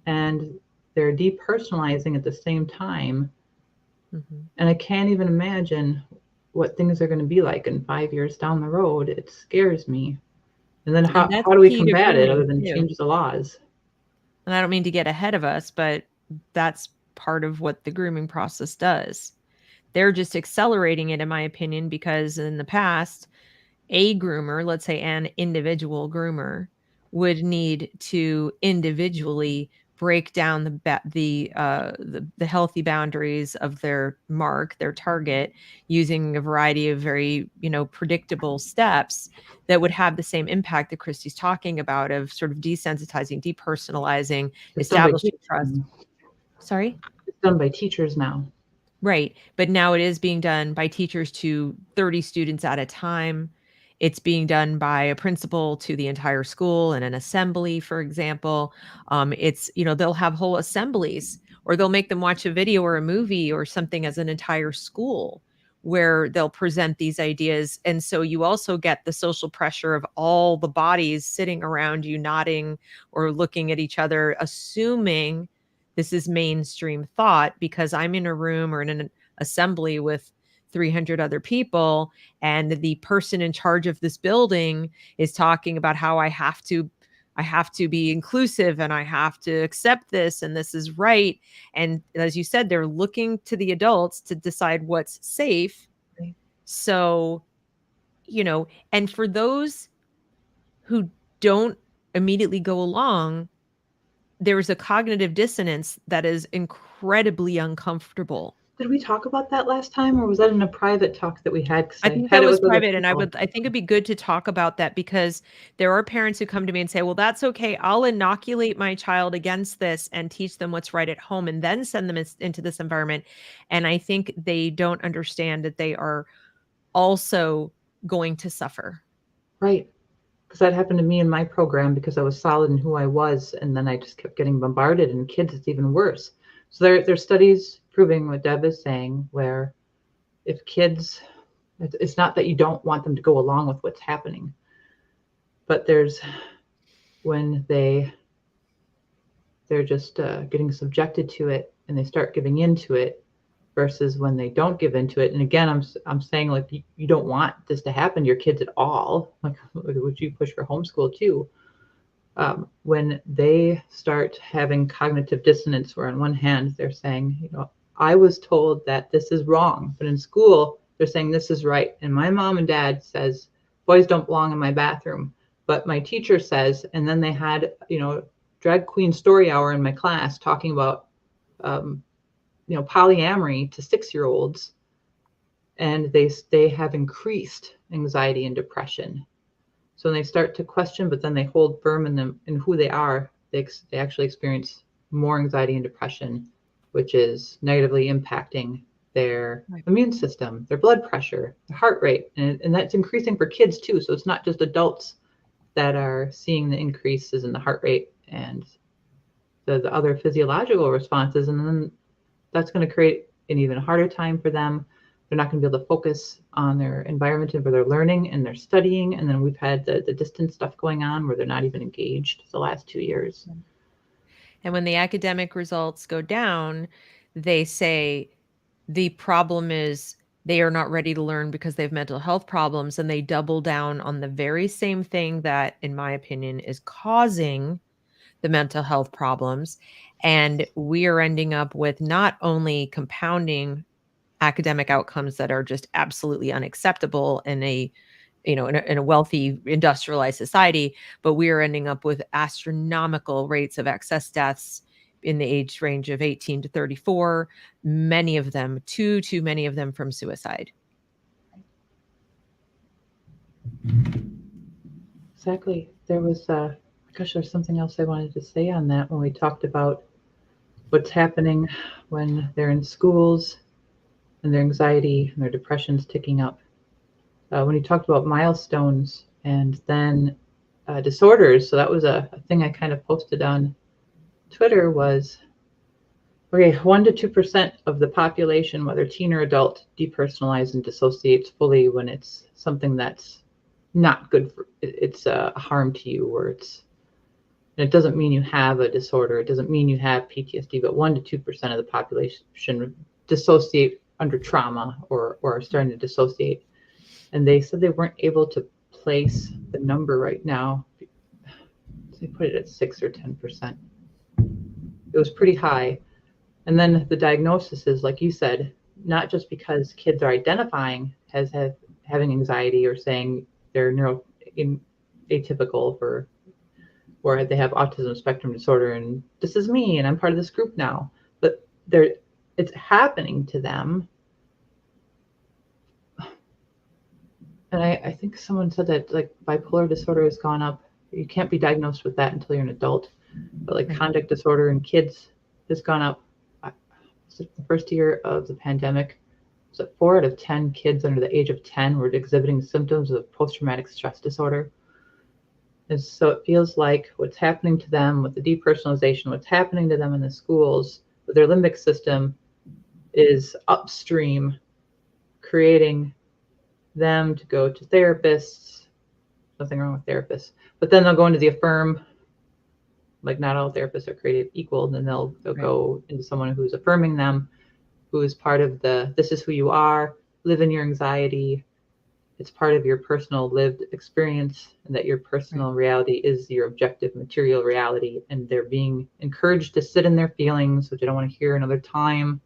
and they're depersonalizing at the same time. Mm-hmm. And I can't even imagine what things are going to be like in 5 years down the road. It scares me. And then how do we combat it other than change the laws? And I don't mean to get ahead of us, but that's part of what the grooming process does. They're just accelerating it, in my opinion, because in the past, a groomer, let's say an individual groomer, would need to individually break down the healthy boundaries of their target, using a variety of very, predictable steps that would have the same impact that Christie's talking about, of sort of desensitizing, depersonalizing, establishing trust. Sorry? It's done by teachers now. Right. But now it is being done by teachers to 30 students at a time. It's being done by a principal to the entire school in an assembly, for example. They'll have whole assemblies, or they'll make them watch a video or a movie or something as an entire school, where they'll present these ideas. And so you also get the social pressure of all the bodies sitting around you, nodding or looking at each other, assuming this is mainstream thought, because I'm in a room or in an assembly with 300 other people, and the person in charge of this building is talking about how I have to be inclusive, and I have to accept this, and this is right. And as you said, they're looking to the adults to decide what's safe. Right. So, and for those who don't immediately go along, there's a cognitive dissonance that is incredibly uncomfortable. Did we talk about that last time, or was that in a private talk that we had? I think that was private, and I think it'd be good to talk about that, because there are parents who come to me and say, well, that's okay. I'll inoculate my child against this and teach them what's right at home, and then send them into this environment. And I think they don't understand that they are also going to suffer. Right. Because that happened to me in my program, because I was solid in who I was, and then I just kept getting bombarded. And kids, it's even worse. So there's studies proving what Deb is saying, where if kids, it's not that you don't want them to go along with what's happening, but there's when they're just getting subjected to it, and they start giving into it, versus when they don't give into it. And again, I'm saying, like, you don't want this to happen to your kids at all. Like, would you push for homeschool too? When they start having cognitive dissonance, where on one hand they're saying, I was told that this is wrong, but in school they're saying this is right. And my mom and dad says boys don't belong in my bathroom, but my teacher says. And then they had, drag queen story hour in my class talking about, polyamory to 6-year-olds, and they have increased anxiety and depression. So when they start to question, but then they hold firm in who they are, they actually experience more anxiety and depression, which is negatively impacting their immune system, their blood pressure, their heart rate, and that's increasing for kids too. So it's not just adults that are seeing the increases in the heart rate and the other physiological responses. And then that's going to create an even harder time for them. They're not going to be able to focus on their environment and where they're learning and they're studying. And then we've had the distance stuff going on where they're not even engaged the last 2 years. And when the academic results go down, they say the problem is they are not ready to learn because they have mental health problems, and they double down on the very same thing that, in my opinion, is causing the mental health problems. And we are ending up with not only compounding academic outcomes that are just absolutely unacceptable in a in a wealthy industrialized society, but we are ending up with astronomical rates of excess deaths in the age range of 18 to 34, many of them, too many of them, from suicide. Exactly. There was gosh, there's something else I wanted to say on that when we talked about what's happening when they're in schools and their anxiety and their depression's ticking up. When you talked about milestones and then disorders, so that was a thing I kind of posted on Twitter was, okay, 1 to 2% of the population, whether teen or adult, depersonalize and dissociates fully when it's something that's not good for, it's a harm to you, or and it doesn't mean you have a disorder, it doesn't mean you have PTSD, but 1 to 2% of the population dissociate under trauma or are starting to dissociate. And they said they weren't able to place the number right now. They put it at 6 or 10%. It was pretty high. And then the diagnosis is, like you said, not just because kids are identifying as having anxiety or saying they're atypical for, or they have autism spectrum disorder and this is me and I'm part of this group now, but it's happening to them. And I think someone said that like bipolar disorder has gone up. You can't be diagnosed with that until you're an adult, but like conduct disorder in kids has gone up. The first year of the pandemic, so 4 out of 10 kids under the age of 10 were exhibiting symptoms of post-traumatic stress disorder. And so it feels like what's happening to them with the depersonalization, what's happening to them in the schools, with their limbic system is upstream, creating them to go to therapists. Nothing wrong with therapists, but then they'll go into the affirm. Like not all therapists are created equal. And then they'll go into someone who's affirming them, who is part of this is who you are, live in your anxiety. It's part of your personal lived experience, and that your personal reality is your objective material reality. And they're being encouraged to sit in their feelings, which I don't want to hear another time.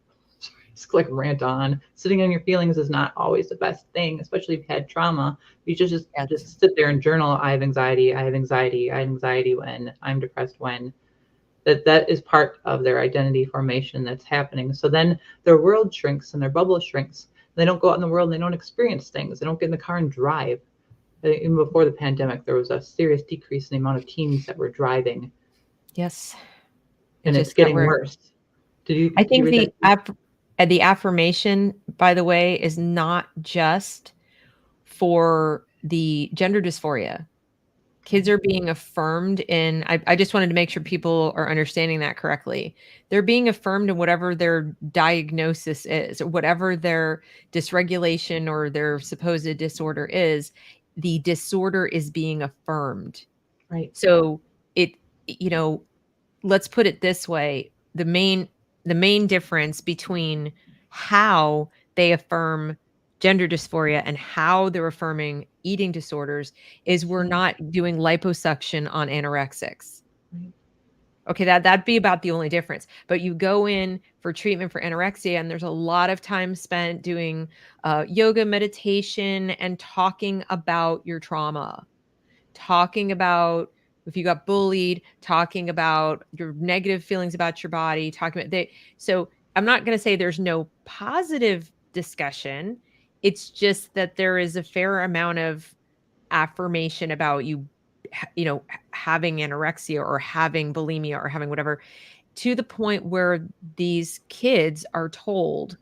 Just like rant on. Sitting on your feelings is not always the best thing, especially if you've had trauma. You just sit there and journal. I have anxiety. I have anxiety. I have anxiety when I'm depressed. When that is part of their identity formation that's happening. So then their world shrinks and their bubble shrinks. They don't go out in the world. And they don't experience things. They don't get in the car and drive. Even before the pandemic, there was a serious decrease in the amount of teens that were driving. Yes, and it's getting worse. I think the affirmation, by the way, is not just for the gender dysphoria. Kids are being affirmed in, I just wanted to make sure people are understanding that correctly. They're being affirmed in whatever their diagnosis is, or whatever their dysregulation or their supposed disorder is. The disorder is being affirmed. Right. So let's put it this way. The main difference between how they affirm gender dysphoria and how they're affirming eating disorders is we're not doing liposuction on anorexics. Right. Okay, that'd be about the only difference. But you go in for treatment for anorexia, and there's a lot of time spent doing yoga, meditation, and talking about your trauma, talking about if you got bullied, talking about your negative feelings about your body, talking about so I'm not going to say there's no positive discussion. It's just that there is a fair amount of affirmation about you having anorexia or having bulimia or having whatever, to the point where these kids are told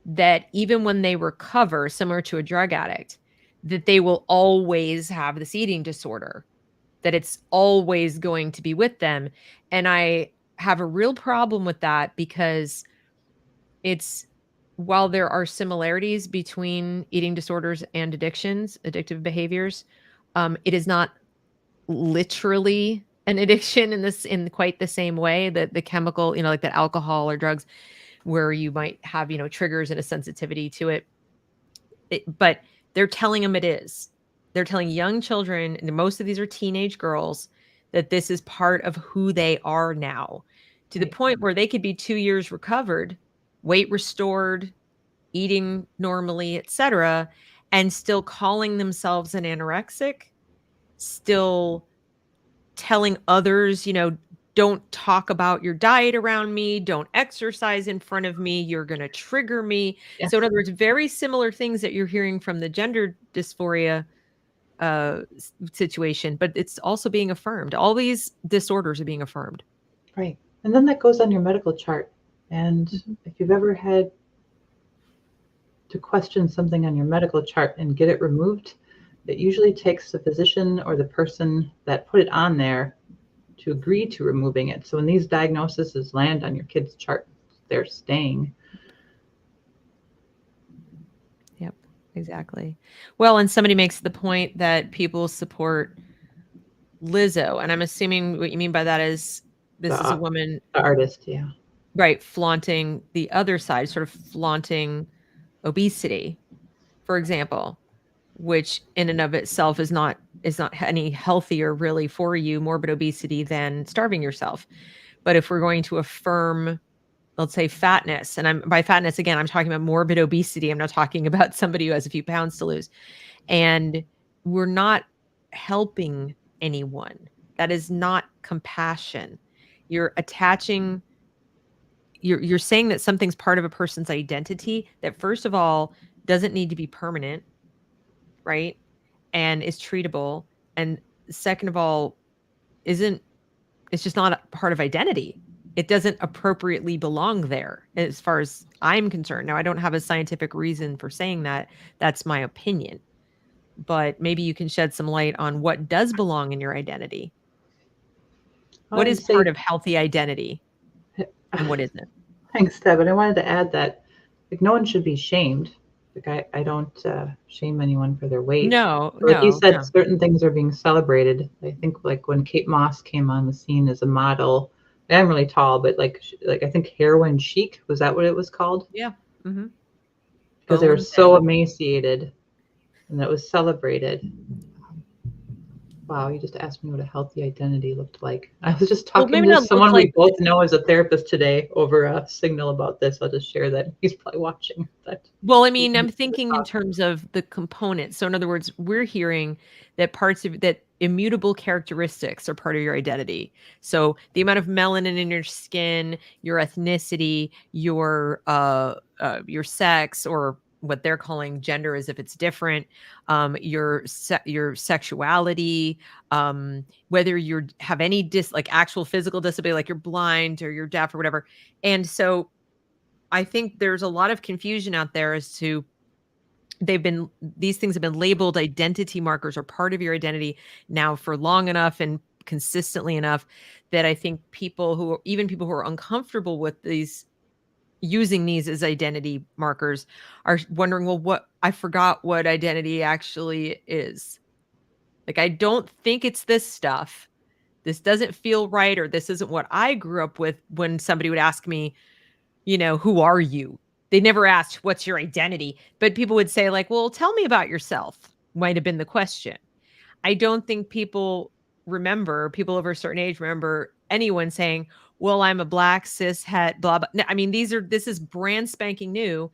that even when they recover, similar to a drug addict, that they will always have this eating disorder. that it's always going to be with them. And I have a real problem with that because it's, while there are similarities between eating disorders and addictions, addictive behaviors, it is not literally an addiction in quite the same way that the chemical, like that alcohol or drugs, where you might have, triggers and a sensitivity to it. But they're telling them it is. They're telling young children, and most of these are teenage girls, that this is part of who they are now, to the point where they could be 2 years recovered, weight restored, eating normally, etc., and still calling themselves an anorexic, still telling others, don't talk about your diet around me, don't exercise in front of me, you're going to trigger me. Yes. So in other words, very similar things that you're hearing from the gender dysphoria situation, but it's also being affirmed. All these disorders are being affirmed. Right. And then that goes on your medical chart. And if you've ever had to question something on your medical chart and get it removed, it usually takes the physician or the person that put it on there to agree to removing it. So when these diagnoses land on your kid's chart, they're staying. Yep, exactly. Well, and somebody makes the point that people support Lizzo, and I'm assuming what you mean by that is this is a woman, the artist, yeah. Right, flaunting the other side, sort of flaunting obesity, for example, which in and of itself is not any healthier really for you, morbid obesity, than starving yourself. But if we're going to affirm, let's say, fatness, and by fatness again, I'm talking about morbid obesity. I'm not talking about somebody who has a few pounds to lose. And we're not helping anyone. That is not compassion. You're attaching, you're saying that something's part of a person's identity that, first of all, doesn't need to be permanent, right? And is treatable. And second of all, it's just not a part of identity. It doesn't appropriately belong there, as far as I'm concerned. Now, I don't have a scientific reason for saying that. That's my opinion. But maybe you can shed some light on what does belong in your identity. What is part of healthy identity and what isn't? Thanks, Deb. And I wanted to add that no one should be shamed. I don't shame anyone for their weight. No, but like you said, no. certain things are being celebrated. I think like when Kate Moss came on the scene as a model, I'm really tall, but like I think heroin chic, was that what it was called? Yeah. Mm-hmm. Because they were so emaciated and that was celebrated. Wow, you just asked me what a healthy identity looked like. I was just talking to someone we both know as a therapist today over a Signal about this. I'll just share that. He's probably watching that. Well, I mean, I'm thinking in terms of the components. So in other words, we're hearing that parts of that immutable characteristics are part of your identity. So the amount of melanin in your skin, your ethnicity, your sex, or what they're calling gender as if it's different, your sexuality, whether you have any actual physical disability, like you're blind or you're deaf or whatever. And so I think there's a lot of confusion out there as to these things have been labeled identity markers or part of your identity now for long enough and consistently enough that I think people who are uncomfortable with using these as identity markers are wondering, well, I forgot what identity actually is. Like, I don't think it's this stuff. This doesn't feel right, or this isn't what I grew up with. When somebody would ask me, who are you? They never asked, what's your identity? But people would say, like, well, tell me about yourself, might have been the question. I don't think people over a certain age remember anyone saying, well, I'm a black cis het, blah, blah. No, I mean, this is brand spanking new.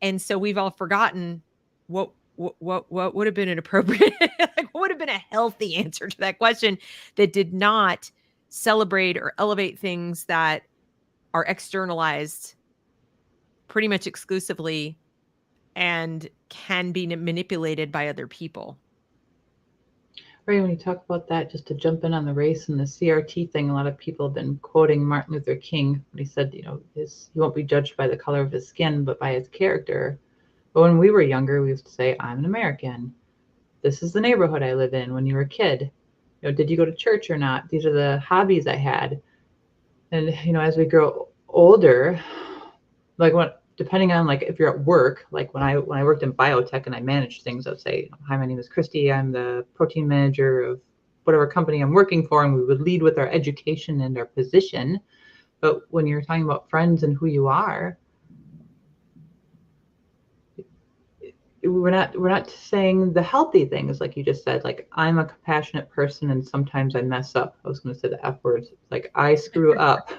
And so we've all forgotten what would have been an appropriate, like, what would have been a healthy answer to that question that did not celebrate or elevate things that are externalized pretty much exclusively and can be manipulated by other people. Right, when you talk about that, just to jump in on the race and the CRT thing, a lot of people have been quoting Martin Luther King when he said, he won't be judged by the color of his skin, but by his character. But when we were younger, we used to say, I'm an American. This is the neighborhood I live in when you were a kid. did you go to church or not? These are the hobbies I had. And, as we grow older, like depending on like if you're at work, like when I worked in biotech and I managed things, I'd say, hi, my name is Christie. I'm the protein manager of whatever company I'm working for, and we would lead with our education and our position. But when you're talking about friends and who you are, we're not saying the healthy things like you just said. Like, I'm a compassionate person and sometimes I mess up. I was going to say the F words. Like, I screw up.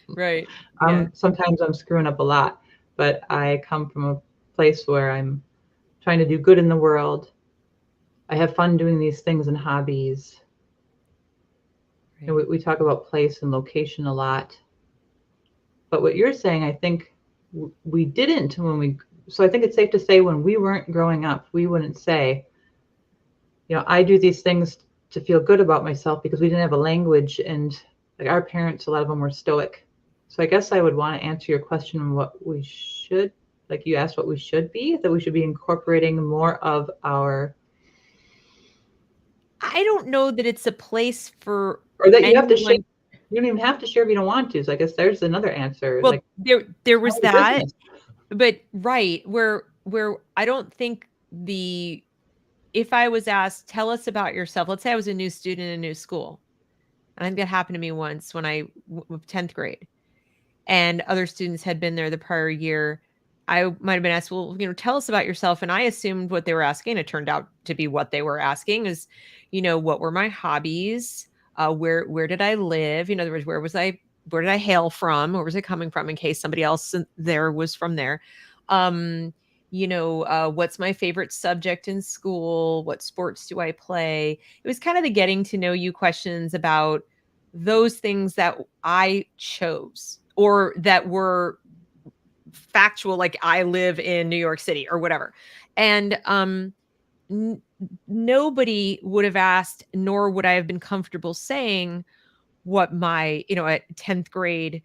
Right. Yeah. Sometimes I'm screwing up a lot, but I come from a place where I'm trying to do good in the world. I have fun doing these things and hobbies. Right. And we talk about place and location a lot. But what you're saying, I think we didn't so I think it's safe to say when we weren't growing up, we wouldn't say, I do these things to feel good about myself, because we didn't have a language, and like our parents, a lot of them were stoic. So I guess I would want to answer your question on what we should, like you asked what we should be, that we should be incorporating more of our. I don't know that it's a place for. Or that you have to share. You don't even have to share if you don't want to. So I guess there's another answer. Well, like, there was that, business. But right, where I don't think if I was asked, tell us about yourself. Let's say I was a new student in a new school. And I think that happened to me once when I was 10th grade, and other students had been there the prior year. I might have been asked, well, tell us about yourself. And I assumed what they were asking. It turned out to be what they were asking is, what were my hobbies? Where did I live? In other words, where did I hail from? Where was I coming from, in case somebody else there was from there? What's my favorite subject in school? What sports do I play? It was kind of the getting to know you questions about those things that I chose or that were factual, like I live in New York City or whatever. And nobody would have asked, nor would I have been comfortable saying what my, at 10th grade,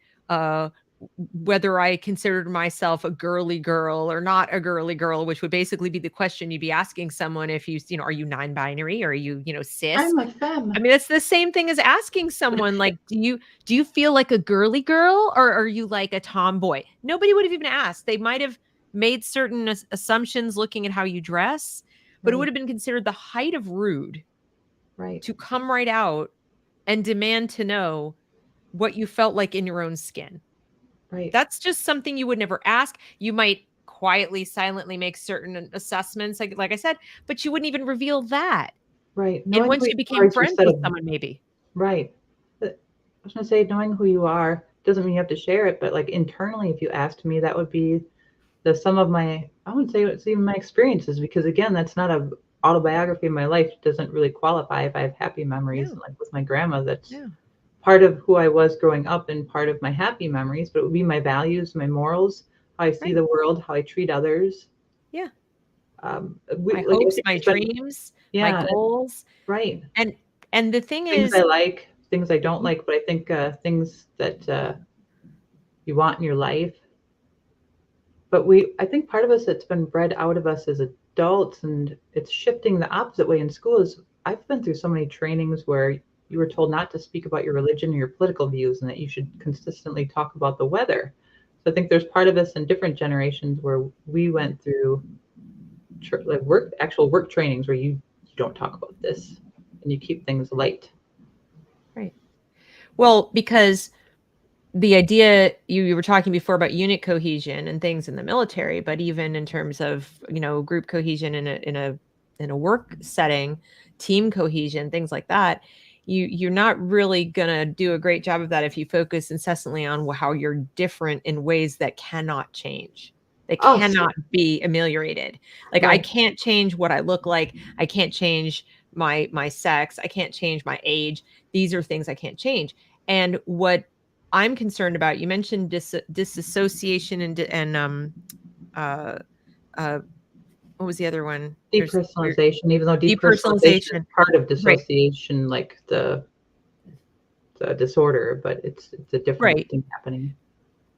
whether I considered myself a girly girl or not a girly girl, which would basically be the question you'd be asking someone if you, are you non-binary, or are you, cis? I'm a femme. I mean, that's the same thing as asking someone like, do you feel like a girly girl, or are you like a tomboy? Nobody would have even asked. They might have made certain assumptions looking at how you dress, but it would have been considered the height of rude, right, to come right out and demand to know what you felt like in your own skin. Right. That's just something you would never ask. You might quietly, silently make certain assessments, like I said, but you wouldn't even reveal that. Right. And once you became friends with someone, maybe. Right. I was going to say, knowing who you are doesn't mean you have to share it, but like internally, if you asked me, that would be the sum of I wouldn't say it's even my experiences, because again, that's not a autobiography of my life. It doesn't really qualify. If I have happy memories, like with my grandma, that's part of who I was growing up and part of my happy memories, but it would be my values, my morals, how I see the world, how I treat others. Yeah. My hopes, my dreams, my goals. Right. And the thing things is, I like, things I don't like, but I think things that you want in your life. But I think part of us that's been bred out of us as adults, and it's shifting the opposite way in school, is I've been through so many trainings where you were told not to speak about your religion or your political views, and that you should consistently talk about the weather. So I think there's part of us in different generations where we went through actual work trainings where you don't talk about this and you keep things light. Right. Well, because the idea you were talking before about unit cohesion and things in the military, but even in terms of, group cohesion in a work setting, team cohesion, things like that, you're not really going to do a great job of that if you focus incessantly on how you're different in ways that cannot change. They cannot be ameliorated. Like, I can't change what I look like. I can't change my sex. I can't change my age. These are things I can't change. And what I'm concerned about, you mentioned dissociation and what was the other one? Depersonalization, even though depersonalization is part of dissociation, right. Like the disorder, but it's a different thing happening.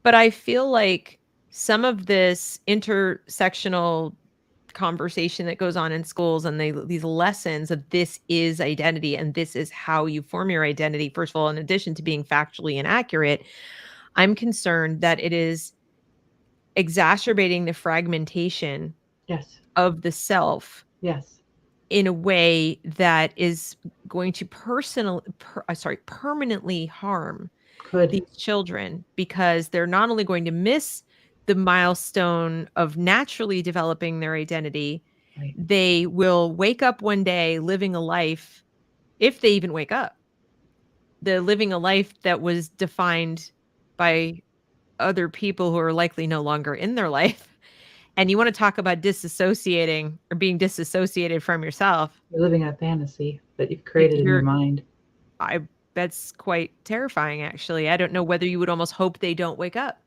But I feel like some of this intersectional conversation that goes on in schools and these lessons of this is identity and this is how you form your identity. First of all, in addition to being factually inaccurate, I'm concerned that it is exacerbating the fragmentation Yes. of the self Yes. in a way that is going to permanently harm Could. these children, because they're not only going to miss the milestone of naturally developing their identity, Right. they will wake up one day living a life, if they even wake up, the living a life that was defined by other people who are likely no longer in their life. And you want to talk about disassociating or being disassociated from yourself. You're living a fantasy that you've created in your mind. I That's quite terrifying, actually. I don't know whether you would almost hope they don't wake up,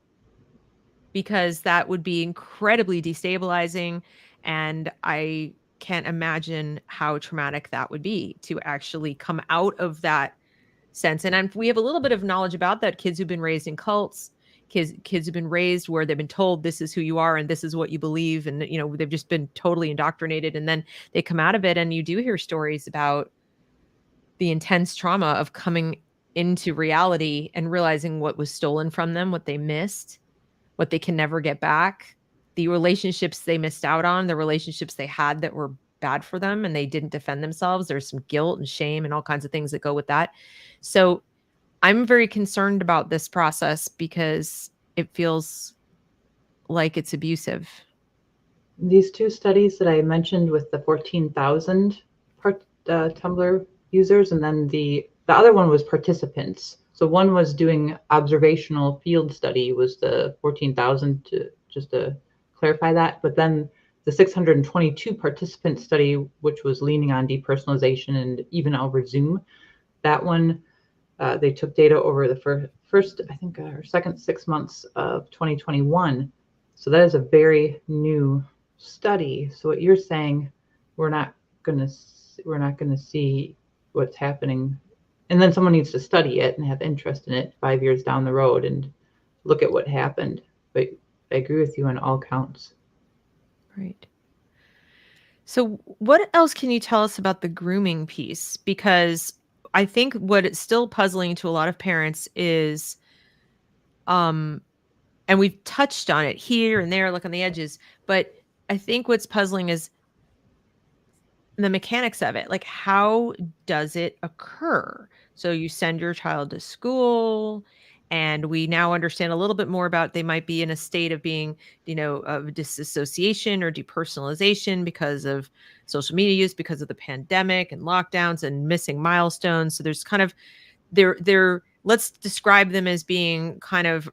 because that would be incredibly destabilizing, and I can't imagine how traumatic that would be to actually come out of that sense. And we have a little bit of knowledge about that. Kids who've been raised in cults, kids who've been raised where they've been told this is who you are and this is what you believe, and they've just been totally indoctrinated, and then they come out of it, and you do hear stories about the intense trauma of coming into reality and realizing what was stolen from them, what they missed, what they can never get back, the relationships they missed out on, the relationships they had that were bad for them and they didn't defend themselves. There's some guilt and shame and all kinds of things that go with that. So I'm very concerned about this process because it feels like it's abusive. These two studies that I mentioned with the 14,000 Tumblr users, and then the other one was participants. So one was doing observational field study, was the 14,000, just to clarify that. But then the 622 participant study, which was leaning on depersonalization and even over Zoom, that one, they took data over the first, I think, or second 6 months of 2021. So that is a very new study. So what you're saying, we're not going to see what's happening, and then someone needs to study it and have interest in it 5 years down the road and look at what happened. But I agree with you on all counts. Right. So what else can you tell us about the grooming piece? Because I think what it's still puzzling to a lot of parents is, and we've touched on it here and there, like on the edges, but I think what's puzzling is the mechanics of it. Like, how does it occur? So you send your child to school, and we now understand a little bit more about they might be in a state of being, of disassociation or depersonalization because of social media use, because of the pandemic and lockdowns and missing milestones. So there's kind of they're let's describe them as being kind of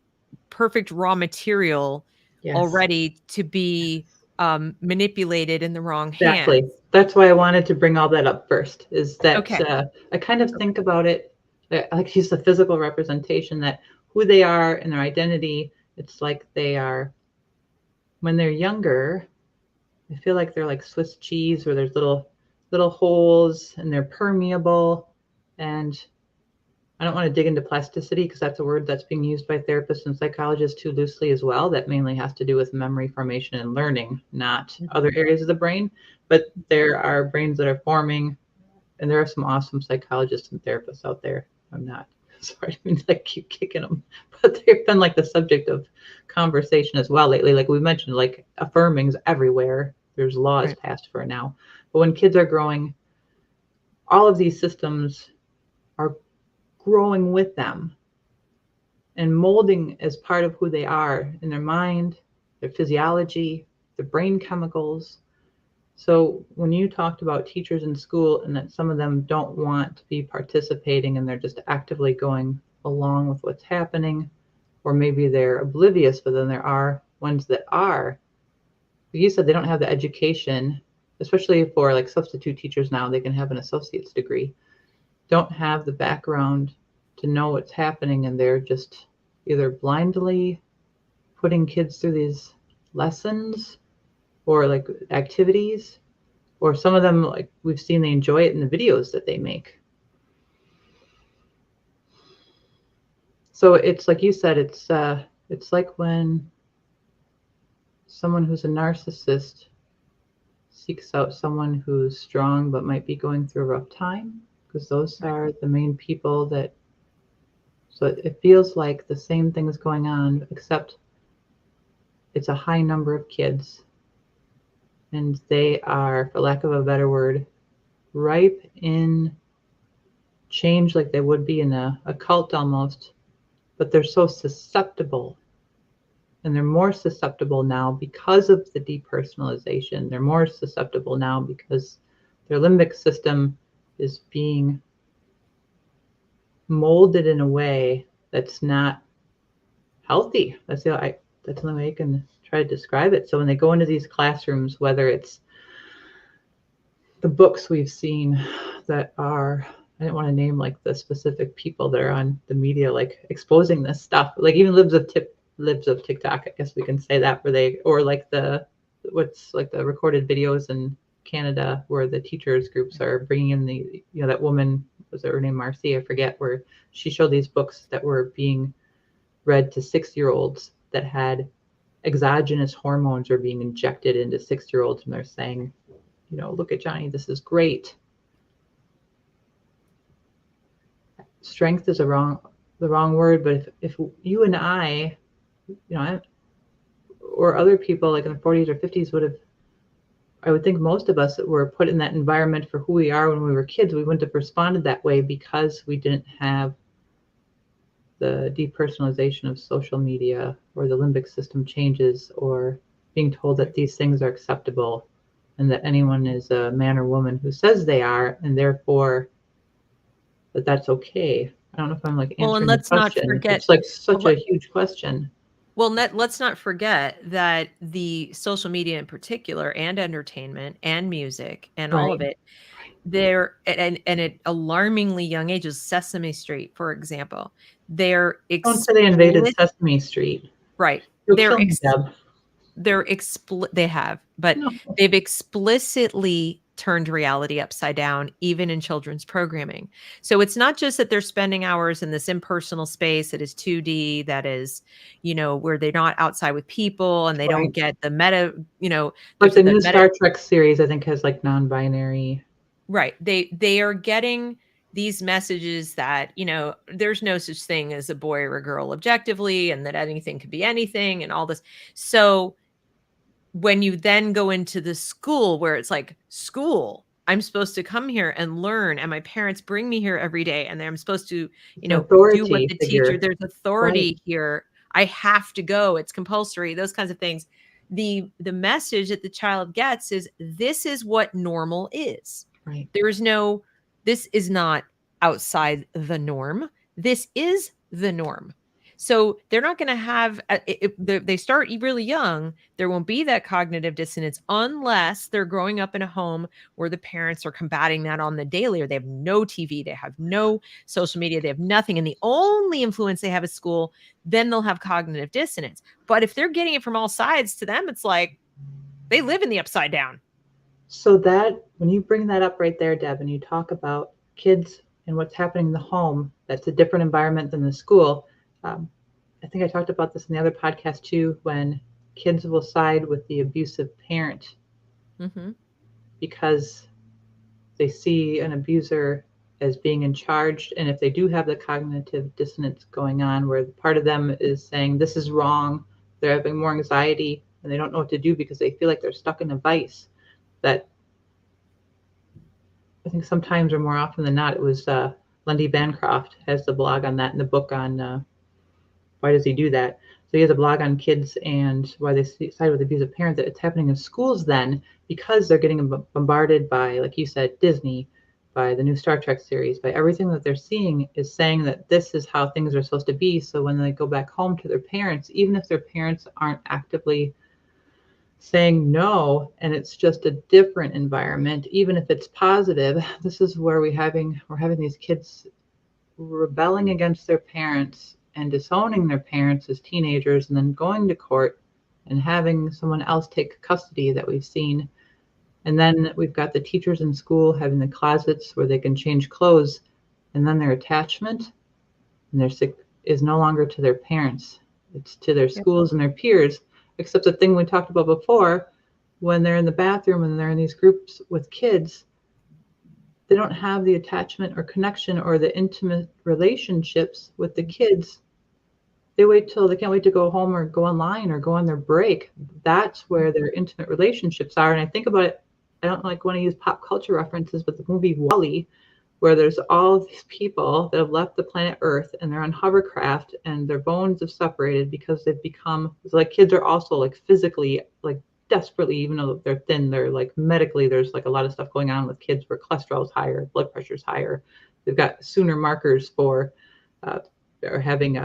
perfect raw material Yes. already to be manipulated in the wrong Exactly. hands. That's why I wanted to bring all that up first, is that Okay. I kind of think about it, I like to use the physical representation that who they are and their identity, it's like they are, when they're younger, I feel like they're like Swiss cheese where there's little holes and they're permeable. And I don't want to dig into plasticity because that's a word that's being used by therapists and psychologists too loosely as well. That mainly has to do with memory formation and learning, not other areas of the brain. But there are brains that are forming, and there are some awesome psychologists and therapists out there. I'm not sorry, I mean, like, keep kicking them, but they've been like the subject of conversation as well lately. Like we mentioned, like affirming's everywhere. There's laws Right. passed for it now. But when kids are growing, all of these systems are growing with them and molding as part of who they are in their mind, their physiology, their brain chemicals. So when you talked about teachers in school and that some of them don't want to be participating and they're just actively going along with what's happening, or maybe they're oblivious, but then there are ones that are. You said they don't have the education, especially for like substitute teachers now, they can have an associate's degree, don't have the background to know what's happening, and they're just either blindly putting kids through these lessons or like activities, or some of them, like we've seen, they enjoy it in the videos that they make. So it's like you said, it's like when someone who's a narcissist seeks out someone who's strong but might be going through a rough time, because those are the main people that, so it feels like the same thing is going on, except it's a high number of kids, and they are, for lack of a better word, ripe in change, like they would be in a cult almost, but they're so susceptible. And they're more susceptible now because of the depersonalization. They're more susceptible now because their limbic system is being molded in a way that's not healthy. That's the only way I can try to describe it. So when they go into these classrooms, whether it's the books we've seen that are, I didn't want to name like the specific people that are on the media, like exposing this stuff, like even Libs of TikTok, I guess we can say that, where they, or like what's like the recorded videos in Canada where the teachers groups are bringing in the, that woman, was her name Marcy? I forget, where she showed these books that were being read to 6-year-olds that had exogenous hormones are being injected into 6-year-olds, and they're saying, look at Johnny, this is great. Strength is the wrong word, but if you and I, or other people like in the 40s or 50s would have, I would think most of us that were put in that environment for who we are when we were kids, we wouldn't have responded that way because we didn't have the depersonalization of social media or the limbic system changes, or being told that these things are acceptable and that anyone is a man or woman who says they are, and therefore that's okay. I don't know if I'm like answering and let's the question. not forget, It's like such a huge question. Well, let's not forget that the social media in particular, and entertainment and music and all of it, they're and at alarmingly young ages, Sesame Street, for example, they're Don't say they invaded Sesame Street. Right. You'll kill me, Deb. They have, but they've explicitly turned reality upside down, even in children's programming. So it's not just that they're spending hours in this impersonal space that is 2D, that is, where they're not outside with people and they don't get the meta, like the new Star Trek series, I think, has like non-binary. Right. They are getting these messages that, there's no such thing as a boy or a girl objectively, and that anything could be anything and all this. So when you then go into the school where it's like, school, I'm supposed to come here and learn, and my parents bring me here every day, and I'm supposed to, do what the teacher, there's authority here. I have to go. It's compulsory, those kinds of things. The message that the child gets is, this is what normal is. Right. This is not outside the norm. This is the norm. So they're not going to have, if they start really young, there won't be that cognitive dissonance unless they're growing up in a home where the parents are combating that on the daily, or they have no TV, they have no social media, they have nothing. And the only influence they have is school, then they'll have cognitive dissonance. But if they're getting it from all sides, to them, it's like they live in the upside down. So that, when you bring that up right there, Deb, and you talk about kids and what's happening in the home, that's a different environment than the school. I think I talked about this in the other podcast too, when kids will side with the abusive parent because they see an abuser as being in charge. And if they do have the cognitive dissonance going on, where part of them is saying this is wrong, they're having more anxiety and they don't know what to do because they feel like they're stuck in a vice. That I think sometimes, or more often than not, it was Lundy Bancroft has the blog on that, in the book on why does he do that. So he has a blog on kids and why they side with abusive parents, that it's happening in schools then because they're getting bombarded by, like you said, Disney, by the new Star Trek series, by everything that they're seeing is saying that this is how things are supposed to be. So when they go back home to their parents, even if their parents aren't actively saying no, and it's just a different environment, even if it's positive, this is where we're having these kids rebelling against their parents and disowning their parents as teenagers, and then going to court and having someone else take custody, that we've seen. And then we've got the teachers in school having the closets where they can change clothes, and then their attachment is no longer to their parents, it's to their schools and their peers. Except the thing we talked about before, when they're in the bathroom and they're in these groups with kids, they don't have the attachment or connection or the intimate relationships with the kids. They can't wait to go home or go online or go on their break. That's where their intimate relationships are. And I think about it, I don't like want to use pop culture references, but the movie WALL-E, where there's all of these people that have left the planet Earth and they're on hovercraft and their bones have separated because they've become, like, kids are also like physically, like, desperately, even though they're thin, they're like medically, there's like a lot of stuff going on with kids where cholesterol is higher, blood pressure is higher. They've got sooner markers for or having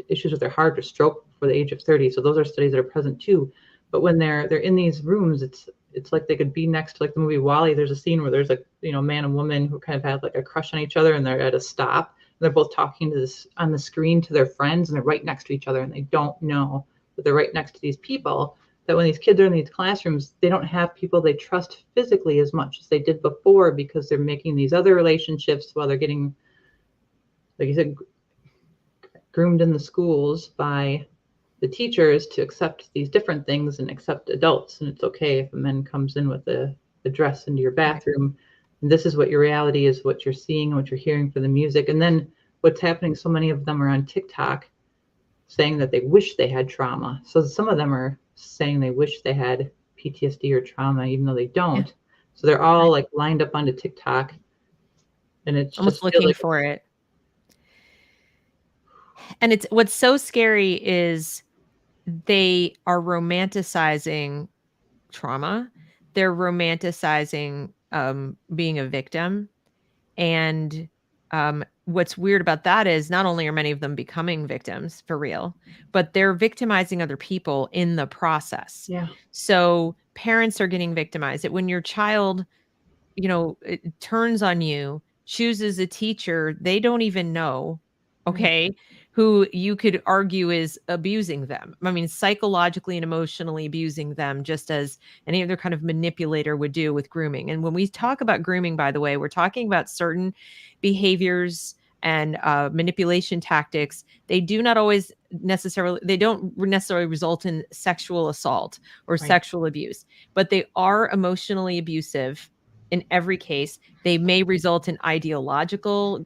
issues with their heart or stroke before the age of 30. So those are studies that are present too. But when they're in these rooms, it's like they could be next to, like the movie WALL-E. There's a scene where there's like, man and woman who kind of have like a crush on each other, and they're at a stop. And they're both talking to this on the screen to their friends, and they're right next to each other, and they don't know that they're right next to these people. That when these kids are in these classrooms, they don't have people they trust physically as much as they did before, because they're making these other relationships while they're getting, like you said, groomed in the schools by the teachers to accept these different things and accept adults. And it's okay if a man comes in with a dress into your bathroom. And this is what your reality is, what you're seeing and what you're hearing from the music. And then what's happening, so many of them are on TikTok saying that they wish they had trauma. So some of them are saying they wish they had PTSD or trauma, even though they don't. Yeah. So they're all like lined up onto TikTok. And it's almost just looking for it. And it's what's so scary is they are romanticizing trauma. They're romanticizing being a victim. And what's weird about that is not only are many of them becoming victims for real, but they're victimizing other people in the process. Yeah. So parents are getting victimized. When your child, it turns on you, chooses a teacher they don't even know, okay, who you could argue is abusing them. I mean, psychologically and emotionally abusing them, just as any other kind of manipulator would do with grooming. And when we talk about grooming, by the way, we're talking about certain behaviors and manipulation tactics. They don't necessarily result in sexual assault or sexual abuse, but they are emotionally abusive. In every case, they may result in ideological,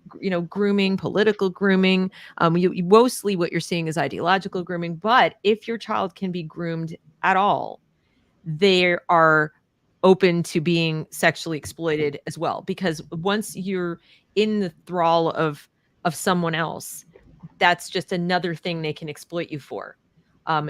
grooming, political grooming. Mostly what you're seeing is ideological grooming. But if your child can be groomed at all, they are open to being sexually exploited as well. Because once you're in the thrall of someone else, that's just another thing they can exploit you for.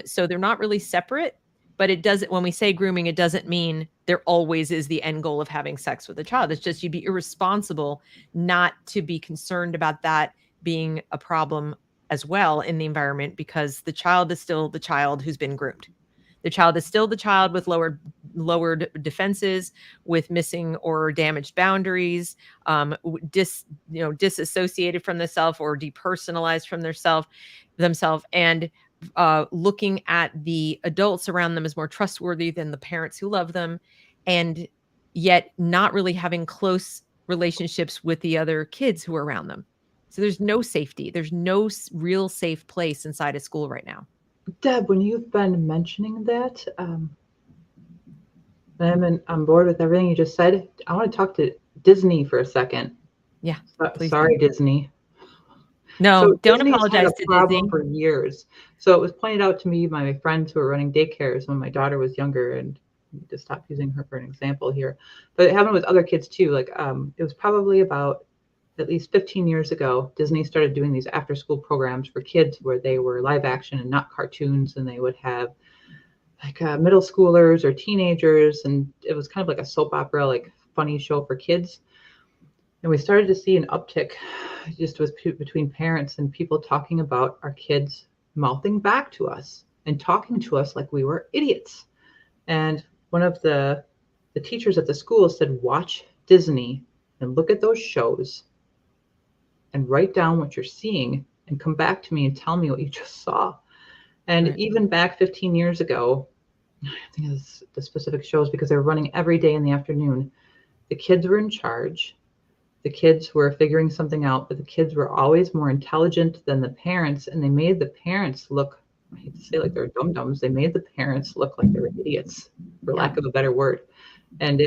So they're not really separate. But it doesn't, when we say grooming, it doesn't mean there always is the end goal of having sex with a child. It's just you'd be irresponsible not to be concerned about that being a problem as well in the environment, because the child is still the child who's been groomed. The child is still the child with lowered defenses, with missing or damaged boundaries, disassociated from the self or depersonalized from themselves, and looking at the adults around them as more trustworthy than the parents who love them, and yet not really having close relationships with the other kids who are around them. So there's no safety. There's no real safe place inside a school right now. Deb, when you've been mentioning that, I'm on board with everything you just said. I want to talk to Disney for a second. Yeah. Sorry, Disney. No, so don't Disney's apologize had a to problem Disney. For years. So it was pointed out to me by my friends who were running daycares when my daughter was younger, and I need to stop using her for an example here. But it happened with other kids too. Like it was probably about at least 15 years ago, Disney started doing these after-school programs for kids where they were live action and not cartoons, and they would have like middle schoolers or teenagers, and it was kind of like a soap opera, like funny show for kids. And we started to see an uptick just between parents and people talking about our kids mouthing back to us and talking to us like we were idiots. And one of the teachers at the school said, watch Disney and look at those shows and write down what you're seeing and come back to me and tell me what you just saw. And even back 15 years ago, I think it's the specific shows because they were running every day in the afternoon. The kids were in charge. The kids were figuring something out, but the kids were always more intelligent than the parents, and they made the parents look I hate to say like they're dum-dums. They made the parents look like they were idiots, for lack of a better word. And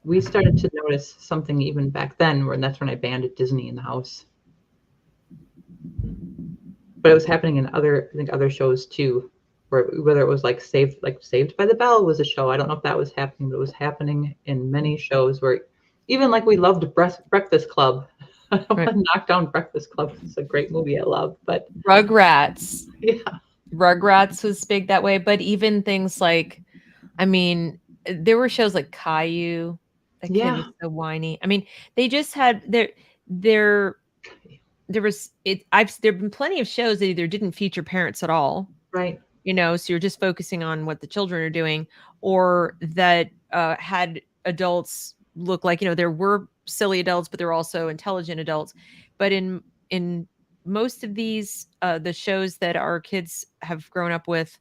we started to notice something even back then, that's when I banned Disney in the house. But it was happening in other shows too, whether it was like Saved by the Bell was a show. I don't know if that was happening, but it was happening in many shows where even like we loved Breakfast Club. I don't want to knock down Breakfast Club. It's a great movie I love, but Rugrats. Yeah. Rugrats was big that way, but even things like, I mean, there were shows like Caillou. That kid was so whiny. I mean, they just had there was it. There've been plenty of shows that either didn't feature parents at all, right? So you're just focusing on what the children are doing, or that had adults look like, there were silly adults, but there were also intelligent adults. But in most of these, the shows that our kids have grown up with,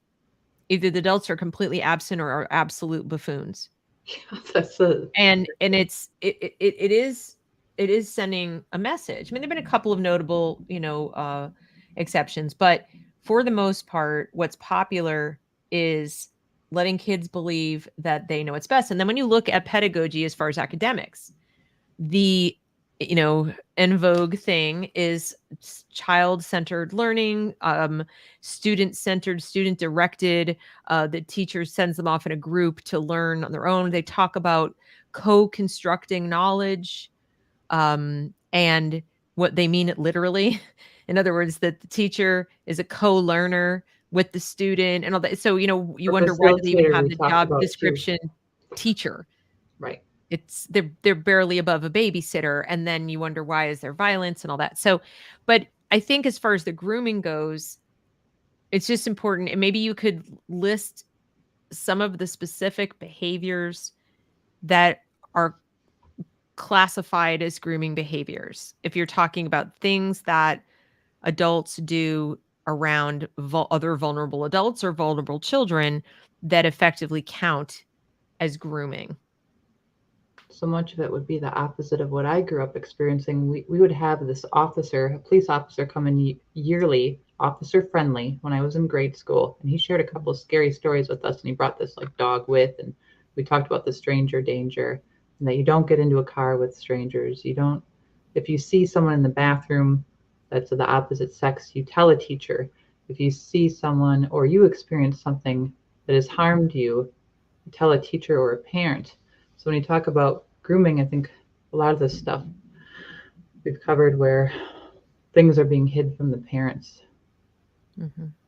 either the adults are completely absent or are absolute buffoons. Yeah, that's and it is sending a message. I mean, there've been a couple of notable, exceptions, but for the most part, what's popular is letting kids believe that they know what's best. And then when you look at pedagogy as far as academics, the en vogue thing is child-centered learning, student-centered, student-directed. The teacher sends them off in a group to learn on their own. They talk about co-constructing knowledge, and what they mean it literally. In other words, that the teacher is a co-learner with the student and all that. So, you wonder why do they even have the job description teacher? Right. They're barely above a babysitter, and then you wonder why is there violence and all that. So, but I think as far as the grooming goes, it's just important, and maybe you could list some of the specific behaviors that are classified as grooming behaviors. If you're talking about things that adults do around other vulnerable adults or vulnerable children that effectively count as grooming. So much of it would be the opposite of what I grew up experiencing. We would have this a police officer come in yearly, officer friendly, when I was in grade school. And he shared a couple of scary stories with us. And he brought this like dog with, and we talked about the stranger danger, and that you don't get into a car with strangers. If you see someone in the bathroom that's of the opposite sex, you tell a teacher. If you see someone or you experience something that has harmed you, you tell a teacher or a parent. So when you talk about grooming, I think a lot of this stuff we've covered where things are being hid from the parents,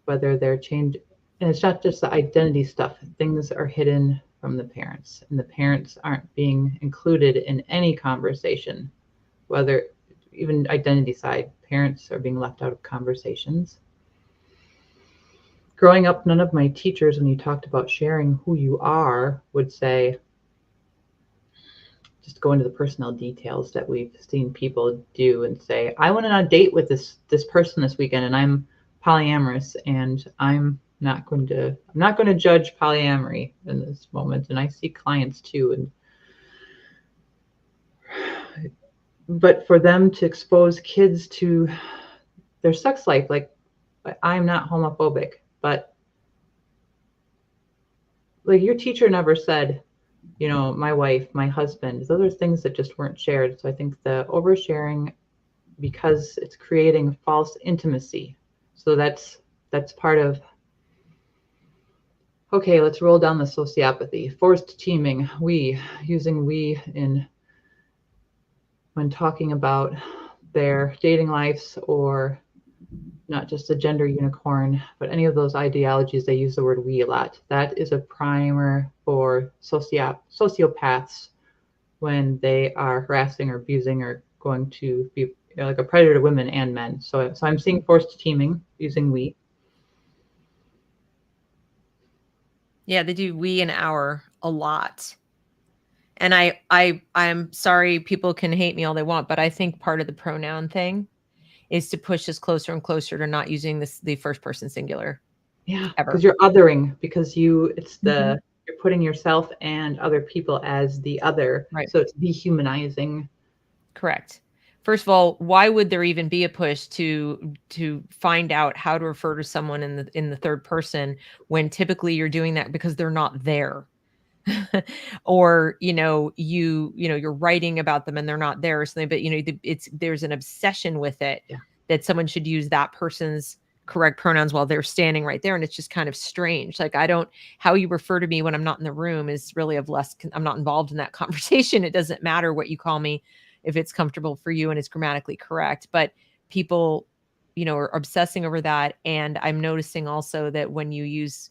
whether they're changed. And it's not just the identity stuff. Things are hidden from the parents, and the parents aren't being included in any conversation, whether even identity side, parents are being left out of conversations. Growing up, none of my teachers, when you talked about sharing who you are, would say, just go into the personal details that we've seen people do and say, I went on a date with this person this weekend, and I'm polyamorous, and I'm not going to judge polyamory in this moment. And I see clients too. But for them to expose kids to their sex life, like, I'm not homophobic, but like your teacher never said, my wife, my husband. Those are things that just weren't shared. So I think the oversharing, because it's creating false intimacy. So that's part of, okay, let's roll down the sociopathy. Forced teaming, using we when talking about their dating lives, or not just a gender unicorn, but any of those ideologies, they use the word we a lot. That is a primer for sociopaths when they are harassing or abusing or going to be like a predator to women and men. So I'm seeing forced teaming using we. Yeah, they do we and our a lot. And I'm sorry, people can hate me all they want, but I think part of the pronoun thing is to push us closer and closer to not using the first person singular. Yeah, because you're othering, because you're putting yourself and other people as the other. Right. So it's dehumanizing. Correct. First of all, why would there even be a push to find out how to refer to someone in the third person when typically you're doing that because they're not there? Or you're writing about them and they're not there or something, but there's an obsession with it. Yeah. That someone should use that person's correct pronouns while they're standing right there, and it's just kind of strange. Like, how you refer to me when I'm not in the room is really I'm not involved in that conversation. It doesn't matter what you call me if it's comfortable for you and it's grammatically correct. But people are obsessing over that. And I'm noticing also that when you use,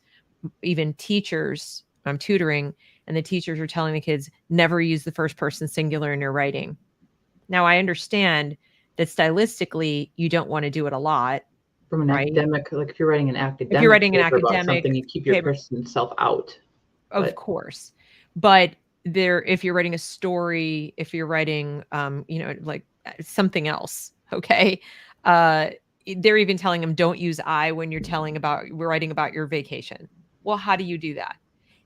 even teachers, I'm tutoring, and the teachers are telling the kids never use the first person singular in your writing. Now, I understand that stylistically you don't want to do it a lot. From an academic, like if you're writing an academic paper about something, you keep your person self out. Of course. But if you're writing a story, if you're writing, like something else, okay, they're even telling them don't use I when we're writing about your vacation. Well, how do you do that?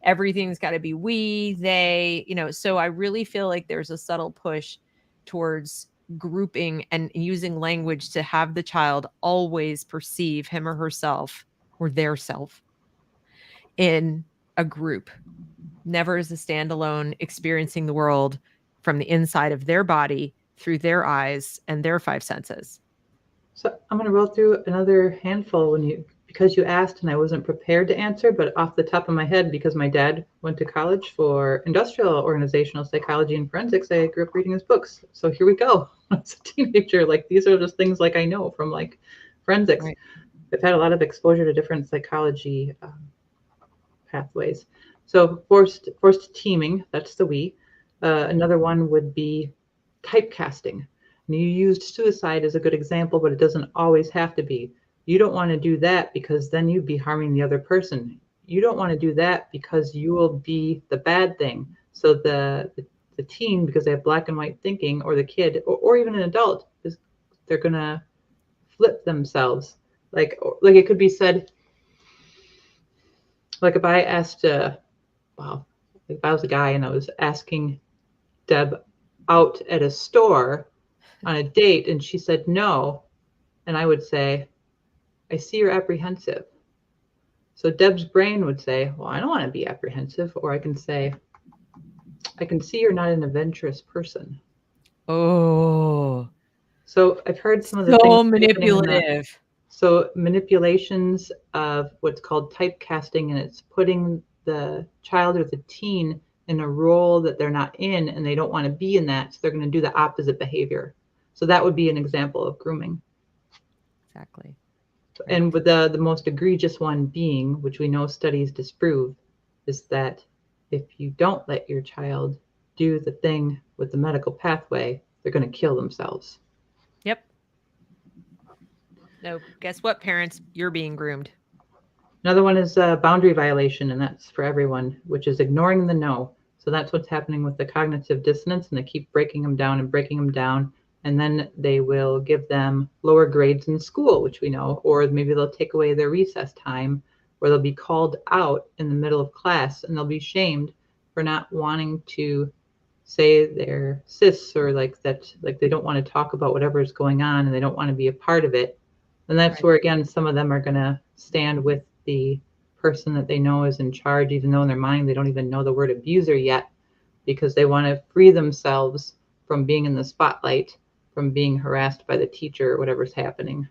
Everything's got to be we, they, so I really feel like there's a subtle push towards grouping and using language to have the child always perceive him or herself or their self in a group, never as a standalone, experiencing the world from the inside of their body through their eyes and their five senses. So I'm going to roll through another handful because you asked and I wasn't prepared to answer, but off the top of my head, because my dad went to college for industrial organizational psychology and forensics, I grew up reading his books. So here we go. As a teenager, like these are just things like I know from like forensics. Right. I've had a lot of exposure to different psychology pathways. So forced teaming, that's the we. Another one would be typecasting. And you used suicide as a good example, but it doesn't always have to be. You don't want to do that because then you'd be harming the other person. You don't want to do that because you will be the bad thing. So the teen, because they have black and white thinking, or the kid, or even an adult, they're going to flip themselves. Like it could be said, like if I asked, if I was a guy and I was asking Deb out at a store on a date and she said no, and I would say, I see you're apprehensive. So Deb's brain would say, well, I don't want to be apprehensive. Or I can say, I can see you're not an adventurous person. Oh. So I've heard some of the things. So manipulative. So manipulations of what's called typecasting, and it's putting the child or the teen in a role that they're not in and they don't want to be in that. So they're going to do the opposite behavior. So that would be an example of grooming. Exactly. And with the most egregious one being, which we know studies disprove, is that if you don't let your child do the thing with the medical pathway, they're going to kill themselves. Yep. No, guess what, parents? You're being groomed. Another one is a boundary violation, and that's for everyone, which is ignoring the no. So that's what's happening with the cognitive dissonance, and they keep breaking them down and breaking them down. And then they will give them lower grades in school, which we know, or maybe they'll take away their recess time, or they'll be called out in the middle of class and they'll be shamed for not wanting to say they're cis, or like that, like they don't want to talk about whatever is going on and they don't want to be a part of it. And that's right. Where, again, some of them are going to stand with the person that they know is in charge, even though in their mind they don't even know the word abuser yet, because they want to free themselves from being in the spotlight, from being harassed by the teacher or whatever's happening.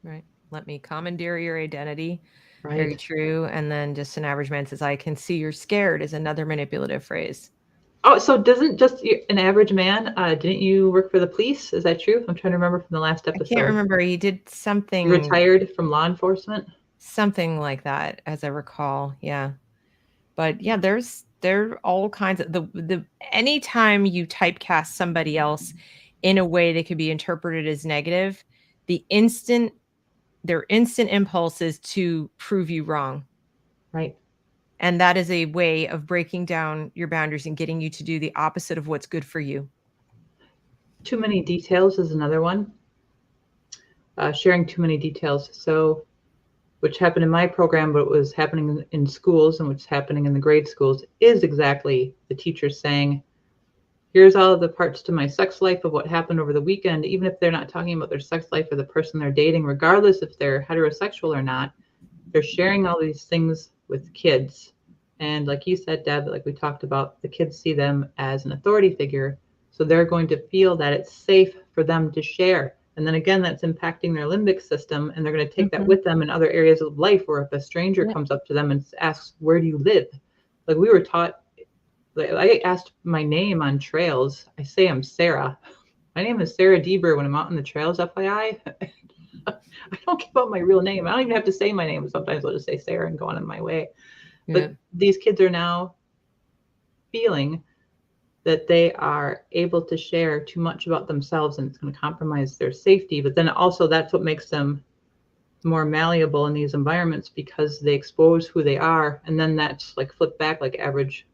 Right. Let me commandeer your identity. Right. Very true. And then just an average man says, I can see you're scared, is another manipulative phrase. Oh, so doesn't just an average man, didn't you work for the police? Is that true? I'm trying to remember from the last episode. I can't remember. He did something. He retired from law enforcement? Something like that, as I recall. Yeah. But yeah, there are all kinds of the anytime you typecast somebody else in a way that could be interpreted as negative, their instant impulse is to prove you wrong. Right. And that is a way of breaking down your boundaries and getting you to do the opposite of what's good for you. Too many details is another one. Sharing too many details. So, which happened in my program, but it was happening in schools, and what's happening in the grade schools is exactly the teacher saying, here's all of the parts to my sex life of what happened over the weekend, even if they're not talking about their sex life or the person they're dating, regardless if they're heterosexual or not, they're sharing all these things with kids. And like you said, Deb, like we talked about, the kids see them as an authority figure. So they're going to feel that it's safe for them to share. And then again, that's impacting their limbic system, and they're going to take that with them in other areas of life, where if a stranger comes up to them and asks, where do you live? Like we were taught, like I asked my name on trails. I say I'm Sarah. My name is Sarah Deber when I'm out on the trails, FYI. I don't give out my real name. I don't even have to say my name. Sometimes I'll just say Sarah and go on in my way. Yeah. But these kids are now feeling that they are able to share too much about themselves, and it's going to compromise their safety. But then also that's what makes them more malleable in these environments, because they expose who they are. And then that's like flipped back, like average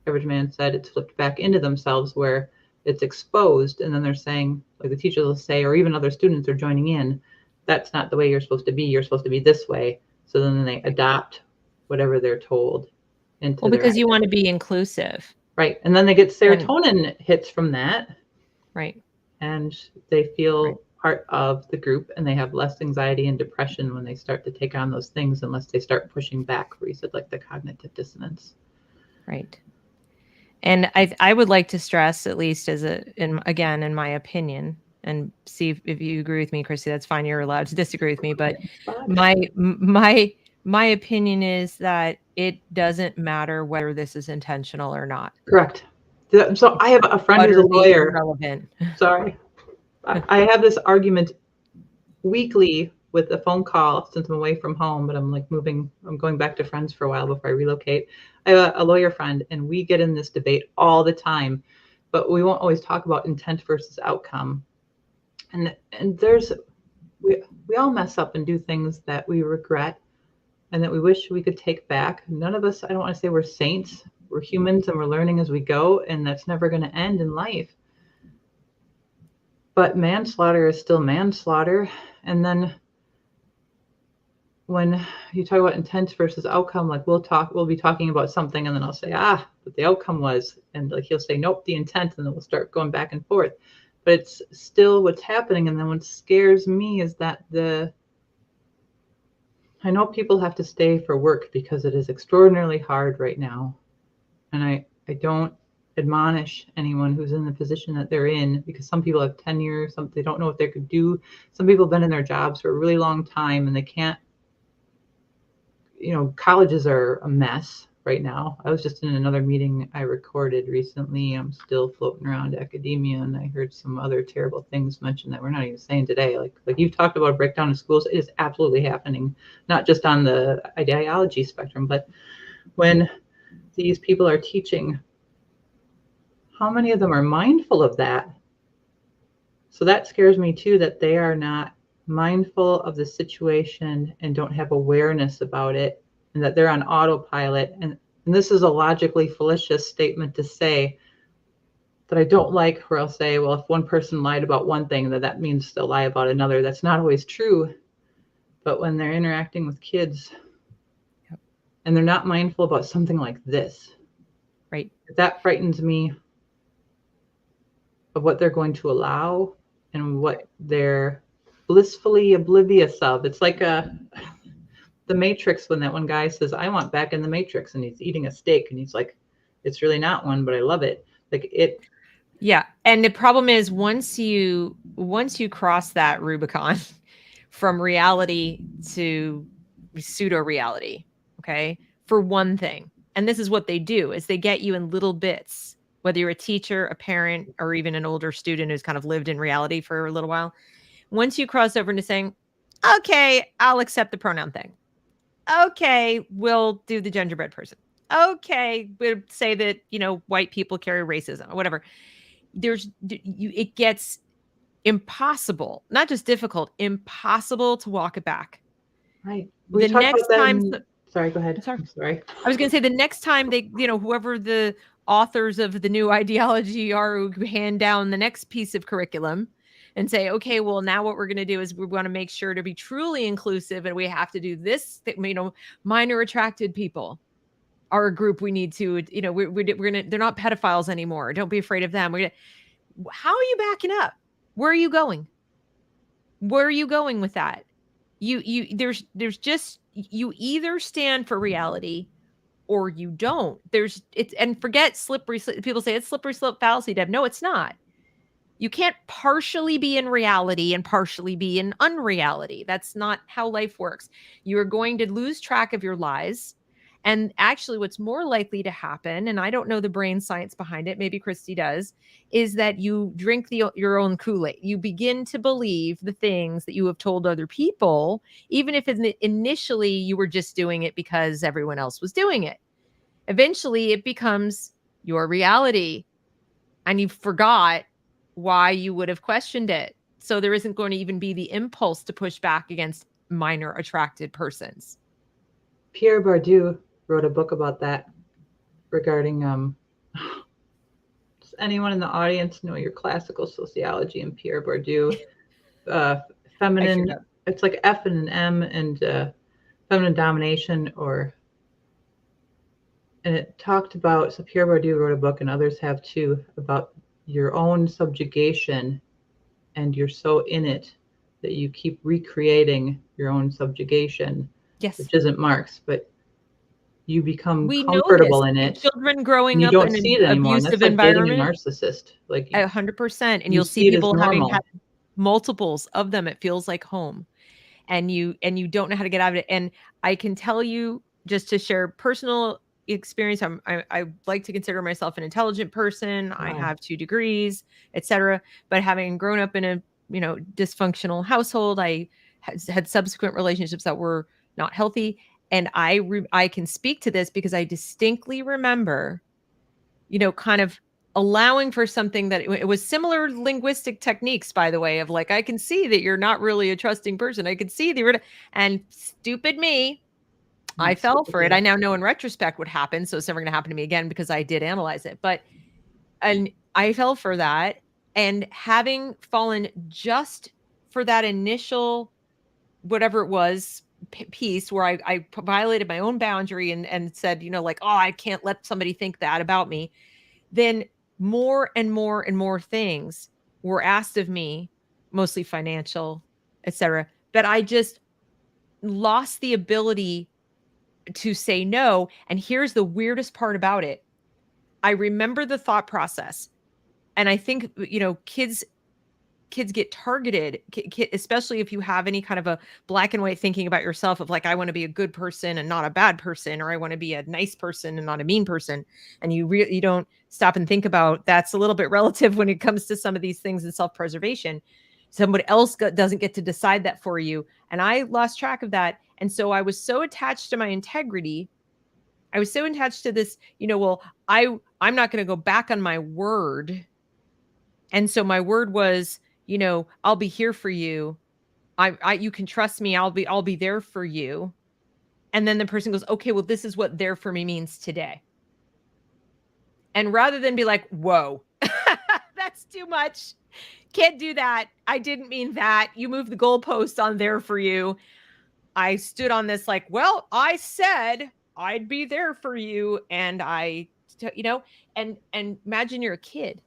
man said, it's flipped back into themselves, where it's exposed. And then they're saying, like the teachers will say, or even other students are joining in, that's not the way you're supposed to be. You're supposed to be this way. So then they adopt whatever they're told into because you want to be inclusive. Right. And then they get serotonin hits from that. Right. And they feel part of the group, and they have less anxiety and depression when they start to take on those things, unless they start pushing back, where you said like the cognitive dissonance. Right. And I would like to stress, at least in my opinion, and see if you agree with me, Christy, that's fine. You're allowed to disagree with me. But my opinion is that it doesn't matter whether this is intentional or not. Correct. So I have a friend who's a lawyer. Irrelevant. Sorry. I have this argument weekly with a phone call, since I'm away from home, but I'm going back to friends for a while before I relocate. I have a lawyer friend, and we get in this debate all the time, but we won't always talk about intent versus outcome. And we all mess up and do things that we regret and that we wish we could take back. None of us, I don't want to say we're saints. We're humans, and we're learning as we go, and that's never going to end in life. But manslaughter is still manslaughter. And then when you talk about intent versus outcome, like we'll be talking about something, and then I'll say, but the outcome was, and like he'll say, nope, the intent, and then we'll start going back and forth. But it's still what's happening. And then what scares me is that I know people have to stay for work because it is extraordinarily hard right now. And I don't admonish anyone who's in the position that they're in, because some people have tenure, they don't know what they could do. Some people have been in their jobs for a really long time, and they can't, colleges are a mess right now. I was just in another meeting I recorded recently. I'm still floating around academia, and I heard some other terrible things mentioned that we're not even saying today. Like you've talked about a breakdown in schools. It is absolutely happening, not just on the ideology spectrum, but when these people are teaching, how many of them are mindful of that? So that scares me too, that they are not mindful of the situation and don't have awareness about it, and that they're on autopilot. And this is a logically fallacious statement to say that I don't like, where I'll say, well, if one person lied about one thing, that means they'll lie about another. That's not always true. But when they're interacting with kids, and they're not mindful about something like this, right, that frightens me, of what they're going to allow and what they're blissfully oblivious of. It's like the Matrix, when that one guy says, I want back in the Matrix, and he's eating a steak, and he's like, it's really not one, but I love it. Like it. Yeah. And the problem is, once you cross that Rubicon from reality to pseudo reality, okay, for one thing, and this is what they do, is they get you in little bits, whether you're a teacher, a parent, or even an older student who's kind of lived in reality for a little while. Once you cross over into saying, okay, I'll accept the pronoun thing. Okay, we'll do the genderbread person. Okay, we'll say that, white people carry racism or whatever. It gets impossible, not just difficult, impossible to walk it back. Right. The next time. Sorry, go ahead. Sorry. I was going to say, the next time they, whoever the authors of the new ideology are, who hand down the next piece of curriculum and say, okay, well, now what we're going to do is we want to make sure to be truly inclusive, and we have to do this, minor attracted people. are a group we need to, we're gonna, they're not pedophiles anymore. Don't be afraid of them. How are you backing up? Where are you going? Where are you going with that? There's just, you either stand for reality or you don't. And forget slippery, people say it's slippery slope fallacy, Deb. No, it's not. You can't partially be in reality and partially be in unreality. That's not how life works. You're going to lose track of your lies. And actually, what's more likely to happen, and I don't know the brain science behind it, maybe Christy does, is that you drink your own Kool-Aid. You begin to believe the things that you have told other people, even if initially you were just doing it because everyone else was doing it. Eventually, it becomes your reality, and you forgot why you would have questioned it. So there isn't going to even be the impulse to push back against minor attracted persons. Pierre Bourdieu wrote a book about that regarding, does anyone in the audience know your classical sociology and Pierre Bourdieu? Feminine, it's like F and an M, and feminine domination, and it talked about, so Pierre Bourdieu wrote a book, and others have too, about your own subjugation, and you're so in it that you keep recreating your own subjugation. Yes. Which isn't Marx, but you become we comfortable in it. Children growing you up don't in see an it anymore. abusive That's like environment. Dating a narcissist, like 100%. And you'll see people having had multiples of them. It feels like home, and you don't know how to get out of it. And I can tell you, just to share personal experience, I like to consider myself an intelligent person. Wow. I have 2 degrees, etc. But having grown up in a dysfunctional household, I had subsequent relationships that were not healthy. And I can speak to this because I distinctly remember, kind of allowing for something that it was similar linguistic techniques, by the way, of like, I can see that you're not really a trusting person. I could see and stupid me, I fell for it. I now know in retrospect what happened. So it's never going to happen to me again because I did analyze it. And I fell for that. And having fallen just for that initial, whatever it was, piece where I violated my own boundary and said, like, oh, I can't let somebody think that about me. Then more and more and more things were asked of me, mostly financial, etc. But I just lost the ability to say no. And here's the weirdest part about it. I remember the thought process. And I think, kids get targeted, especially if you have any kind of a black and white thinking about yourself of like, I want to be a good person and not a bad person, or I want to be a nice person and not a mean person. And you don't stop and think about that's a little bit relative when it comes to some of these things in self-preservation. Somebody else doesn't get to decide that for you. And I lost track of that. And so I was so attached to my integrity. I was so attached to this, I'm not going to go back on my word. And so my word was, I'll be here for you. You can trust me. I'll be there for you. And then the person goes, okay, well, this is what there for me means today. And rather than be like, whoa, that's too much. Can't do that. I didn't mean that. You moved the goalpost on there for you. I stood on this like, well, I said I'd be there for you. And and imagine you're a kid.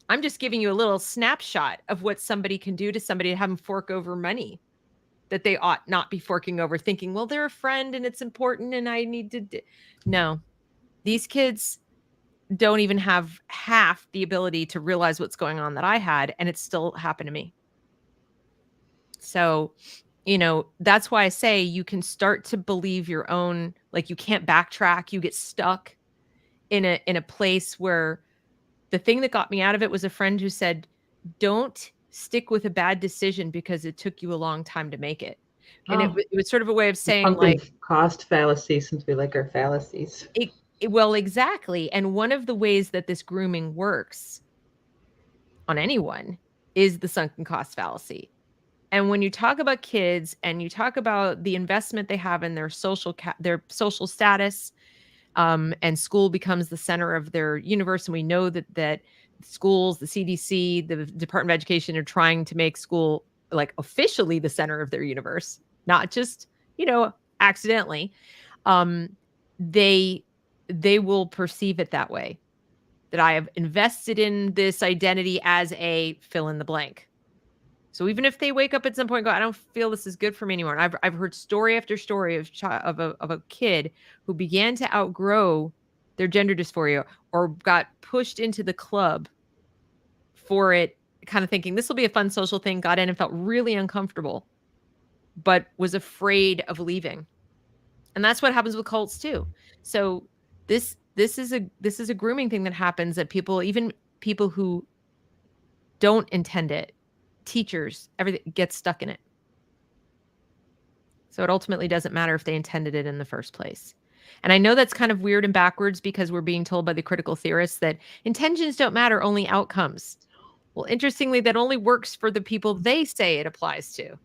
I'm just giving you a little snapshot of what somebody can do to somebody to have them fork over money that they ought not be forking over, thinking, well, they're a friend and it's important and I need to. No, these kids don't even have half the ability to realize what's going on that I had, and it still happened to me. So, that's why I say you can start to believe your own, like you can't backtrack. You get stuck in a place where the thing that got me out of it was a friend who said, don't stick with a bad decision because it took you a long time to make it. And it was sort of a way of saying like cost fallacy, since we like our fallacies. Well, exactly. And one of the ways that this grooming works on anyone is the sunken cost fallacy. And when you talk about kids and you talk about the investment they have in their social status, and school becomes the center of their universe. And we know that schools, the CDC, the Department of Education are trying to make school like officially the center of their universe, not just, accidentally. they will perceive it that way, that I have invested in this identity as a fill in the blank. So even if they wake up at some point and go, I don't feel this is good for me anymore. And I've heard story after story of a kid who began to outgrow their gender dysphoria or got pushed into the club for it, kind of thinking this will be a fun social thing, got in and felt really uncomfortable, but was afraid of leaving. And that's what happens with cults too. So this is a grooming thing that happens, that people, even people who don't intend it, teachers, everything gets stuck in it. So it ultimately doesn't matter if they intended it in the first place. And I know that's kind of weird and backwards because we're being told by the critical theorists that intentions don't matter, only outcomes. Well, interestingly, that only works for the people they say it applies to,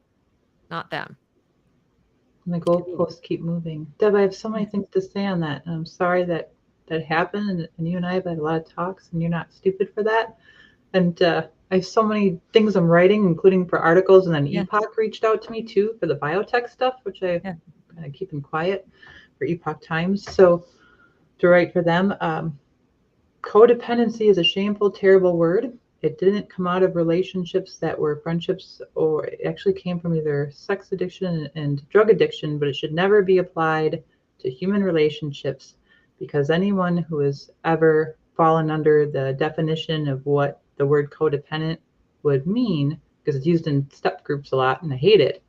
not them. And the goalposts keep moving. Deb, I have so many things to say on that. And I'm sorry that happened. And you and I have had a lot of talks, and you're not stupid for that. And I have so many things I'm writing, including for articles. And then Epoch reached out to me too for the biotech stuff, which I kind of keeping quiet for Epoch Times. So to write for them, codependency is a shameful, terrible word. It didn't come out of relationships that were friendships, or it actually came from either sex addiction and drug addiction, but it should never be applied to human relationships, because anyone who has ever fallen under the definition of what the word codependent would mean, because it's used in step groups a lot and I hate it,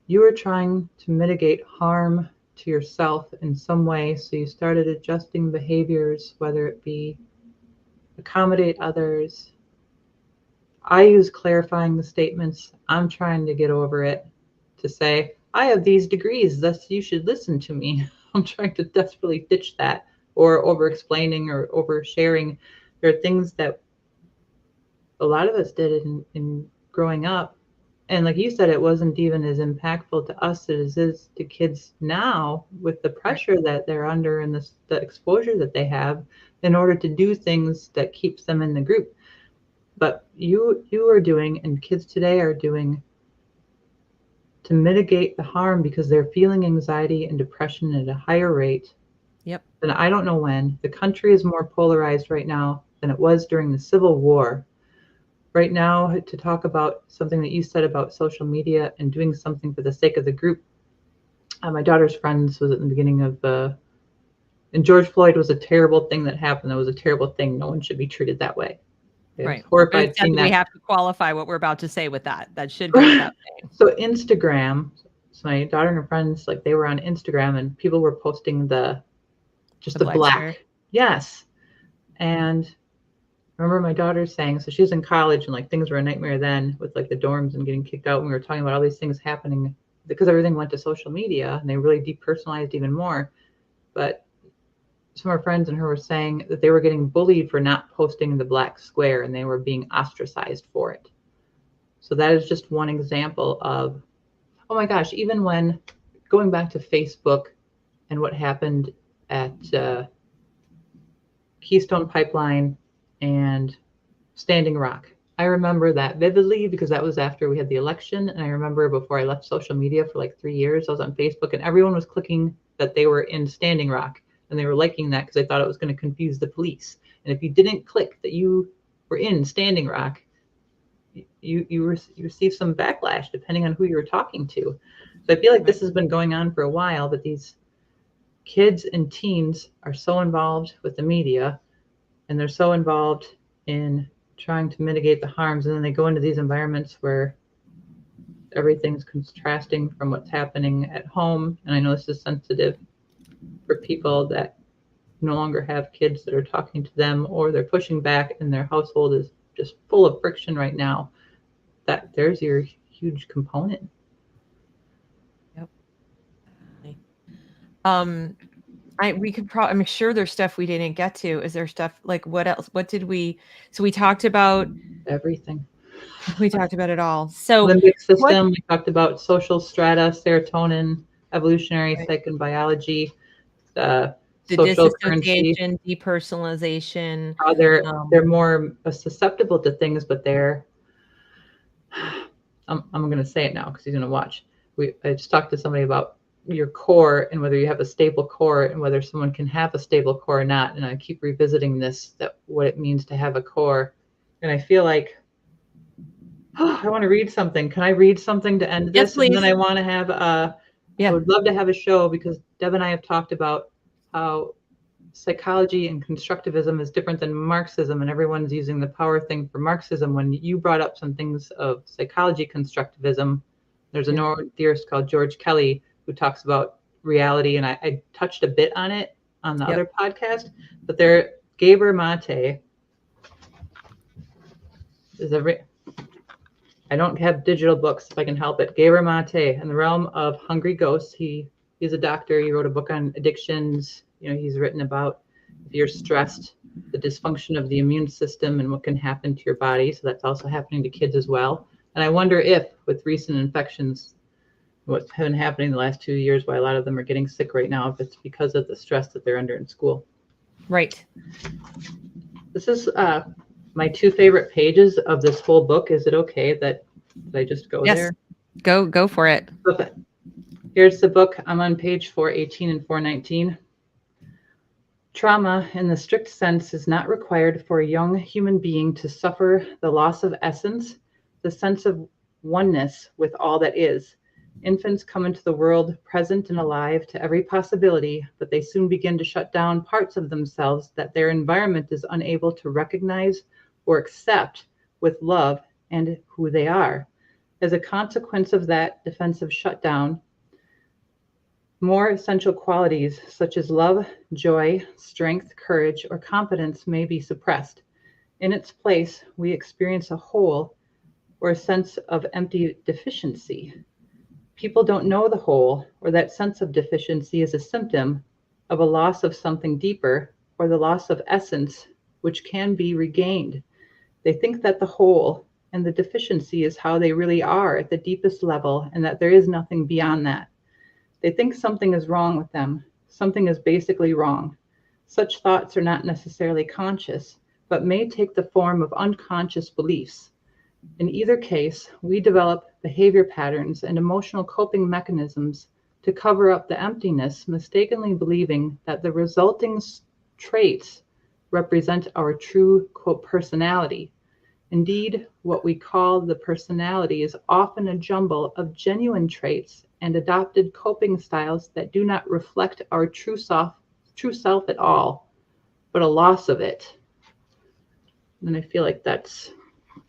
you are trying to mitigate harm to yourself in some way. So you started adjusting behaviors, whether it be accommodate others. I use clarifying the statements. I'm trying to get over it, to say, I have these degrees, thus you should listen to me. I'm trying to desperately ditch that, or over explaining or over sharing. There are things that a lot of us did in growing up. And like you said, it wasn't even as impactful to us as it is to kids now, with the pressure that they're under and the exposure that they have in order to do things that keeps them in the group. But you are doing, and kids today are doing, to mitigate the harm, because they're feeling anxiety and depression at a higher rate. Yep. And I don't know when. The country is more polarized right now than it was during the Civil War. Right now, to talk about something that you said about social media and doing something for the sake of the group. My daughter's friends was at the beginning of, and George Floyd was a terrible thing that happened. That was a terrible thing. No one should be treated that way. Right. Horrified seeing that. We have to qualify what we're about to say with that. That should go without saying. So Instagram, so my daughter and her friends, like, they were on Instagram and people were posting the black. Yes. And remember my daughter saying, so she was in college and like things were a nightmare then with like the dorms and getting kicked out. And we were talking about all these things happening because everything went to social media and they really depersonalized even more. But some of our friends and her were saying that they were getting bullied for not posting the black square and they were being ostracized for it. So that is just one example of, oh my gosh, even when going back to Facebook and what happened at Keystone Pipeline and Standing Rock. I remember that vividly because that was after we had the election. And I remember before I left social media for like 3 years, I was on Facebook and everyone was clicking that they were in Standing Rock and they were liking that because they thought it was going to confuse the police. And if you didn't click that you were in Standing Rock, you receive some backlash depending on who you were talking to. So I feel like this has been going on for a while, but these kids and teens are so involved with the media and they're so involved in trying to mitigate the harms, and then they go into these environments where everything's contrasting from what's happening at home. And I know this is sensitive for people that no longer have kids that are talking to them, or they're pushing back and their household is just full of friction right now. That there's your huge component. Yep. We could probably, I'm sure there's stuff we didn't get to. Is there stuff like what else? What did so we talked about everything. We talked about it all. So Limbic System, we talked about social strata, serotonin, evolutionary psych and biology, the social currency, depersonalization. How they're more susceptible to things, but they're, I'm going to say it now because he's going to watch. I just talked to somebody about your core and whether you have a stable core and whether someone can have a stable core or not. And I keep revisiting this, that what it means to have a core. And I feel like, I want to read something. Can I read something to end this? Yes, please. And then I want to have I would love to have a show, because Deb and I have talked about how psychology and constructivism is different than Marxism, and everyone's using the power thing for Marxism. When you brought up some things of psychology constructivism, there's a neuro theorist called George Kelly who talks about reality, and I touched a bit on it on the other podcast, but there, Gabor Mate is I don't have digital books if I can help it. Gabor Mate, in the realm of hungry ghosts. He's a doctor. He wrote a book on addictions. He's written about if you're stressed, the dysfunction of the immune system and what can happen to your body. So that's also happening to kids as well. And I wonder if, with recent infections, what's been happening the last 2 years, why a lot of them are getting sick right now, if it's because of the stress that they're under in school. Right. This is my 2 favorite pages of this whole book. Is it okay that I just go there? Go for it. Okay. Here's the book. I'm on page 418 and 419. Trauma, in the strict sense, is not required for a young human being to suffer the loss of essence, the sense of oneness with all that is. Infants come into the world present and alive to every possibility, but they soon begin to shut down parts of themselves that their environment is unable to recognize or accept with love and who they are. As a consequence of that defensive shutdown, more essential qualities such as love, joy, strength, courage, or competence may be suppressed. In its place, we experience a hole or a sense of empty deficiency. People don't know the hole or that sense of deficiency is a symptom of a loss of something deeper or the loss of essence which can be regained. They think that the hole and the deficiency is how they really are at the deepest level and that there is nothing beyond that. They think something is wrong with them. Something is basically wrong. Such thoughts are not necessarily conscious, but may take the form of unconscious beliefs. In either case, we develop behavior patterns and emotional coping mechanisms to cover up the emptiness, mistakenly believing that the resulting traits represent our true, quote, personality. Indeed, what we call the personality is often a jumble of genuine traits and adopted coping styles that do not reflect our true self at all, but a loss of it. And I feel like that's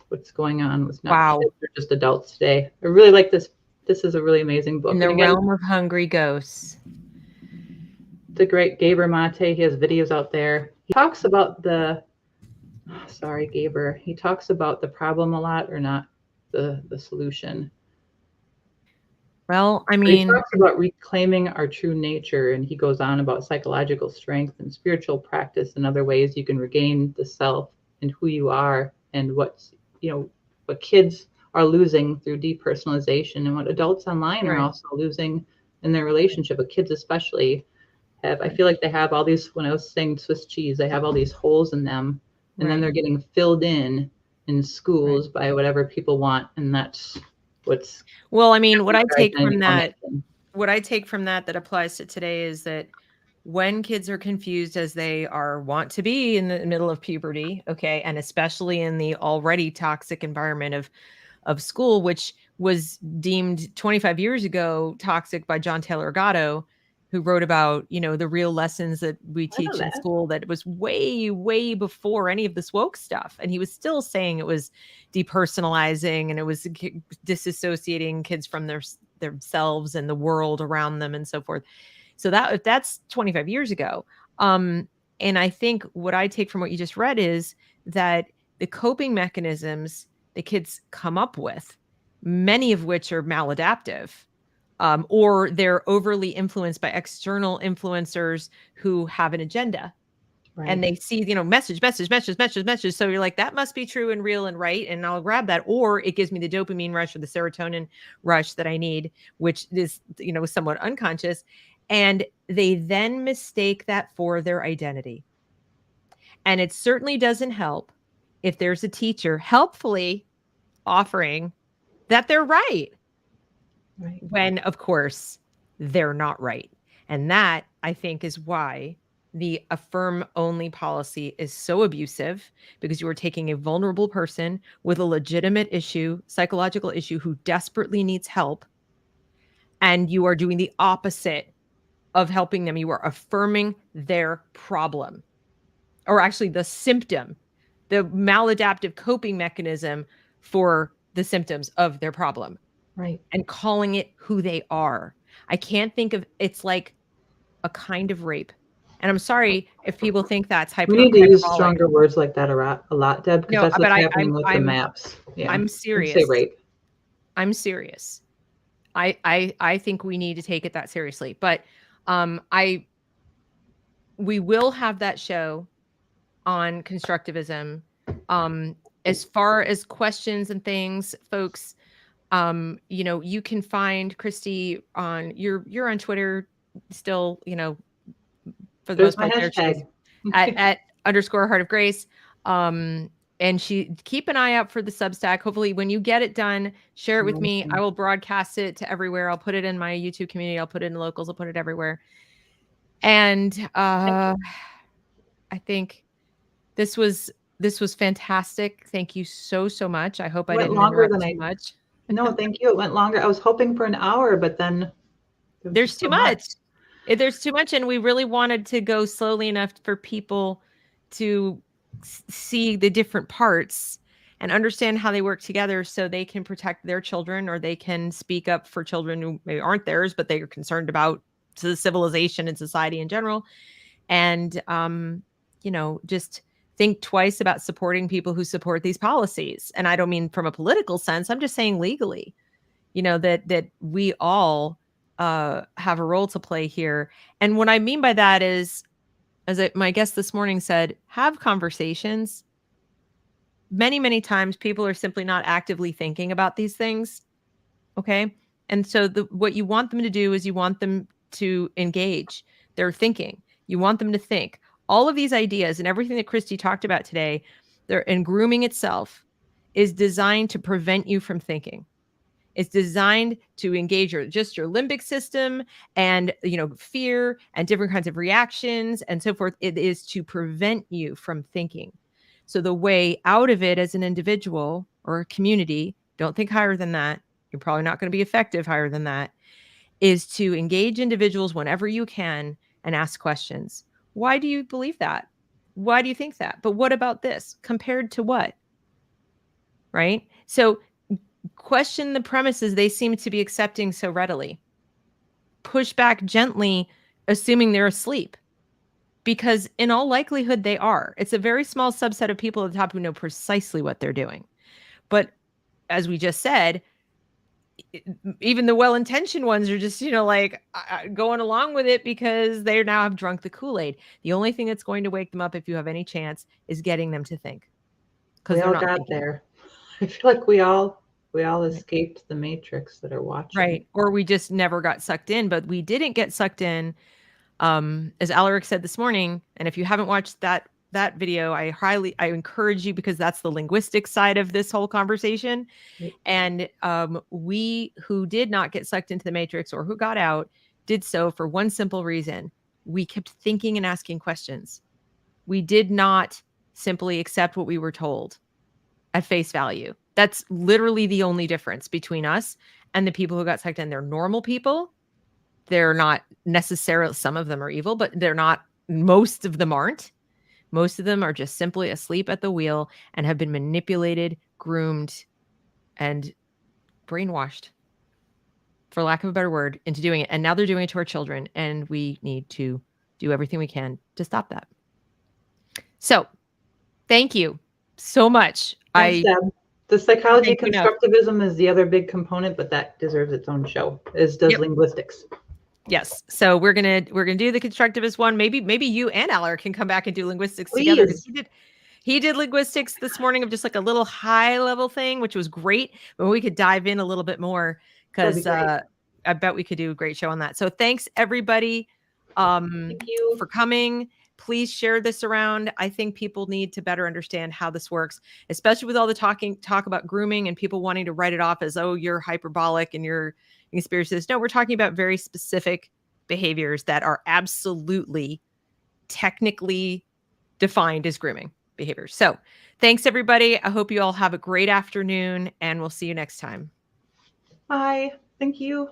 what's going on with not kids or just adults today. I really like this. This is a really amazing book. In the realm of hungry ghosts. The great Gabor Mate, he has videos out there. He talks about Gabor. He talks about the problem a lot, or not the solution. Well, I mean, he talks about reclaiming our true nature, and he goes on about psychological strength and spiritual practice and other ways you can regain the self and who you are, and what kids are losing through depersonalization, and what adults online are also losing in their relationship. But kids especially I feel like they have all these, when I was saying Swiss cheese, they have all these holes in them, and then they're getting filled in schools by whatever people want, and that's what's well, I mean, what I take from that that applies to today is that when kids are confused, as they want to be in the middle of puberty, okay, and especially in the already toxic environment of school, which was deemed 25 years ago toxic by John Taylor Gatto, who wrote about, the real lessons that we teach in school, that was way, way before any of this woke stuff. And he was still saying it was depersonalizing and it was disassociating kids from themselves and the world around them and so forth. So that's 25 years ago. And I think what I take from what you just read is that the coping mechanisms the kids come up with, many of which are maladaptive, or they're overly influenced by external influencers who have an agenda. And they see, message. So you're like, that must be true and real and right. And I'll grab that. Or it gives me the dopamine rush or the serotonin rush that I need, which is, somewhat unconscious. And they then mistake that for their identity. And it certainly doesn't help if there's a teacher helpfully offering that they're right. When, of course, they're not right. And that, I think, is why the affirm only policy is so abusive, because you are taking a vulnerable person with a legitimate issue, psychological issue, who desperately needs help, and you are doing the opposite of helping them. You are affirming their problem, or actually the symptom, the maladaptive coping mechanism for the symptoms of their problem, Right. and calling it who they are. I can't think of, it's like a kind of rape. And I'm sorry if people think that's We need to use hyperbolic. stronger words like that a lot, Deb, because No, that's but what's happening with the maps. Yeah. I'm I'd serious. say rape. I'm serious. I think we need to take it that seriously. But we will have that show on constructivism. As far as questions and things, folks, you can find Christie on you're on Twitter still, for the There's most my part there. She's hashtag. at _ Heart of Grace. And she, keep an eye out for the Substack. Hopefully when you get it done, share it with me. I will broadcast it to everywhere. I'll put it in my YouTube community. I'll put it in locals. I'll put it everywhere. And I think this was fantastic. Thank you so much. I hope I went didn't longer interrupt than too much. No, thank you. It went longer. I was hoping for an hour, but then There's too much. There's too much, and we really wanted to go slowly enough for people to see the different parts and understand how they work together, so they can protect their children, or they can speak up for children who maybe aren't theirs, but they are concerned about the civilization and society in general. And just think twice about supporting people who support these policies. And I don't mean from a political sense. I'm just saying legally, that we all have a role to play here. And what I mean by that is, as my guest this morning said, have conversations. Many, many times people are simply not actively thinking about these things. Okay. And so what you want them to do is you want them to engage their thinking. You want them to think. All of these ideas and everything that Christie talked about today, and grooming itself, is designed to prevent you from thinking. It's designed to engage your limbic system and, fear and different kinds of reactions and so forth. It is to prevent you from thinking. So the way out of it as an individual or a community, don't think higher than that. You're probably not going to be effective higher than that, is to engage individuals whenever you can and ask questions. Why do you believe that? Why do you think that? But what about this? Compared to what? Right? So question the premises they seem to be accepting so readily. Push back gently, assuming they're asleep, because in all likelihood they are. It's a very small subset of people at the top who know precisely what they're doing. But as we just said, even the well-intentioned ones are just, going along with it because they now have drunk the Kool-Aid. The only thing that's going to wake them up, if you have any chance, is getting them to think. Because we they're all not got thinking. there. I feel like we all escaped the matrix that are watching. Right. Or we just never got sucked in, but we didn't get sucked in. As Alaric said this morning, and if you haven't watched that video, I encourage you, because that's the linguistic side of this whole conversation. Right. And we who did not get sucked into the matrix, or who got out, did so for one simple reason. We kept thinking and asking questions. We did not simply accept what we were told at face value. That's literally the only difference between us and the people who got sucked in. They're normal people. They're not necessarily, some of them are evil, but they're not, most of them aren't. Most of them are just simply asleep at the wheel and have been manipulated, groomed, and brainwashed, for lack of a better word, into doing it. And now they're doing it to our children, and we need to do everything we can to stop that. So thank you so much. Thanks, Deb. The psychology constructivism is the other big component, but that deserves its own show, as does linguistics. Yes. So we're gonna do the constructivist one. Maybe you and Alaric can come back and do linguistics together, because he did linguistics this morning of just like a little high level thing, which was great. But we could dive in a little bit more, because I bet we could do a great show on that. So thanks everybody Thank you for coming. please share this around. I think people need to better understand how this works, especially with all the talk about grooming and people wanting to write it off as, oh, you're hyperbolic and you're conspiracists. No, we're talking about very specific behaviors that are absolutely technically defined as grooming behaviors. So thanks, everybody. I hope you all have a great afternoon, and we'll see you next time. Bye. Thank you.